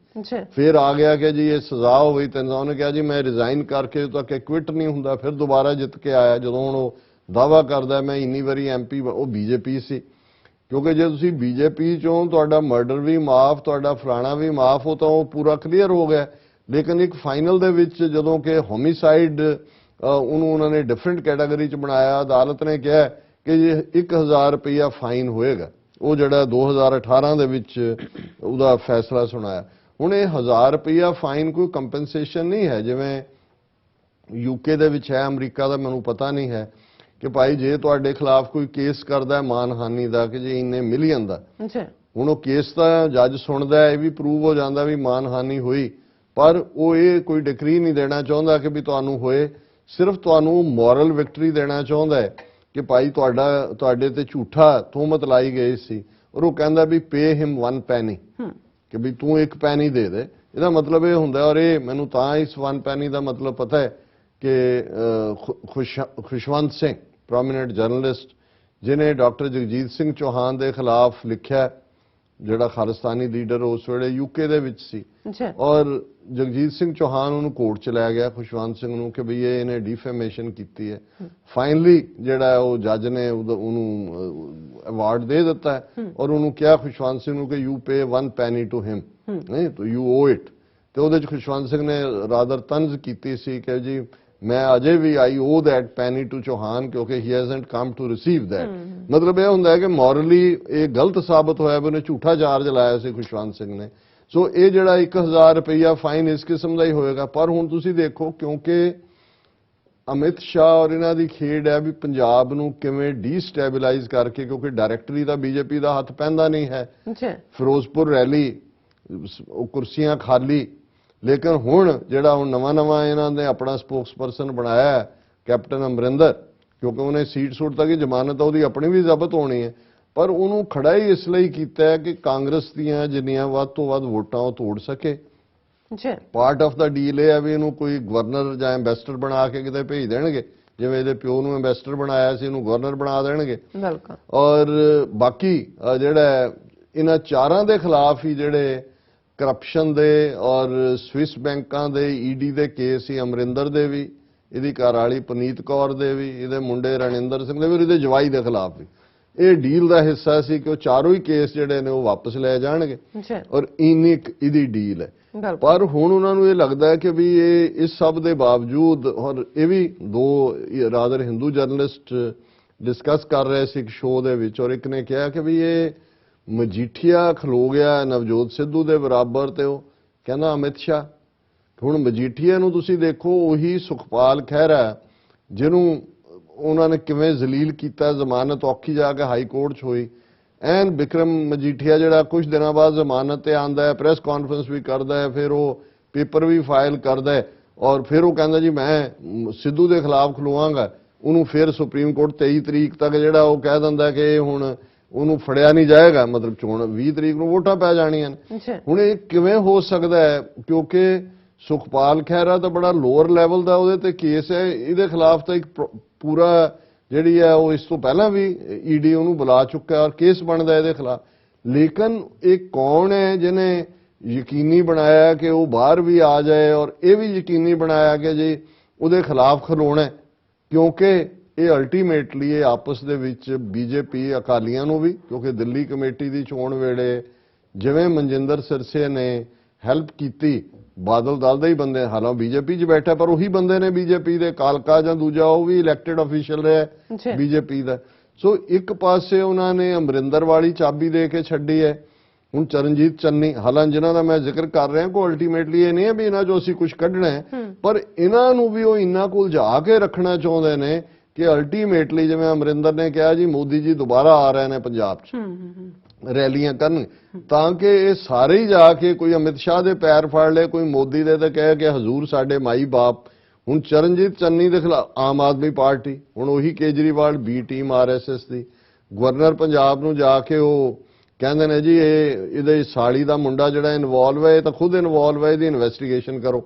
ਫਿਰ ਆ ਗਿਆ ਕਿ ਜੀ ਇਹ ਸਜ਼ਾ ਹੋ ਗਈ 3 ਸਾਲ, ਉਹਨੇ ਕਿਹਾ ਜੀ ਮੈਂ ਰਿਜ਼ਾਈਨ ਕਰਕੇ ਉਦੋਂ ਤੱਕ ਐਕਵਿਟ ਨਹੀਂ ਹੁੰਦਾ, ਫਿਰ ਦੁਬਾਰਾ ਜਿੱਤ ਕੇ ਆਇਆ। ਜਦੋਂ ਹੁਣ ਉਹ ਦਾਅਵਾ ਕਰਦਾ ਮੈਂ ਇੰਨੀ ਵਾਰੀ MP, ਉਹ BJP ਸੀ, ਕਿਉਂਕਿ ਜੇ ਤੁਸੀਂ BJP ਚੋਂ ਤੁਹਾਡਾ ਮਰਡਰ ਵੀ ਮਾਫ, ਤੁਹਾਡਾ ਫਲਾਣਾ ਵੀ ਮਾਫ, ਉਹ ਤਾਂ ਉਹ ਪੂਰਾ ਕਲੀਅਰ ਹੋ ਗਿਆ। ਲੇਕਿਨ ਇੱਕ ਫਾਈਨਲ ਦੇ ਵਿੱਚ ਜਦੋਂ ਕਿ ਹੋਮਿਸਾਈਡ ਉਹਨੂੰ ਉਹਨਾਂ ਨੇ ਡਿਫਰੈਂਟ ਕੈਟਾਗਰੀ 'ਚ ਬਣਾਇਆ, ਅਦਾਲਤ ਨੇ ਕਿਹਾ ਕਿ ਜੇ 1000 ਰੁਪਇਆ ਫਾਈਨ ਹੋਏਗਾ, ਉਹ ਜਿਹੜਾ 2018 ਦੇ ਵਿੱਚ ਉਹਦਾ ਫੈਸਲਾ ਸੁਣਾਇਆ। ਹੁਣ ਇਹ 1000 ਰੁਪਇਆ ਫਾਈਨ ਕੋਈ ਕੰਪਨਸੇਸ਼ਨ ਨਹੀਂ ਹੈ ਜਿਵੇਂ UK ਦੇ ਵਿੱਚ ਹੈ, ਅਮਰੀਕਾ ਦਾ ਮੈਨੂੰ ਪਤਾ ਨਹੀਂ ਹੈ, ਕਿ ਭਾਈ ਜੇ ਤੁਹਾਡੇ ਖਿਲਾਫ ਕੋਈ ਕੇਸ ਕਰਦਾ ਮਾਨਹਾਨੀ ਦਾ ਕਿ ਜੇ ਇੰਨੇ ਮਿਲੀਅਨ ਦਾ, ਹੁਣ ਉਹ ਕੇਸ ਤਾਂ ਜੱਜ ਸੁਣਦਾ, ਇਹ ਵੀ ਪ੍ਰੂਵ ਹੋ ਜਾਂਦਾ ਵੀ ਮਾਨਹਾਨੀ ਹੋਈ, ਪਰ ਉਹ ਇਹ ਕੋਈ ਡਿਕਰੀ ਨਹੀਂ ਦੇਣਾ ਚਾਹੁੰਦਾ ਕਿ ਵੀ ਤੁਹਾਨੂੰ ਹੋਏ, ਸਿਰਫ ਤੁਹਾਨੂੰ ਮੋਰਲ ਵਿਕਟਰੀ ਦੇਣਾ ਚਾਹੁੰਦਾ ਹੈ ਕਿ ਭਾਈ ਤੁਹਾਡੇ ਤੇ ਝੂਠਾ ਤੋਹਮਤ ਲਾਈ ਗਈ ਸੀ, ਔਰ ਉਹ ਕਹਿੰਦਾ ਵੀ ਪੇ ਹਿਮ 1 ਪੈਨੀ, ਕਿ ਵੀ ਤੂੰ 1 ਪੈਨੀ ਦੇ ਦੇ। ਇਹਦਾ ਮਤਲਬ ਇਹ ਹੁੰਦਾ, ਔਰ ਇਹ ਮੈਨੂੰ ਤਾਂ ਇਸ 1 ਪੈਨੀ ਦਾ ਮਤਲਬ ਪਤਾ ਹੈ ਕਿ ਖੁਸ਼ਵੰਤ ਸਿੰਘ ਪ੍ਰੋਮੀਨੈਂਟ ਜਰਨਲਿਸਟ ਜਿਹਨੇ ਡਾਕਟਰ ਜਗਜੀਤ ਸਿੰਘ ਚੌਹਾਨ ਦੇ ਖਿਲਾਫ ਲਿਖਿਆ, ਜਿਹੜਾ ਖਾਲਿਸਤਾਨੀ ਲੀਡਰ ਉਸ ਵੇਲੇ UK ਦੇ ਵਿੱਚ ਸੀ, ਔਰ ਜਗਜੀਤ ਸਿੰਘ ਚੌਹਾਨ ਉਹਨੂੰ ਕੋਰਟ ਚ ਲੈ ਗਿਆ ਖੁਸ਼ਵੰਤ ਸਿੰਘ ਨੂੰ ਕਿ ਵੀ ਇਹਨੇ ਡਿਫੇਮੇਸ਼ਨ ਕੀਤੀ ਹੈ। ਫਾਈਨਲੀ ਜਿਹੜਾ ਉਹ ਜੱਜ ਨੇ ਉਹਨੂੰ ਅਵਾਰਡ ਦੇ ਦਿੱਤਾ ਔਰ ਉਹਨੂੰ ਕਿਹਾ ਖੁਸ਼ਵੰਤ ਸਿੰਘ ਨੂੰ ਕਿ you pay 1 penny to him, ਨਹੀਂ ਤਾਂ ਯੂ ਓ ਇਟ। ਤੇ ਉਹਦੇ ਚ ਖੁਸ਼ਵੰਤ ਸਿੰਘ ਨੇ ਰਾਦਰ ਤੰਜ਼ ਕੀਤੀ ਸੀ ਕਿ ਜੀ ਮੈਂ ਅਜੇ ਵੀ ਆਈ ਓ ਦੈਟ ਪੈਨੀ ਟੂ ਚੌਹਾਨ ਕਿਉਂਕਿ ਹੀ hasn't come to receive that. ਮਤਲਬ ਇਹ ਹੁੰਦਾ ਹੈ ਕਿ ਮੋਰਲੀ ਇਹ ਗਲਤ ਸਾਬਤ ਹੋਇਆ ਵੀ ਉਹਨੇ ਝੂਠਾ ਚਾਰਜ ਲਾਇਆ ਸੀ ਖੁਸ਼ਵੰਤ ਸਿੰਘ ਨੇ। ਸੋ ਇਹ ਜਿਹੜਾ 1000 ਰੁਪਇਆ ਫਾਈਨ ਇਸ ਕਿਸਮ ਦਾ ਹੀ ਹੋਏਗਾ। ਪਰ ਹੁਣ ਤੁਸੀਂ ਦੇਖੋ ਕਿਉਂਕਿ ਅਮਿਤ ਸ਼ਾਹ ਔਰ ਇਹਨਾਂ ਦੀ ਖੇਡ ਹੈ ਵੀ ਪੰਜਾਬ ਨੂੰ ਕਿਵੇਂ ਡੀਸਟੈਬਲਾਈਜ਼ ਕਰਕੇ, ਕਿਉਂਕਿ ਡਾਇਰੈਕਟਰੀ ਦਾ ਬੀਜੇਪੀ ਦਾ ਹੱਥ ਪੈਂਦਾ ਨਹੀਂ ਹੈ। ਫਿਰੋਜ਼ਪੁਰ ਰੈਲੀ ਕੁਰਸੀਆਂ ਖਾਲੀ, ਲੇਕਿਨ ਹੁਣ ਜਿਹੜਾ ਹੁਣ ਨਵਾਂ ਇਹਨਾਂ ਨੇ ਆਪਣਾ ਸਪੋਕਸਪਰਸਨ ਬਣਾਇਆ ਕੈਪਟਨ ਅਮਰਿੰਦਰ, ਕਿਉਂਕਿ ਉਹਨੇ ਸੀਟ ਸੂਟ ਤੱਕ ਹੀ ਜ਼ਮਾਨਤ ਉਹਦੀ ਆਪਣੀ ਵੀ ਜ਼ਬਤ ਹੋਣੀ ਹੈ, ਪਰ ਉਹਨੂੰ ਖੜਾ ਹੀ ਇਸ ਲਈ ਕੀਤਾ ਹੈ ਕਿ ਕਾਂਗਰਸ ਦੀਆਂ ਜਿੰਨੀਆਂ ਵੱਧ ਤੋਂ ਵੱਧ ਵੋਟਾਂ ਉਹ ਤੋੜ ਸਕੇ। ਪਾਰਟ ਆਫ ਦਾ ਡੀਲ ਇਹ ਹੈ ਵੀ ਇਹਨੂੰ ਕੋਈ ਗਵਰਨਰ ਜਾਂ ਐਂਬੈਸਡਰ ਬਣਾ ਕੇ ਕਿਤੇ ਭੇਜ ਦੇਣਗੇ, ਜਿਵੇਂ ਇਹਦੇ ਪਿਓ ਨੂੰ ਐਂਬੈਸਡਰ ਬਣਾਇਆ ਸੀ ਇਹਨੂੰ ਗਵਰਨਰ ਬਣਾ ਦੇਣਗੇ। ਔਰ ਬਾਕੀ ਜਿਹੜਾ ਇਹਨਾਂ ਚਾਰਾਂ ਦੇ ਖਿਲਾਫ ਹੀ ਜਿਹੜੇ ਕਰਪਸ਼ਨ ਦੇ ਔਰ ਸਵਿਸ ਬੈਂਕਾਂ ਦੇ ED ਦੇ ਕੇਸ ਸੀ, ਅਮਰਿੰਦਰ ਦੇ ਵੀ, ਇਹਦੀ ਘਰ ਵਾਲੀ ਪਨੀਤ ਕੌਰ ਦੇ ਵੀ, ਇਹਦੇ ਮੁੰਡੇ ਰਣਿੰਦਰ ਸਿੰਘ ਦੇ ਵੀ, ਇਹਦੇ ਜਵਾਈ ਦੇ ਖਿਲਾਫ ਵੀ ਇਹ ਡੀਲ ਦਾ ਹਿੱਸਾ ਸੀ ਕਿ ਉਹ ਚਾਰੋਂ ਹੀ ਕੇਸ ਜਿਹੜੇ ਨੇ ਉਹ ਵਾਪਸ ਲੈ ਜਾਣਗੇ ਔਰ ਇੰਨੀ ਇਹਦੀ ਡੀਲ ਹੈ। ਪਰ ਹੁਣ ਉਹਨਾਂ ਨੂੰ ਇਹ ਲੱਗਦਾ ਹੈ ਕਿ ਵੀ ਇਹ ਇਸ ਸਭ ਦੇ ਬਾਵਜੂਦ, ਔਰ ਇਹ ਵੀ ਦੋ ਰਾਦਰ ਹਿੰਦੂ ਜਰਨਲਿਸਟ ਡਿਸਕਸ ਕਰ ਰਹੇ ਸੀ ਇੱਕ ਸ਼ੋਅ ਦੇ ਵਿੱਚ, ਔਰ ਇੱਕ ਨੇ ਕਿਹਾ ਕਿ ਵੀ ਇਹ ਮਜੀਠੀਆ ਖਲੋ ਗਿਆ ਨਵਜੋਤ ਸਿੱਧੂ ਦੇ ਬਰਾਬਰ ਤੇ ਉਹ ਕਹਿੰਦਾ ਅਮਿਤ ਸ਼ਾਹ। ਹੁਣ ਮਜੀਠੀਆ ਨੂੰ ਤੁਸੀਂ ਦੇਖੋ, ਉਹੀ ਸੁਖਪਾਲ ਖਹਿਰਾ ਜਿਹਨੂੰ ਉਹਨਾਂ ਨੇ ਕਿਵੇਂ ਜ਼ਲੀਲ ਕੀਤਾ, ਜ਼ਮਾਨਤ ਔਖੀ ਜਾ ਕੇ ਹਾਈ ਕੋਰਟ 'ਚ ਹੋਈ। ਐਨ ਵਿਕਰਮ ਮਜੀਠੀਆ ਜਿਹੜਾ ਕੁਝ ਦਿਨਾਂ ਬਾਅਦ ਜ਼ਮਾਨਤ ਤੇ ਆਂਦਾ ਹੈ, ਪ੍ਰੈਸ ਕਾਨਫਰੰਸ ਵੀ ਕਰਦਾ ਹੈ, ਫਿਰ ਉਹ ਪੇਪਰ ਵੀ ਫਾਈਲ ਕਰਦਾ ਹੈ ਔਰ ਫਿਰ ਉਹ ਕਹਿੰਦਾ ਜੀ ਮੈਂ ਸਿੱਧੂ ਦੇ ਖਿਲਾਫ ਖਲੋਵਾਂਗਾ। ਉਹਨੂੰ ਫਿਰ ਸੁਪਰੀਮ ਕੋਰਟ 23 ਤਰੀਕ ਤੱਕ ਜਿਹੜਾ ਉਹ ਕਹਿ ਦਿੰਦਾ ਕਿ ਹੁਣ ਉਹਨੂੰ ਫੜਿਆ ਨਹੀਂ ਜਾਏਗਾ, ਮਤਲਬ ਚੋਣ 20 ਤਰੀਕ ਨੂੰ ਵੋਟਾਂ ਪੈ ਜਾਣੀਆਂ ਨੇ। ਹੁਣ ਇਹ ਕਿਵੇਂ ਹੋ ਸਕਦਾ ਹੈ? ਕਿਉਂਕਿ ਸੁਖਪਾਲ ਖਹਿਰਾ ਤਾਂ ਬੜਾ ਲੋਅਰ ਲੈਵਲ ਦਾ ਉਹਦੇ ਤੇ ਕੇਸ ਹੈ, ਇਹਦੇ ਖਿਲਾਫ ਤਾਂ ਇੱਕ ਪੂਰਾ ਜਿਹੜੀ ਹੈ ਉਹ ਇਸ ਤੋਂ ਪਹਿਲਾਂ ਵੀ ਈਡੀ ਉਹਨੂੰ ਬੁਲਾ ਚੁੱਕਾ ਔਰ ਕੇਸ ਬਣਦਾ ਇਹਦੇ ਖਿਲਾਫ। ਲੇਕਿਨ ਇਹ ਕੌਣ ਹੈ ਜਿਹਨੇ ਯਕੀਨੀ ਬਣਾਇਆ ਕਿ ਉਹ ਬਾਹਰ ਵੀ ਆ ਜਾਏ ਔਰ ਇਹ ਵੀ ਯਕੀਨੀ ਬਣਾਇਆ ਕਿ ਜੀ ਉਹਦੇ ਖਿਲਾਫ ਖਲੋਣਾ? ਕਿਉਂਕਿ ਇਹ ਅਲਟੀਮੇਟਲੀ ਇਹ ਆਪਸ ਦੇ ਵਿੱਚ ਬੀਜੇਪੀ ਅਕਾਲੀਆਂ ਨੂੰ ਵੀ, ਕਿਉਂਕਿ ਦਿੱਲੀ ਕਮੇਟੀ ਦੀ ਚੋਣ ਵੇਲੇ ਜਿਵੇਂ ਮਨਜਿੰਦਰ ਸਿਰਸੇ ਨੇ ਹੈਲਪ ਕੀਤੀ, ਬਾਦਲ ਦਲ ਦੇ ਹੀ ਬੰਦੇ, ਹਾਲਾਂ ਬੀਜੇਪੀ 'ਚ ਬੈਠਾ ਪਰ ਉਹੀ ਬੰਦੇ ਨੇ ਬੀਜੇਪੀ ਦੇ, ਕਾਲਕਾ ਜਾਂ ਦੂਜਾ ਉਹ ਵੀ ਇਲੈਕਟਿਡ ਅਫੀਸ਼ੀਅਲ ਰਿਹਾ ਬੀਜੇਪੀ ਦਾ। ਸੋ ਇੱਕ ਪਾਸੇ ਉਹਨਾਂ ਨੇ ਅਮਰਿੰਦਰ ਵਾਲੀ ਚਾਬੀ ਦੇ ਕੇ ਛੱਡੀ ਹੈ। ਹੁਣ ਚਰਨਜੀਤ ਚੰਨੀ, ਹਾਲਾਂ ਜਿਨ੍ਹਾਂ ਦਾ ਮੈਂ ਜ਼ਿਕਰ ਕਰ ਰਿਹਾ ਕੋ ਅਲਟੀਮੇਟਲੀ ਇਹ ਨਹੀਂ ਹੈ ਵੀ ਇਹਨਾਂ 'ਚੋਂ ਅਸੀਂ ਕੁਝ ਕੱਢਣਾ ਹੈ, ਪਰ ਇਹਨਾਂ ਨੂੰ ਵੀ ਉਹ ਇੰਨਾ ਕੋਲ ਜਾ ਕੇ ਰੱਖਣਾ ਚਾਹੁੰਦੇ ਨੇ ਕਿ ਅਲਟੀਮੇਟਲੀ ਜਿਵੇਂ ਅਮਰਿੰਦਰ ਨੇ ਕਿਹਾ ਜੀ ਮੋਦੀ ਜੀ ਦੁਬਾਰਾ ਆ ਰਹੇ ਨੇ ਪੰਜਾਬ 'ਚ ਰੈਲੀਆਂ ਕਰਨ, ਤਾਂ ਕਿ ਇਹ ਸਾਰੇ ਹੀ ਜਾ ਕੇ ਕੋਈ ਅਮਿਤ ਸ਼ਾਹ ਦੇ ਪੈਰ ਫੜ ਲਏ, ਕੋਈ ਮੋਦੀ ਦੇ ਤੇ ਕਹੇ ਕਿ ਹਜ਼ੂਰ ਸਾਡੇ ਮਾਈ ਬਾਪ। ਹੁਣ ਚਰਨਜੀਤ ਚੰਨੀ ਦੇ ਖਿਲਾਫ ਆਮ ਆਦਮੀ ਪਾਰਟੀ, ਹੁਣ ਉਹੀ ਕੇਜਰੀਵਾਲ ਬੀ ਟੀਮ ਆਰਐਸਐਸ ਦੀ, ਗਵਰਨਰ ਪੰਜਾਬ ਨੂੰ ਜਾ ਕੇ ਉਹ ਕਹਿੰਦੇ ਨੇ ਜੀ ਇਹਦੇ ਸਾਲੀ ਦਾ ਮੁੰਡਾ ਜਿਹੜਾ ਇਨਵੋਲਵ ਹੈ, ਇਹ ਤਾਂ ਖੁਦ ਇਨਵੋਲਵ ਹੈ, ਇਹਦੀ ਇਨਵੈਸਟੀਗੇਸ਼ਨ ਕਰੋ।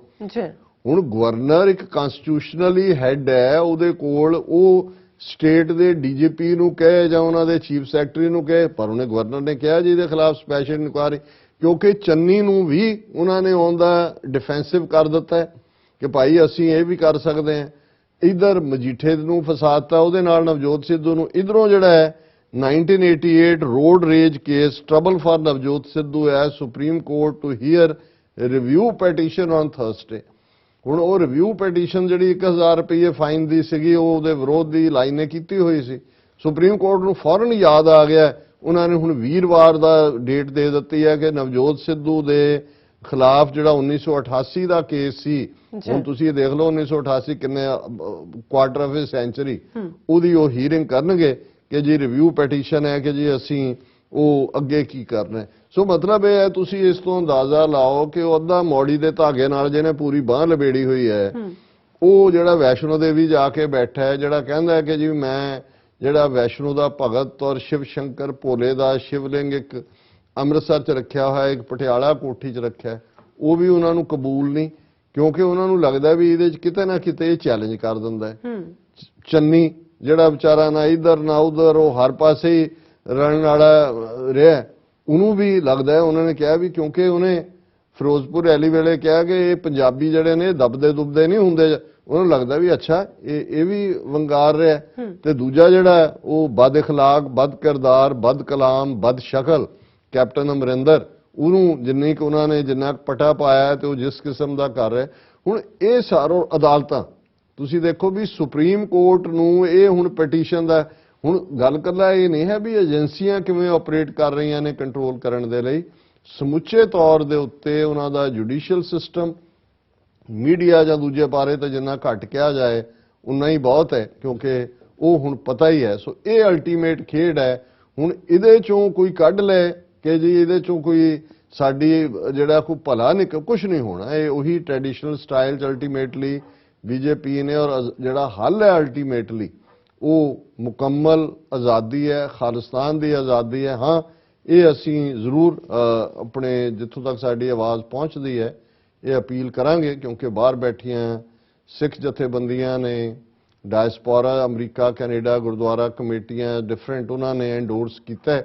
ਹੁਣ ਗਵਰਨਰ ਇੱਕ ਕਨਸਟੀਟਿਊਸ਼ਨਲੀ ਹੈੱਡ ਹੈ, ਉਹਦੇ ਕੋਲ ਉਹ ਸਟੇਟ ਦੇ ਡੀਜੀਪੀ ਨੂੰ ਕਹੇ ਜਾਂ ਉਹਨਾਂ ਦੇ ਚੀਫ ਸੈਕਟਰੀ ਨੂੰ ਕਹੇ, ਪਰ ਉਹਨੇ ਗਵਰਨਰ ਨੇ ਕਿਹਾ ਜੀ ਇਹਦੇ ਖਿਲਾਫ ਸਪੈਸ਼ਲ ਇਨਕੁਆਇਰੀ, ਕਿਉਂਕਿ ਚੰਨੀ ਨੂੰ ਵੀ ਉਹਨਾਂ ਨੇ ਔਨ ਦਾ ਡਿਫੈਂਸਿਵ ਕਰ ਦਿੱਤਾ ਹੈ ਕਿ ਭਾਈ ਅਸੀਂ ਇਹ ਵੀ ਕਰ ਸਕਦੇ ਹਾਂ। ਇਧਰ ਮਜੀਠੇ ਨੂੰ ਫਸਾਤਾ, ਉਹਦੇ ਨਾਲ ਨਵਜੋਤ ਸਿੱਧੂ ਨੂੰ। ਇਧਰੋਂ ਜਿਹੜਾ ਹੈ 1988 road rage case, trouble for Navjot Sidhu ਹੈ, supreme court to hear review petition on Thursday. ਹੁਣ ਉਹ ਰਿਵਿਊ ਪੈਟੀਸ਼ਨ ਜਿਹੜੀ 1000 ਰੁਪਏ ਫਾਈਨ ਦੀ ਸੀਗੀ, ਉਹ ਉਹਦੇ ਵਿਰੋਧ ਦੀ ਲਾਈਨ ਨੇ ਕੀਤੀ ਹੋਈ ਸੀ। ਸੁਪਰੀਮ ਕੋਰਟ ਨੂੰ ਫੌਰਨ ਯਾਦ ਆ ਗਿਆ, ਉਹਨਾਂ ਨੇ ਹੁਣ ਵੀਰਵਾਰ ਦਾ ਡੇਟ ਦੇ ਦਿੱਤੀ ਹੈ ਕਿ ਨਵਜੋਤ ਸਿੱਧੂ ਦੇ ਖਿਲਾਫ ਜਿਹੜਾ 1988 ਦਾ ਕੇਸ ਸੀ, ਹੁਣ ਤੁਸੀਂ ਇਹ ਦੇਖ ਲਓ 1988 ਕਿੰਨੇ ਕੁਆਰਟਰ ਆਫ ਏ ਸੈਂਚੁਰੀ, ਉਹਦੀ ਉਹ ਹੀਅਰਿੰਗ ਕਰਨਗੇ ਕਿ ਜੀ ਰਿਵਿਊ ਪੈਟੀਸ਼ਨ ਹੈ ਕਿ ਜੀ ਅਸੀਂ ਉਹ ਅੱਗੇ ਕੀ ਕਰਨਾ। ਸੋ ਮਤਲਬ ਇਹ ਹੈ, ਤੁਸੀਂ ਇਸ ਤੋਂ ਅੰਦਾਜ਼ਾ ਲਾਓ ਕਿ ਉਹ ਅੱਧਾ ਮੌੜੀ ਦੇ ਧਾਗੇ ਨਾਲ ਜਿਹਨੇ ਪੂਰੀ ਬਾਹ ਲਬੇੜੀ ਹੋਈ ਹੈ, ਉਹ ਜਿਹੜਾ ਵੈਸ਼ਨੋ ਦੇਵੀ ਜਾ ਕੇ ਬੈਠਾ ਹੈ, ਜਿਹੜਾ ਕਹਿੰਦਾ ਹੈ ਕਿ ਜੀ ਮੈਂ ਜਿਹੜਾ ਵੈਸ਼ਨੋ ਦਾ ਭਗਤ ਔਰ ਸ਼ਿਵ ਸ਼ੰਕਰ ਭੋਲੇ ਦਾ ਸ਼ਿਵਲਿੰਗ ਇੱਕ ਅੰਮ੍ਰਿਤਸਰ 'ਚ ਰੱਖਿਆ ਹੋਇਆ, ਇੱਕ ਪਟਿਆਲਾ ਕੋਠੀ 'ਚ ਰੱਖਿਆ, ਉਹ ਵੀ ਉਹਨਾਂ ਨੂੰ ਕਬੂਲ ਨਹੀਂ, ਕਿਉਂਕਿ ਉਹਨਾਂ ਨੂੰ ਲੱਗਦਾ ਵੀ ਇਹਦੇ 'ਚ ਕਿਤੇ ਨਾ ਕਿਤੇ ਇਹ ਚੈਲੰਜ ਕਰ ਦਿੰਦਾ ਹੈ। ਚੰਨੀ ਜਿਹੜਾ ਵਿਚਾਰਾ ਨਾ ਇੱਧਰ ਨਾ ਉੱਧਰ, ਉਹ ਹਰ ਪਾਸੇ ਹੀ ਰਲਣ ਵਾਲਾ ਰਿਹਾ, ਉਹਨੂੰ ਵੀ ਲੱਗਦਾ ਹੈ, ਉਹਨਾਂ ਨੇ ਕਿਹਾ ਵੀ ਕਿਉਂਕਿ ਉਹਨੇ ਫਿਰੋਜ਼ਪੁਰ ਰੈਲੀ ਵੇਲੇ ਕਿਹਾ ਕਿ ਇਹ ਪੰਜਾਬੀ ਜਿਹੜੇ ਨੇ ਦਬਦੇ ਦੁਬਦੇ ਨਹੀਂ ਹੁੰਦੇ, ਉਹਨੂੰ ਲੱਗਦਾ ਵੀ ਅੱਛਾ ਇਹ ਵੀ ਵੰਗਾਰ ਰਿਹਾ। ਤੇ ਦੂਜਾ ਜਿਹੜਾ ਉਹ ਬਦ ਇਖਲਾਕ, ਬਦ ਕਿਰਦਾਰ, ਬਦ ਕਲਾਮ, ਬਦ ਸ਼ਕਲ ਕੈਪਟਨ ਅਮਰਿੰਦਰ, ਉਹਨੂੰ ਜਿੰਨੀ ਕੁ ਉਹਨਾਂ ਨੇ ਜਿੰਨਾ ਪਟਾ ਪਾਇਆ ਤੇ ਉਹ ਜਿਸ ਕਿਸਮ ਦਾ ਕਰ ਰਿਹਾ। ਹੁਣ ਇਹ ਸਾਰੋਂ ਅਦਾਲਤਾਂ ਤੁਸੀਂ ਦੇਖੋ ਵੀ ਸੁਪਰੀਮ ਕੋਰਟ ਨੂੰ ਇਹ ਹੁਣ ਪਟੀਸ਼ਨ ਦਾ, ਹੁਣ ਗੱਲ ਕਰਨਾ ਇਹ ਨਹੀਂ ਹੈ ਵੀ ਏਜੰਸੀਆਂ ਕਿਵੇਂ ਆਪਰੇਟ ਕਰ ਰਹੀਆਂ ਨੇ ਕੰਟਰੋਲ ਕਰਨ ਦੇ ਲਈ, ਸਮੁੱਚੇ ਤੌਰ ਦੇ ਉੱਤੇ ਉਹਨਾਂ ਦਾ ਜੁਡੀਸ਼ੀਅਲ ਸਿਸਟਮ, ਮੀਡੀਆ ਜਾਂ ਦੂਜੇ ਬਾਰੇ ਤਾਂ ਜਿੰਨਾ ਘੱਟ ਕਿਹਾ ਜਾਏ ਉਨਾ ਹੀ ਬਹੁਤ ਹੈ, ਕਿਉਂਕਿ ਉਹ ਹੁਣ ਪਤਾ ਹੀ ਹੈ। ਸੋ ਇਹ ਅਲਟੀਮੇਟ ਖੇਡ ਹੈ। ਹੁਣ ਇਹਦੇ ਚੋਂ ਕੋਈ ਕੱਢ ਲੈ ਕਿ ਜੀ ਇਹਦੇ ਚੋਂ ਕੋਈ ਸਾਡੀ ਜਿਹੜਾ ਕੋਈ ਭਲਾ ਨਹੀਂ, ਕੁਝ ਨਹੀਂ ਹੋਣਾ, ਇਹ ਉਹੀ ਟ੍ਰੈਡੀਸ਼ਨਲ ਸਟਾਈਲ 'ਚ ਅਲਟੀਮੇਟਲੀ ਬੀਜੇਪੀ ਨੇ, ਔਰ ਜਿਹੜਾ ਹੱਲ ਹੈ ਅਲਟੀਮੇਟਲੀ ਉਹ ਮੁਕੰਮਲ ਆਜ਼ਾਦੀ ਹੈ, ਖਾਲਿਸਤਾਨ ਦੀ ਆਜ਼ਾਦੀ ਹੈ। ਹਾਂ, ਇਹ ਅਸੀਂ ਜ਼ਰੂਰ ਆਪਣੇ ਜਿੱਥੋਂ ਤੱਕ ਸਾਡੀ ਆਵਾਜ਼ ਪਹੁੰਚਦੀ ਹੈ ਇਹ ਅਪੀਲ ਕਰਾਂਗੇ, ਕਿਉਂਕਿ ਬਾਹਰ ਬੈਠੀਆਂ ਸਿੱਖ ਜਥੇਬੰਦੀਆਂ ਨੇ, ਡਾਇਸਪੋਰਾ, ਅਮਰੀਕਾ, ਕੈਨੇਡਾ, ਗੁਰਦੁਆਰਾ ਕਮੇਟੀਆਂ ਡਿਫਰੈਂਟ, ਉਹਨਾਂ ਨੇ ਐਂਡੋਰਸ ਕੀਤਾ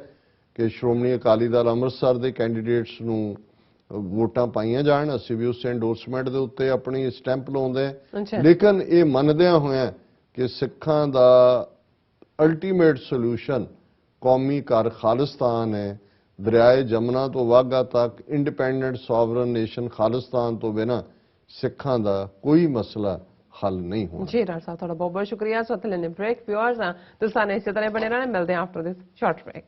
ਕਿ ਸ਼੍ਰੋਮਣੀ ਅਕਾਲੀ ਦਲ ਅੰਮ੍ਰਿਤਸਰ ਦੇ ਕੈਂਡੀਡੇਟਸ ਨੂੰ ਵੋਟਾਂ ਪਾਈਆਂ ਜਾਣ। ਅਸੀਂ ਵੀ ਉਸ ਐਂਡੋਰਸਮੈਂਟ ਦੇ ਉੱਤੇ ਆਪਣੀ ਸਟੈਂਪ ਲਾਉਂਦੇ, ਲੇਕਿਨ ਇਹ ਮੰਨਦਿਆਂ ਹੋਇਆਂ ਕਿ ਸਿੱਖਾਂ ਦਾ ਅਲਟੀਮੇਟ ਸੋਲੂਸ਼ਨ ਕੌਮੀ ਘਰ ਖਾਲਿਸਤਾਨ ਹੈ, ਦਰਿਆਏ ਜਮਨਾ ਤੋਂ ਵਾਘਾ ਤੱਕ ਇੰਡੀਪੈਂਡੈਂਟ ਸੋਵਰਨ ਨੇਸ਼ਨ ਖਾਲਿਸਤਾਨ ਤੋਂ ਬਿਨਾਂ ਸਿੱਖਾਂ ਦਾ ਕੋਈ ਮਸਲਾ ਹੱਲ ਨਹੀਂ ਹੋਣਾ। ਜੀ ਡਾਕਟਰ ਸਾਹਿਬ, ਤੁਹਾਡਾ ਬਹੁਤ ਬਹੁਤ ਸ਼ੁਕਰੀਆ। ਸੋ ਇੱਥੇ ਲੈਣੇ ਬ੍ਰੇਕ। ਵਿਊਅਰਸ ਤੁਸੀਂ ਇਸੇ ਤਰ੍ਹਾਂ ਬਣੇ ਰਹਿਣਾ, ਮਿਲਦੇ ਹਾਂ ਆਫਟਰ ਦਿਸ ਸ਼ਾਰਟ ਬ੍ਰੇਕ।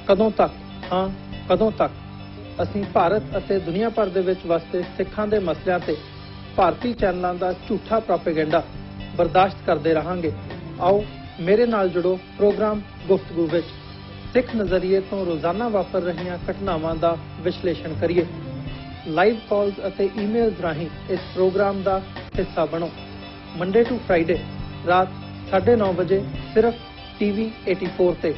ਕਦੋਂ ਤੱਕ, ਹਾਂ ਕਦੋਂ ਤੱਕ ਅਸੀਂ ਭਾਰਤ ਅਤੇ ਦੁਨੀਆ ਭਰ ਦੇ ਵਿੱਚ ਵਸਦੇ ਸਿੱਖਾਂ ਦੇ ਮਸਲਿਆਂ ਤੇ ਭਾਰਤੀ ਚੈਨਲਾਂ ਦਾ ਝੂਠਾ ਪ੍ਰੋਪੇਗੈਂਡਾ ਬਰਦਾਸ਼ਤ ਕਰਦੇ ਰਹਾਂਗੇ? ਆਓ ਮੇਰੇ ਨਾਲ ਜੁੜੋ ਪ੍ਰੋਗਰਾਮ ਗੁਫ਼ਤਗੂ ਵਿੱਚ। ਸਿੱਖ ਨਜ਼ਰੀਏ ਤੋਂ ਰੋਜ਼ਾਨਾ ਵਾਪਰ ਰਹੀਆਂ ਘਟਨਾਵਾਂ ਦਾ ਵਿਸ਼ਲੇਸ਼ਣ ਕਰੀਏ। ਲਾਈਵ ਕਾਲਸ ਅਤੇ ਈਮੇਲਸ ਰਾਹੀਂ ਇਸ ਪ੍ਰੋਗਰਾਮ ਦਾ ਹਿੱਸਾ ਬਣੋ। ਮੰਡੇ ਟੂ ਫਰਾਈਡੇ ਰਾਤ 9:30 ਵਜੇ ਸਿਰਫ TV 84 ਤੇ।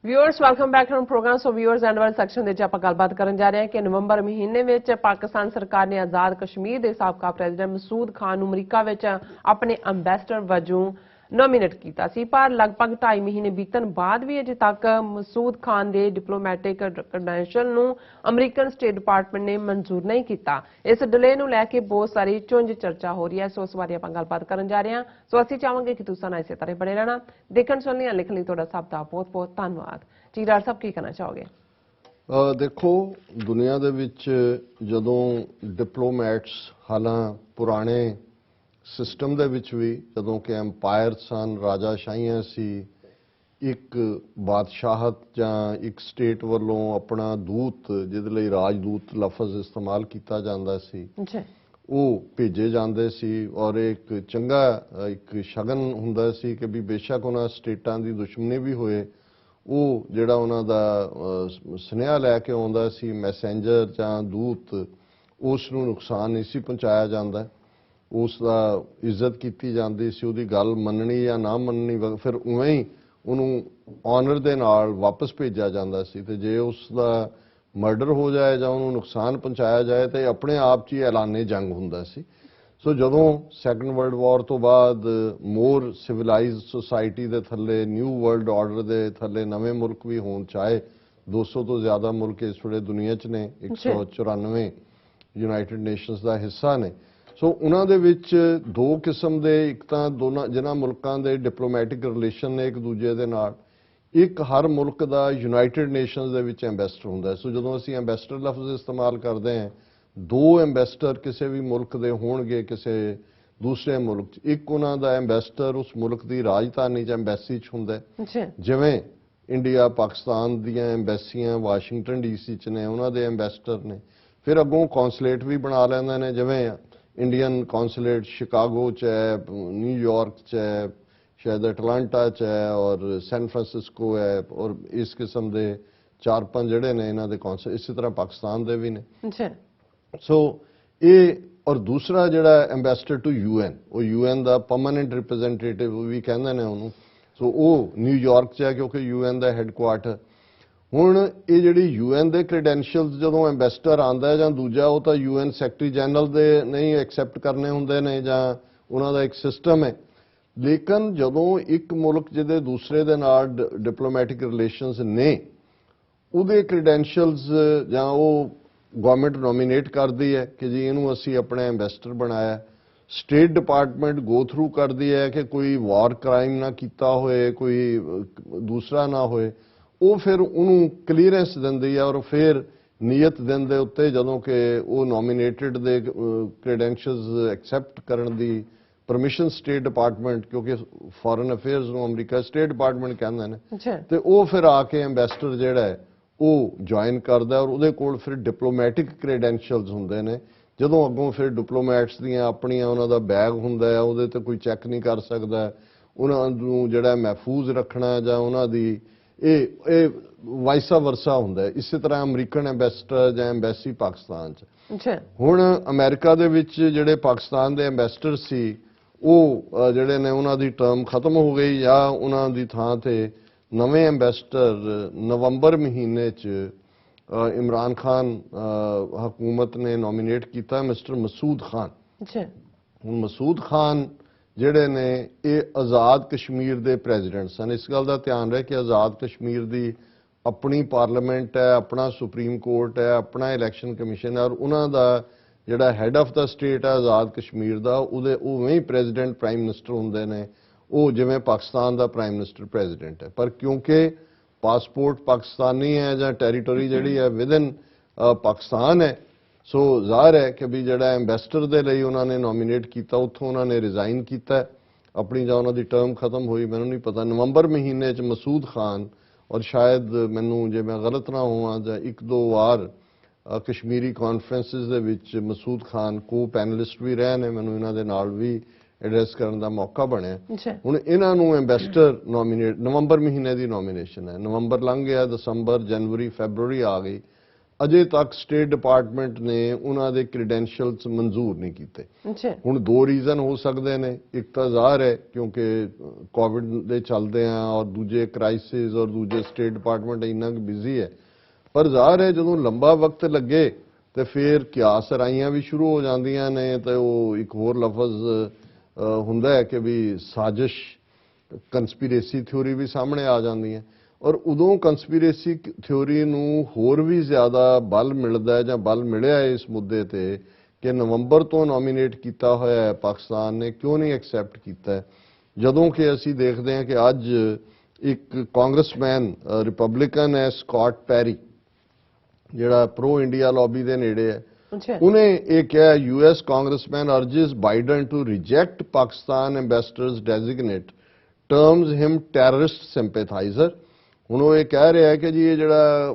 Viewers welcome back to program. So viewers ਐਂਡ ਵੈਲ ਸੈਕਸ਼ਨ ਦੇ ਵਿੱਚ ਆਪਾਂ ਗੱਲਬਾਤ ਕਰਨ ਜਾ ਰਹੇ ਹਾਂ ਕਿ ਨਵੰਬਰ ਮਹੀਨੇ ਵਿੱਚ ਪਾਕਿਸਤਾਨ ਸਰਕਾਰ ਨੇ ਆਜ਼ਾਦ ਕਸ਼ਮੀਰ ਦੇ ਸਾਬਕਾ ਪ੍ਰੈਜ਼ੀਡੈਂਟ ਮਸੂਦ ਖਾਨ ਨੂੰ ਅਮਰੀਕਾ ਵਿੱਚ ਆਪਣੇ ਅੰਬੈਸਡਰ ਵਜੋਂ ਨੋਮੀਨੇਟ ਕੀਤਾ ਸੀ, ਪਰ ਲਗਭਗ 2.5 ਮਹੀਨੇ ਬੀਤਣ ਬਾਅਦ ਵੀ ਅਜੇ ਤੱਕ ਮਸੂਦ ਖਾਨ ਦੇ ਡਿਪਲੋਮੈਟਿਕ ਕ੍ਰੈਡੈਂਸ਼ੀਅਲ ਨੂੰ ਅਮਰੀਕਨ ਸਟੇਟ ਡਿਪਾਰਟਮੈਂਟ ਨੇ ਮਨਜ਼ੂਰ ਨਹੀਂ ਕੀਤਾ। ਇਸ ਡਿਲੇ ਨੂੰ ਲੈ ਕੇ ਬਹੁਤ ਸਾਰੀ ਚੁੰਝ ਚਰਚਾ ਹੋ ਰਹੀ ਹੈ। ਸੋ ਇਸ ਬਾਰੇ ਆਪਾਂ ਗੱਲਬਾਤ ਕਰਨ ਜਾ ਰਹੇ ਹਾਂ। ਸੋ ਅਸੀਂ ਚਾਹਾਂਗੇ ਕਿ ਤੁਸੀਂ ਨਾਲ ਇਸੇ ਤਰ੍ਹਾਂ ਬਣੇ ਰਹਿਣਾ। ਦੇਖਣ ਸੁਣਨ ਲਈ ਲਿਖਣ ਲਈ ਤੁਹਾਡਾ ਸਭ ਦਾ ਬਹੁਤ ਬਹੁਤ ਧੰਨਵਾਦ ਜੀ। ਡਾਕਟਰ ਸਾਹਿਬ ਕੀ ਕਹਿਣਾ ਚਾਹੋਗੇ? ਦੇਖੋ, ਦੁਨੀਆ ਦੇ ਵਿੱਚ ਜਦੋਂ ਡਿਪਲੋਮੈਟਸ ਹਾਲਾਂ ਪੁਰਾਣੇ ਸਿਸਟਮ ਦੇ ਵਿੱਚ ਵੀ ਜਦੋਂ ਕਿ ਐਮਪਾਇਰ ਸਨ, ਰਾਜਾਸ਼ਾਹੀਆਂ ਸੀ, ਇੱਕ ਬਾਦਸ਼ਾਹਤ ਜਾਂ ਇੱਕ ਸਟੇਟ ਵੱਲੋਂ ਆਪਣਾ ਦੂਤ, ਜਿਹਦੇ ਲਈ ਰਾਜਦੂਤ ਲਫ਼ਜ਼ ਇਸਤੇਮਾਲ ਕੀਤਾ ਜਾਂਦਾ ਸੀ, ਉਹ ਭੇਜੇ ਜਾਂਦੇ ਸੀ ਔਰ ਇੱਕ ਚੰਗਾ ਇੱਕ ਸ਼ਗਨ ਹੁੰਦਾ ਸੀ ਕਿ ਵੀ ਬੇਸ਼ੱਕ ਉਹਨਾਂ ਸਟੇਟਾਂ ਦੀ ਦੁਸ਼ਮਣੀ ਵੀ ਹੋਏ, ਉਹ ਜਿਹੜਾ ਉਹਨਾਂ ਦਾ ਸੁਨੇਹਾ ਲੈ ਕੇ ਆਉਂਦਾ ਸੀ ਮੈਸੇਂਜਰ ਜਾਂ ਦੂਤ, ਉਸ ਨੂੰ ਨੁਕਸਾਨ ਨਹੀਂ ਸੀ ਪਹੁੰਚਾਇਆ ਜਾਂਦਾ, ਉਸ ਦਾ ਇੱਜ਼ਤ ਕੀਤੀ ਜਾਂਦੀ ਸੀ, ਉਹਦੀ ਗੱਲ ਮੰਨਣੀ ਜਾਂ ਨਾ ਮੰਨਣੀ ਫਿਰ ਉਵੇਂ ਹੀ ਉਹਨੂੰ ਆਨਰ ਦੇ ਨਾਲ ਵਾਪਸ ਭੇਜਿਆ ਜਾਂਦਾ ਸੀ। ਤੇ ਜੇ ਉਸ ਦਾ ਮਰਡਰ ਹੋ ਜਾਏ ਜਾਂ ਉਹਨੂੰ ਨੁਕਸਾਨ ਪਹੁੰਚਾਇਆ ਜਾਏ ਤਾਂ ਆਪਣੇ ਆਪ 'ਚ ਹੀ ਐਲਾਨੇ ਜੰਗ ਹੁੰਦਾ ਸੀ। ਸੋ ਜਦੋਂ ਸੈਕੰਡ ਵਰਲਡ ਵਾਰ ਤੋਂ ਬਾਅਦ ਮੋਰ ਸਿਵਲਾਈਜ਼ਡ ਸੁਸਾਇਟੀ ਦੇ ਥੱਲੇ, ਨਿਊ ਵਰਲਡ ਆਰਡਰ ਦੇ ਥੱਲੇ ਨਵੇਂ ਮੁਲਕ ਵੀ ਹੋਣ ਚਾਹੇ, 200 ਤੋਂ ਜ਼ਿਆਦਾ ਮੁਲਕ ਇਸ ਵੇਲੇ ਦੁਨੀਆ 'ਚ ਨੇ, 194 ਯੂਨਾਈਟਿਡ ਨੇਸ਼ਨਸ ਦਾ ਹਿੱਸਾ ਨੇ। ਸੋ ਉਹਨਾਂ ਦੇ ਵਿੱਚ ਦੋ ਕਿਸਮ ਦੇ, ਇੱਕ ਤਾਂ ਜਿਨ੍ਹਾਂ ਮੁਲਕਾਂ ਦੇ ਡਿਪਲੋਮੈਟਿਕ ਰਿਲੇਸ਼ਨ ਨੇ ਇੱਕ ਦੂਜੇ ਦੇ ਨਾਲ, ਇੱਕ ਹਰ ਮੁਲਕ ਦਾ ਯੂਨਾਈਟਿਡ ਨੇਸ਼ਨਸ ਦੇ ਵਿੱਚ ਐਂਬੈਸਡਰ ਹੁੰਦਾ ਹੈ। ਸੋ ਜਦੋਂ ਅਸੀਂ ਐਂਬੈਸਡਰ ਲਫ਼ਜ਼ ਇਸਤੇਮਾਲ ਕਰਦੇ ਹਾਂ, ਦੋ ਐਂਬੈਸਡਰ ਕਿਸੇ ਵੀ ਮੁਲਕ ਦੇ ਹੋਣਗੇ ਕਿਸੇ ਦੂਸਰੇ ਮੁਲਕ 'ਚ, ਇੱਕ ਉਹਨਾਂ ਦਾ ਐਂਬੈਸਡਰ ਉਸ ਮੁਲਕ ਦੀ ਰਾਜਧਾਨੀ ਜਾਂ ਐਂਬੈਸੀ 'ਚ ਹੁੰਦਾ ਹੈ। ਜਿਵੇਂ ਇੰਡੀਆ ਪਾਕਿਸਤਾਨ ਦੀਆਂ ਐਂਬੈਸੀਆਂ ਵਾਸ਼ਿੰਗਟਨ DC 'ਚ ਨੇ, ਉਹਨਾਂ ਦੇ ਐਂਬੈਸਡਰ ਨੇ। ਫਿਰ ਅੱਗੋਂ ਕੌਂਸਲੇਟ ਵੀ ਬਣਾ ਲੈਂਦੇ ਨੇ, ਜਿਵੇਂ ਇੰਡੀਅਨ ਕੌਂਸਲੇਟ ਸ਼ਿਕਾਗੋ 'ਚ ਹੈ, ਨਿਊਯਾਰਕ 'ਚ ਹੈ, ਸ਼ਾਇਦ ਅਟਲਾਂਟਾ 'ਚ ਹੈ ਔਰ ਸੈਨ ਫਰਾਂਸਿਸਕੋ ਹੈ, ਔਰ ਇਸ ਕਿਸਮ ਦੇ 4-5 ਜਿਹੜੇ ਨੇ ਇਹਨਾਂ ਦੇ ਕੌਂਸਲ। ਇਸੇ ਤਰ੍ਹਾਂ ਪਾਕਿਸਤਾਨ ਦੇ ਵੀ ਨੇ। ਸੋ ਇਹ, ਔਰ ਦੂਸਰਾ ਜਿਹੜਾ ਐਂਬੈਸਡਰ ਟੂ UN, ਉਹ UN ਦਾ ਪਰਮਾਨੈਂਟ ਰਿਪਰੈਜ਼ੈਂਟੇਟਿਵ ਵੀ ਕਹਿੰਦੇ ਨੇ ਉਹਨੂੰ। ਸੋ ਉਹ ਨਿਊਯਾਰਕ 'ਚ ਹੈ ਕਿਉਂਕਿ UN ਦਾ ਹੈੱਡਕੁਆਰਟਰ। ਹੁਣ ਇਹ ਜਿਹੜੀ UN ਦੇ ਕ੍ਰੈਡੈਂਸ਼ੀਅਲਸ ਜਦੋਂ ਐਂਬੈਸਡਰ ਆਉਂਦਾ ਹੈ ਜਾਂ ਦੂਜਾ, ਉਹ ਤਾਂ UN ਸੈਕਟਰੀ ਜਨਰਲ ਦੇ ਨਹੀਂ ਐਕਸੈਪਟ ਕਰਨੇ ਹੁੰਦੇ ਨੇ ਜਾਂ ਉਹਨਾਂ ਦਾ ਇੱਕ ਸਿਸਟਮ ਹੈ। ਲੇਕਿਨ ਜਦੋਂ ਇੱਕ ਮੁਲਕ ਜਿਹਦੇ ਦੂਸਰੇ ਦੇ ਨਾਲ ਡਿਪਲੋਮੈਟਿਕ ਰਿਲੇਸ਼ਨਸ ਨੇ, ਉਹਦੇ ਕ੍ਰੈਡੈਂਸ਼ੀਅਲਸ ਜਾਂ ਉਹ ਗਵਰਨਮੈਂਟ ਨੋਮੀਨੇਟ ਕਰਦੀ ਹੈ ਕਿ ਜੀ ਇਹਨੂੰ ਅਸੀਂ ਆਪਣਾ ਐਂਬੈਸਡਰ ਬਣਾਇਆ, ਸਟੇਟ ਡਿਪਾਰਟਮੈਂਟ ਗੋ ਥਰੂ ਕਰਦੀ ਹੈ ਕਿ ਕੋਈ ਵਾਰ ਕ੍ਰਾਈਮ ਨਾ ਕੀਤਾ ਹੋਏ, ਕੋਈ ਦੂਸਰਾ ਨਾ ਹੋਏ, ਉਹ ਫਿਰ ਉਹਨੂੰ ਕਲੀਅਰੈਂਸ ਦਿੰਦੀ ਹੈ ਔਰ ਫਿਰ ਨੀਅਤ ਦਿਨ ਦੇ ਉੱਤੇ ਜਦੋਂ ਕਿ ਉਹ ਨੋਮੀਨੇਟਡ ਦੇ ਕ੍ਰੈਡੈਂਸ਼ੀਅਲਸ ਐਕਸੈਪਟ ਕਰਨ ਦੀ ਪਰਮਿਸ਼ਨ ਸਟੇਟ ਡਿਪਾਰਟਮੈਂਟ, ਕਿਉਂਕਿ ਫੋਰਨ ਅਫੇਅਰਸ ਨੂੰ ਅਮਰੀਕਾ ਸਟੇਟ ਡਿਪਾਰਟਮੈਂਟ ਕਹਿੰਦੇ ਨੇ, ਤੇ ਉਹ ਫਿਰ ਆ ਕੇ ਐਂਬੈਸਡਰ ਜਿਹੜਾ ਹੈ ਉਹ ਜੁਆਇਨ ਕਰਦਾ ਔਰ ਉਹਦੇ ਕੋਲ ਫਿਰ ਡਿਪਲੋਮੈਟਿਕ ਕ੍ਰੈਡੈਂਸ਼ੀਅਲਸ ਹੁੰਦੇ ਨੇ। ਜਦੋਂ ਅੱਗੋਂ ਫਿਰ ਡਿਪਲੋਮੈਟਸ ਦੀਆਂ ਆਪਣੀਆਂ ਉਹਨਾਂ ਦਾ ਬੈਗ ਹੁੰਦਾ ਹੈ, ਉਹਦੇ ਤੇ ਕੋਈ ਚੈੱਕ ਨਹੀਂ ਕਰ ਸਕਦਾ, ਉਹਨਾਂ ਨੂੰ ਜਿਹੜਾ ਮਹਿਫੂਜ਼ ਰੱਖਣਾ ਜਾਂ ਉਹਨਾਂ ਦੀ ਇਹ ਵਾਈਸਾ ਵਰਸਾ ਹੁੰਦਾ ਹੈ। ਇਸੇ ਤਰ੍ਹਾਂ ਅਮਰੀਕਨ ਐਂਬੈਸਡਰ ਜਾਂ ਐਂਬੈਸੀ ਪਾਕਿਸਤਾਨ 'ਚ। ਹੁਣ ਅਮਰੀਕਾ ਦੇ ਵਿੱਚ ਜਿਹੜੇ ਪਾਕਿਸਤਾਨ ਦੇ ਐਂਬੈਸਡਰ ਸੀ, ਉਹ ਜਿਹੜੇ ਨੇ ਉਹਨਾਂ ਦੀ ਟਰਮ ਖਤਮ ਹੋ ਗਈ ਜਾਂ ਉਹਨਾਂ ਦੀ ਥਾਂ ਤੇ ਨਵੇਂ ਐਂਬੈਸਡਰ ਨਵੰਬਰ ਮਹੀਨੇ 'ਚ ਇਮਰਾਨ ਖਾਨ ਹਕੂਮਤ ਨੇ ਨੋਮੀਨੇਟ ਕੀਤਾ ਮਿਸਟਰ ਮਸੂਦ ਖਾਨ। ਹੁਣ ਮਸੂਦ ਖਾਨ ਜਿਹੜੇ ਨੇ ਇਹ ਆਜ਼ਾਦ ਕਸ਼ਮੀਰ ਦੇ ਪ੍ਰੈਜ਼ੀਡੈਂਟ ਸਨ। ਇਸ ਗੱਲ ਦਾ ਧਿਆਨ ਰਹੇ ਕਿ ਆਜ਼ਾਦ ਕਸ਼ਮੀਰ ਦੀ ਆਪਣੀ ਪਾਰਲੀਮੈਂਟ ਹੈ, ਆਪਣਾ ਸੁਪਰੀਮ ਕੋਰਟ ਹੈ, ਆਪਣਾ ਇਲੈਕਸ਼ਨ ਕਮਿਸ਼ਨ ਹੈ ਔਰ ਉਹਨਾਂ ਦਾ ਜਿਹੜਾ ਹੈੱਡ ਆਫ ਦਾ ਸਟੇਟ ਹੈ ਆਜ਼ਾਦ ਕਸ਼ਮੀਰ ਦਾ, ਉਹਦੇ ਉਵੇਂ ਹੀ ਪ੍ਰੈਜ਼ੀਡੈਂਟ ਪ੍ਰਾਈਮ ਮਿਨਿਸਟਰ ਹੁੰਦੇ ਨੇ, ਉਹ ਜਿਵੇਂ ਪਾਕਿਸਤਾਨ ਦਾ ਪ੍ਰਾਈਮ ਮਿਨਿਸਟਰ ਪ੍ਰੈਜ਼ੀਡੈਂਟ ਹੈ। ਪਰ ਕਿਉਂਕਿ ਪਾਸਪੋਰਟ ਪਾਕਿਸਤਾਨੀ ਹੈ ਜਾਂ ਟੈਰੀਟਰੀ ਜਿਹੜੀ ਹੈ ਵਿਦਨ ਪਾਕਿਸਤਾਨ ਹੈ, ਸੋ ਜ਼ਾਹਰ ਹੈ ਕਿ ਵੀ ਜਿਹੜਾ ਐਂਬੈਸਡਰ ਦੇ ਲਈ ਉਹਨਾਂ ਨੇ ਨੋਮੀਨੇਟ ਕੀਤਾ, ਉੱਥੋਂ ਉਹਨਾਂ ਨੇ ਰਿਜ਼ਾਈਨ ਕੀਤਾ ਆਪਣੀ, ਜਾਂ ਉਹਨਾਂ ਦੀ ਟਰਮ ਖਤਮ ਹੋਈ ਮੈਨੂੰ ਨਹੀਂ ਪਤਾ। ਨਵੰਬਰ ਮਹੀਨੇ 'ਚ ਮਸੂਦ ਖਾਨ, ਔਰ ਸ਼ਾਇਦ ਮੈਨੂੰ ਜੇ ਮੈਂ ਗਲਤ ਨਾ ਹੋਵਾਂ ਜਾਂ ਇੱਕ ਦੋ ਵਾਰ ਕਸ਼ਮੀਰੀ ਕਾਨਫਰੰਸਿਸ ਦੇ ਵਿੱਚ ਮਸੂਦ ਖਾਨ ਕੋ ਪੈਨਲਿਸਟ ਵੀ ਰਹੇ ਨੇ, ਮੈਨੂੰ ਇਹਨਾਂ ਦੇ ਨਾਲ ਵੀ ਐਡਰੈਸ ਕਰਨ ਦਾ ਮੌਕਾ ਬਣਿਆ। ਹੁਣ ਇਹਨਾਂ ਨੂੰ ਐਂਬੈਸਡਰ ਨੋਮੀਨੇਟ, ਨਵੰਬਰ ਮਹੀਨੇ ਦੀ ਨੋਮੀਨੇਸ਼ਨ ਹੈ, ਨਵੰਬਰ ਲੰਘ ਗਿਆ, ਦਸੰਬਰ, ਜਨਵਰੀ, ਫੈਬਰੂਰੀ ਆ ਗਈ, ਅਜੇ ਤੱਕ ਸਟੇਟ ਡਿਪਾਰਟਮੈਂਟ ਨੇ ਉਹਨਾਂ ਦੇ ਕ੍ਰੈਡੈਂਸ਼ੀਅਲਸ ਮਨਜ਼ੂਰ ਨਹੀਂ ਕੀਤੇ। ਹੁਣ ਦੋ ਰੀਜ਼ਨ ਹੋ ਸਕਦੇ ਨੇ, ਇੱਕ ਤਾਂ ਜ਼ਾਹਰ ਹੈ ਕਿਉਂਕਿ ਕੋਵਿਡ ਦੇ ਚੱਲਦੇ ਆ, ਔਰ ਦੂਜੇ ਕ੍ਰਾਈਸਿਸ, ਔਰ ਦੂਜੇ ਸਟੇਟ ਡਿਪਾਰਟਮੈਂਟ ਇੰਨਾ ਕੁ ਬਿਜ਼ੀ ਹੈ। ਪਰ ਜ਼ਾਹਰ ਹੈ ਜਦੋਂ ਲੰਬਾ ਵਕਤ ਲੱਗੇ ਤੇ ਫਿਰ ਕਿਆਸ ਰਾਈਆਂ ਵੀ ਸ਼ੁਰੂ ਹੋ ਜਾਂਦੀਆਂ ਨੇ, ਤੇ ਉਹ ਇੱਕ ਹੋਰ ਲਫ਼ਜ਼ ਹੁੰਦਾ ਹੈ ਕਿ ਵੀ ਸਾਜ਼ਿਸ਼, ਕੰਸਪੀਰੇਸੀ ਥਿਊਰੀ ਵੀ ਸਾਹਮਣੇ ਆ ਜਾਂਦੀ ਹੈ। ਔਰ ਉਦੋਂ ਕੰਸਪੀਰੇਸੀ ਥਿਊਰੀ ਨੂੰ ਹੋਰ ਵੀ ਜ਼ਿਆਦਾ ਬਲ ਮਿਲਦਾ ਜਾਂ ਬਲ ਮਿਲਿਆ ਇਸ ਮੁੱਦੇ ਤੇ ਕਿ ਨਵੰਬਰ ਤੋਂ ਨੋਮੀਨੇਟ ਕੀਤਾ ਹੋਇਆ ਹੈ ਪਾਕਿਸਤਾਨ ਨੇ, ਕਿਉਂ ਨਹੀਂ ਐਕਸੈਪਟ ਕੀਤਾ, ਜਦੋਂ ਕਿ ਅਸੀਂ ਦੇਖਦੇ ਹਾਂ ਕਿ ਅੱਜ ਇੱਕ ਕਾਂਗਰਸਮੈਨ ਰਿਪਬਲਿਕਨ ਹੈ ਸਕਾਟ ਪੈਰੀ, ਜਿਹੜਾ ਪ੍ਰੋ ਇੰਡੀਆ ਲੌਬੀ ਦੇ ਨੇੜੇ ਹੈ, ਉਹਨੇ ਇਹ ਕਿਹਾ, US congressman urges Biden to reject Pakistan ambassador's designate terms him terrorist sympathiser. ਹੁਣ ਉਹ ਇਹ ਕਹਿ ਰਿਹਾ ਹੈ ਕਿ ਜੀ ਇਹ ਜਿਹੜਾ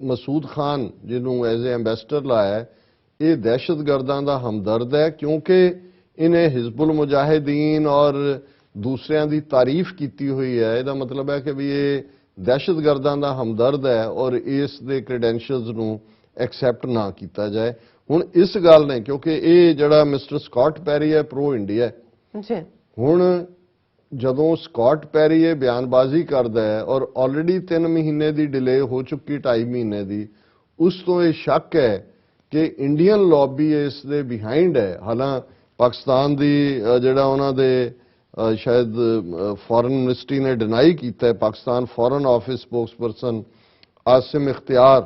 ਮਸੂਦ ਖਾਨ ਜਿਹਨੂੰ ਐਜ਼ ਏ ਐਂਬੈਸਡਰ ਲਾਇਆ, ਇਹ ਦਹਿਸ਼ਤਗਰਦਾਂ ਦਾ ਹਮਦਰਦ ਹੈ, ਕਿਉਂਕਿ ਇਹਨੇ ਹਿਜ਼ਬੁਲ ਮੁਜਾਹਿਦੀਨ ਔਰ ਦੂਸਰਿਆਂ ਦੀ ਤਾਰੀਫ ਕੀਤੀ ਹੋਈ ਹੈ। ਇਹਦਾ ਮਤਲਬ ਹੈ ਕਿ ਵੀ ਇਹ ਦਹਿਸ਼ਤਗਰਦਾਂ ਦਾ ਹਮਦਰਦ ਹੈ ਔਰ ਇਸ ਦੇ ਕ੍ਰੈਡੈਂਸ਼ੀਅਲਸ ਨੂੰ ਐਕਸੈਪਟ ਨਾ ਕੀਤਾ ਜਾਏ। ਹੁਣ ਇਸ ਗੱਲ ਨੇ, ਕਿਉਂਕਿ ਇਹ ਜਿਹੜਾ ਮਿਸਟਰ ਸਕਾਟ ਪੈਰੀ ਹੈ ਪ੍ਰੋ ਇੰਡੀਆ, ਹੁਣ ਜਦੋਂ ਸਕਾਟ ਪੈਰੀ ਇਹ ਬਿਆਨਬਾਜ਼ੀ ਕਰਦਾ ਹੈ ਔਰ ਆਲਰੇਡੀ 3 ਮਹੀਨੇ ਦੀ ਡਿਲੇ ਹੋ ਚੁੱਕੀ, 2.5 ਮਹੀਨੇ ਦੀ, ਉਸ ਤੋਂ ਇਹ ਸ਼ੱਕ ਹੈ ਕਿ ਇੰਡੀਅਨ ਲੌਬੀ ਇਸ ਦੇ ਬਿਹਾਈਂਡ ਹੈ। ਹਾਲਾਂ ਪਾਕਿਸਤਾਨ ਦੀ ਜਿਹੜਾ ਉਹਨਾਂ ਦੇ ਸ਼ਾਇਦ ਫੋਰਨ ਮਿਨਿਸਟਰੀ ਨੇ ਡਿਨਾਈ ਕੀਤਾ ਹੈ, Pakistan foreign office spokesperson Asim Ikhtiar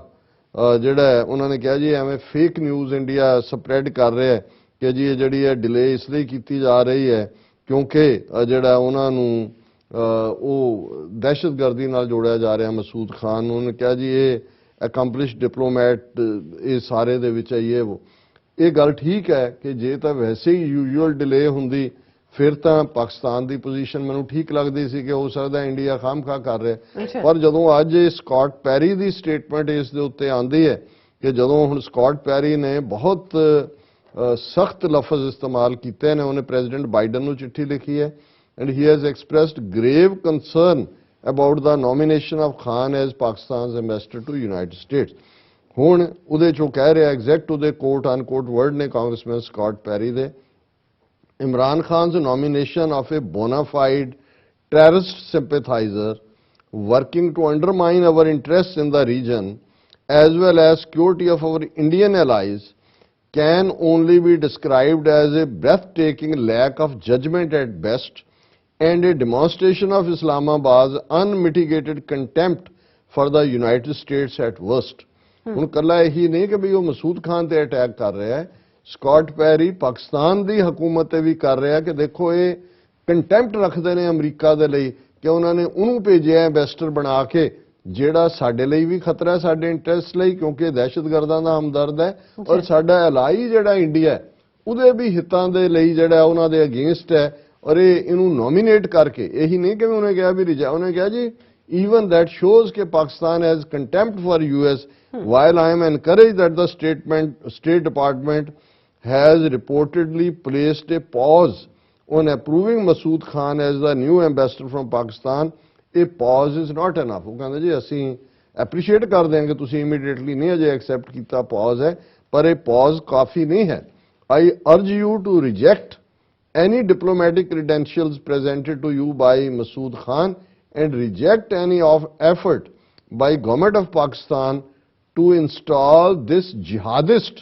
ਜਿਹੜਾ ਹੈ, ਉਹਨਾਂ ਨੇ ਕਿਹਾ ਜੀ ਐਵੇਂ ਫੇਕ ਨਿਊਜ਼ ਇੰਡੀਆ ਸਪਰੈਡ ਕਰ ਰਿਹਾ ਹੈ ਕਿ ਜੀ ਇਹ ਜਿਹੜੀ ਹੈ ਡਿਲੇ ਇਸ ਲਈ ਕੀਤੀ ਜਾ ਰਹੀ ਹੈ ਕਿਉਂਕਿ ਜਿਹੜਾ ਉਹਨਾਂ ਨੂੰ ਉਹ ਦਹਿਸ਼ਤਗਰਦੀ ਨਾਲ ਜੋੜਿਆ ਜਾ ਰਿਹਾ ਮਸੂਦ ਖਾਨ ਨੂੰ। ਉਹਨੇ ਕਿਹਾ ਜੀ ਇਹ ਅਕੰਪਲਿਸ਼ ਡਿਪਲੋਮੈਟ ਇਹ ਸਾਰੇ ਦੇ ਵਿੱਚ ਹੈ ਇਹ ਗੱਲ ਠੀਕ ਹੈ ਕਿ ਜੇ ਤਾਂ ਵੈਸੇ ਹੀ ਯੂਜੂਅਲ ਡਿਲੇ ਹੁੰਦੀ ਫਿਰ ਤਾਂ ਪਾਕਿਸਤਾਨ ਦੀ ਪੋਜੀਸ਼ਨ ਮੈਨੂੰ ਠੀਕ ਲੱਗਦੀ ਸੀ ਕਿ ਹੋ ਸਕਦਾ ਇੰਡੀਆ ਖਾਮਖਾ ਕਰ ਰਿਹਾ। ਪਰ ਜਦੋਂ ਅੱਜ ਸਕਾਟ ਪੈਰੀ ਦੀ ਸਟੇਟਮੈਂਟ ਇਸ ਦੇ ਉੱਤੇ ਆਂਦੀ ਹੈ ਕਿ ਜਦੋਂ ਹੁਣ ਸਕਾਟ ਪੈਰੀ ਨੇ ਬਹੁਤ ਸਖਤ ਲਫ਼ਜ਼ ਇਸਤੇਮਾਲ ਕੀਤੇ ਨੇ, ਉਹਨੇ ਪ੍ਰੈਜ਼ੀਡੈਂਟ ਬਾਈਡਨ ਨੂੰ ਚਿੱਠੀ ਲਿਖੀ ਹੈ and he has expressed grave concern about the nomination of Khan as Pakistan's ambassador to United States. ਹੁਣ ਉਹਦੇ ਚੋਂ ਕਹਿ ਰਿਹਾ ਐਗਜ਼ੈਕਟ ਉਹਦੇ ਕੋਟ ਅਨਕੋਟ ਵਰਡ ਨੇ ਕਾਂਗਰਸਮੈਨ ਸਕਾਟ ਪੈਰੀ ਦੇ, Imran Khan's nomination of a bona fide terrorist sympathizer working to undermine our interests in the region as well as security of our Indian allies can only be described as a breathtaking lack of judgment at best and a demonstration of Islamabad's unmitigated contempt for the United States at worst. ਹੁਣ ਕੱਲਾ ਇਹੀ ਨਹੀਂ ਕਿ ਵੀ ਉਹ ਮਸੂਦ ਖਾਨ ਤੇ attack ਕਰ ਰਿਹਾ ਹੈ, ਸਕਾਟ ਪੈਰੀ ਪਾਕਿਸਤਾਨ ਦੀ ਹਕੂਮਤ ਤੇ ਵੀ ਕਰ ਰਿਹਾ ਕਿ ਦੇਖੋ ਇਹ ਕੰਟੈਂਪਟ ਰੱਖਦੇ ਨੇ ਅਮਰੀਕਾ ਦੇ ਲਈ ਕਿ ਉਹਨਾਂ ਨੇ ਉਹਨੂੰ ਭੇਜਿਆ ਐਂਬੈਸਡਰ ਬਣਾ ਕੇ ਜਿਹੜਾ ਸਾਡੇ ਲਈ ਵੀ ਖਤਰਾ ਹੈ, ਸਾਡੇ ਇੰਟਰਸਟ ਲਈ, ਕਿਉਂਕਿ ਦਹਿਸ਼ਤਗਰਦਾਂ ਦਾ ਹਮਦਰਦ ਹੈ ਔਰ ਸਾਡਾ ਐਲਾਈ ਜਿਹੜਾ ਇੰਡੀਆ ਉਹਦੇ ਵੀ ਹਿੱਤਾਂ ਦੇ ਲਈ ਜਿਹੜਾ ਉਹਨਾਂ ਦੇ ਅਗੇਂਸਟ ਹੈ ਔਰ ਇਹਨੂੰ ਨੋਮੀਨੇਟ ਕਰਕੇ ਇਹੀ ਨਹੀਂ ਕਿ ਉਹਨੇ ਕਿਹਾ ਵੀ ਰਿਜਾ, ਉਹਨੇ ਕਿਹਾ ਜੀ even that shows that Pakistan has contempt for US while I am encouraged that the State Department has reportedly placed a pause on approving Masood Khan as the new ambassador from Pakistan. A pause is not enough. ਉਹ ਕਹਿੰਦੇ ਜੀ ਅਸੀਂ appreciate ਕਰਦੇ ਹਾਂ ਕਿ ਤੁਸੀਂ immediately ਨਹੀਂ ਅਜੇ accept ਕੀਤਾ, ਪੌਜ਼ ਹੈ, ਪਰ ਇਹ ਪੌਜ਼ ਕਾਫੀ ਨਹੀਂ ਹੈ। I urge you to reject any diplomatic credentials presented to you by Masood Khan and reject any effort by government of Pakistan to install this jihadist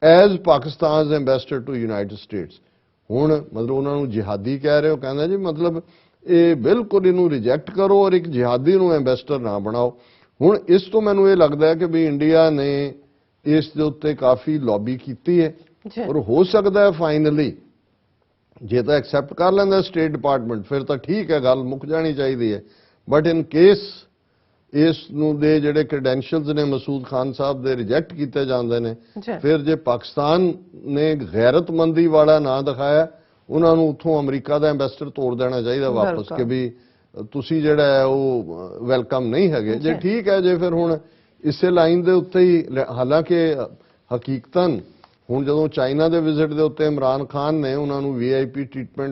as Pakistan's ambassador to United States. ਹੁਣ ਮਤਲਬ ਉਹਨਾਂ ਨੂੰ ਜਿਹਾਦੀ ਕਹਿ ਰਹੇ ਹੋ, ਕਹਿੰਦਾ ਜੀ ਮਤਲਬ ਇਹ ਬਿਲਕੁਲ ਇਹਨੂੰ ਰਿਜੈਕਟ ਕਰੋ ਔਰ ਇੱਕ ਜਿਹਾਦੀ ਨੂੰ ਐਂਬੈਸਡਰ ਨਾ ਬਣਾਓ। ਹੁਣ ਇਸ ਤੋਂ ਮੈਨੂੰ ਇਹ ਲੱਗਦਾ ਹੈ ਕਿ ਵੀ ਇੰਡੀਆ ਨੇ ਇਸ ਦੇ ਉੱਤੇ ਕਾਫੀ ਲੌਬੀ ਕੀਤੀ ਹੈ ਔਰ ਹੋ ਸਕਦਾ ਹੈ ਫਾਈਨਲੀ ਜੇ ਤਾਂ ਐਕਸੈਪਟ ਕਰ ਲੈਂਦਾ ਸਟੇਟ ਡਿਪਾਰਟਮੈਂਟ ਫਿਰ ਤਾਂ ਠੀਕ ਹੈ, ਗੱਲ ਮੁੱਕ ਜਾਣੀ ਚਾਹੀਦੀ ਹੈ। ਬਟ ਇਨ ਕੇਸ ਇਸ ਨੂੰ ਦੇ ਜਿਹੜੇ ਕ੍ਰੈਡੈਂਸ਼ੀਅਲਸ ਨੇ ਮਸੂਦ ਖਾਨ ਸਾਹਿਬ ਦੇ ਰਿਜੈਕਟ ਕੀਤੇ ਜਾਂਦੇ ਨੇ। ਜੀ। ਫਿਰ ਜੇ ਪਾਕਿਸਤਾਨ ਨੇ ਗੈਰਤਮੰਦੀ ਵਾਲਾ ਨਾਂ ਦਿਖਾਇਆ, ਉਹਨਾਂ ਨੂੰ ਉੱਥੋਂ ਅਮਰੀਕਾ ਦਾ ਐਮਬੈਸਡਰ ਤੋੜ ਦੇਣਾ ਚਾਹੀਦਾ ਵਾਪਸ, ਬਿਲਕੁਲ। ਕਿ ਵੀ ਤੁਸੀਂ ਜਿਹੜਾ ਹੈ ਉਹ ਵੈਲਕਮ ਨਹੀਂ ਹੈਗੇ। ਜੇ ਜੀ। ਠੀਕ ਹੈ, ਜੇ ਫਿਰ ਹੁਣ ਇਸੇ ਲਾਈਨ ਦੇ ਉੱਤੇ ਹੀ ਹਾਲਾਂਕਿ ਹਕੀਕਤਨ ਹੁਣ ਜਦੋਂ ਚਾਈਨਾ ਦੇ ਵਿਜ਼ਿਟ ਦੇ ਉੱਤੇ ਇਮਰਾਨ ਖਾਨ ਨੇ ਉਹਨਾਂ ਨੂੰ ਵੀਆਈਪੀ ਟ੍ਰੀਟਮੈਂਟ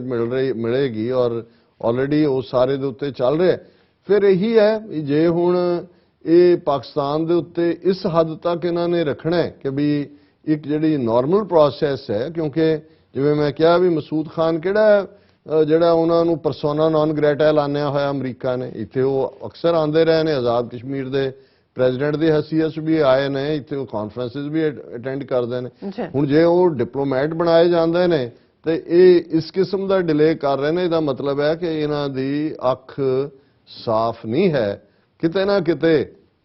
ਮਿਲੇਗੀ ਔਰ ਆਲਰੇਡੀ ਉਹ ਸਾਰੇ ਦੇ ਉੱਤੇ ਚੱਲ ਰਿਹਾ। ਫਿਰ ਇਹੀ ਹੈ ਵੀ ਜੇ ਹੁਣ ਇਹ ਪਾਕਿਸਤਾਨ ਦੇ ਉੱਤੇ ਇਸ ਹੱਦ ਤੱਕ ਇਹਨਾਂ ਨੇ ਰੱਖਣਾ ਹੈ ਕਿ ਵੀ ਇੱਕ ਜਿਹੜੀ ਨਾਰਮਲ ਪ੍ਰੋਸੈਸ ਹੈ, ਕਿਉਂਕਿ ਜਿਵੇਂ ਮੈਂ ਕਿਹਾ ਵੀ ਮਸੂਦ ਖਾਨ ਕਿਹੜਾ ਜਿਹੜਾ ਉਹਨਾਂ ਨੂੰ ਪਰਸੋਨਾ ਨਾਨ ਗ੍ਰੈਟਾ ਐਲਾਨਿਆ ਹੋਇਆ ਅਮਰੀਕਾ ਨੇ। ਇੱਥੇ ਉਹ ਅਕਸਰ ਆਉਂਦੇ ਰਹੇ ਨੇ, ਆਜ਼ਾਦ ਕਸ਼ਮੀਰ ਦੇ ਪ੍ਰੈਜ਼ੀਡੈਂਟ ਦੀ ਹੈਸੀਅਤ 'ਚ ਵੀ ਆਏ ਨੇ, ਇੱਥੇ ਉਹ ਕਾਨਫਰੰਸਿਸ ਵੀ ਅਟੈਂਡ ਕਰਦੇ ਨੇ। ਜੀ। ਹੁਣ ਜੇ ਉਹ ਡਿਪਲੋਮੈਟ ਬਣਾਏ ਜਾਂਦੇ ਨੇ ਤੇ ਇਹ ਇਸ ਕਿਸਮ ਦਾ ਡਿਲੇ ਕਰ ਰਹੇ ਨੇ, ਇਹਦਾ ਮਤਲਬ ਹੈ ਕਿ ਇਹਨਾਂ ਦੀ ਅੱਖ ਸਾਫ਼ ਨਹੀਂ ਹੈ। ਕਿਤੇ ਨਾ ਕਿਤੇ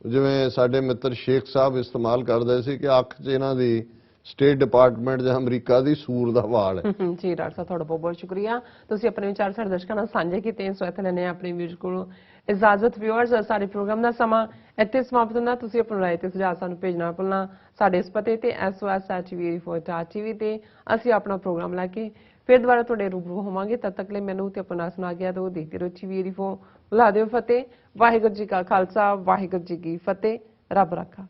ਜਿਵੇਂ ਸਾਡੇ ਮਿੱਤਰ ਸ਼ੇਖ ਸਾਹਿਬ ਇਸਤੇਮਾਲ ਕਰਦੇ ਸੀ ਕਿ ਅੱਖ 'ਚ ਇਹਨਾਂ ਦੀ ਸਟੇਟ ਡਿਪਾਰਟਮੈਂਟ ਜਾਂ ਅਮਰੀਕਾ ਦੀ ਸੂਰ ਦਾ ਵਾਲ ਹੈ। ਜੀ ਡਾਕਟਰ ਸਾਹਿਬ, ਤੁਹਾਡਾ ਬਹੁਤ ਬਹੁਤ ਸ਼ੁਕਰੀਆ। ਤੁਸੀਂ ਆਪਣੇ ਵਿਚਾਰ ਸਾਡੇ ਦਰਸ਼ਕਾਂ ਨਾਲ ਸਾਂਝੇ ਕੀਤੇ। ਸੋ ਇੱਥੇ ਲੈਣੇ ਆਪਣੀ ਵੀਡੀਓ ਕੋਲੋਂ ਇਜਾਜ਼ਤ। ਵਿਊਅਰਸ, ਸਾਡੇ ਪ੍ਰੋਗਰਾਮ ਦਾ ਸਮਾਂ ਇੱਥੇ ਸਮਾਪਤ ਹੁੰਦਾ। ਤੁਸੀਂ ਆਪਣੀ ਰਾਏ ਤੇ ਸੁਝਾਅ ਸਾਨੂੰ ਭੇਜਣਾ ਭੁੱਲਣਾ ਸਾਡੇ ਇਸ ਪਤੇ ਤੇ sos@tv84.tv ਤੇ ਅਸੀਂ ਆਪਣਾ ਪ੍ਰੋਗਰਾਮ ਲੈ ਕੇ ਫਿਰ ਦੁਬਾਰਾ ਤੁਹਾਡੇ ਰੂਬਰੂ ਹੋਵਾਂਗੇ। ਤਦ ਤੱਕ ਲਈ ਮੈਨੂੰ ਤੇ ਆਪਣਾ ਸੁਣਾ ਗਿਆ ਦੋ ਦੇਖਦੇ ਰਹੋ TV84। ਬੁਲਾ ਦਿਓ ਫਤਿਹ। ਵਾਹਿਗੁਰੂ ਜੀ ਕਾ ਖਾਲਸਾ, ਵਾਹਿਗੁਰੂ ਜੀ ਕੀ ਫਤਿਹ। ਰੱਬ ਰਾਖਾ।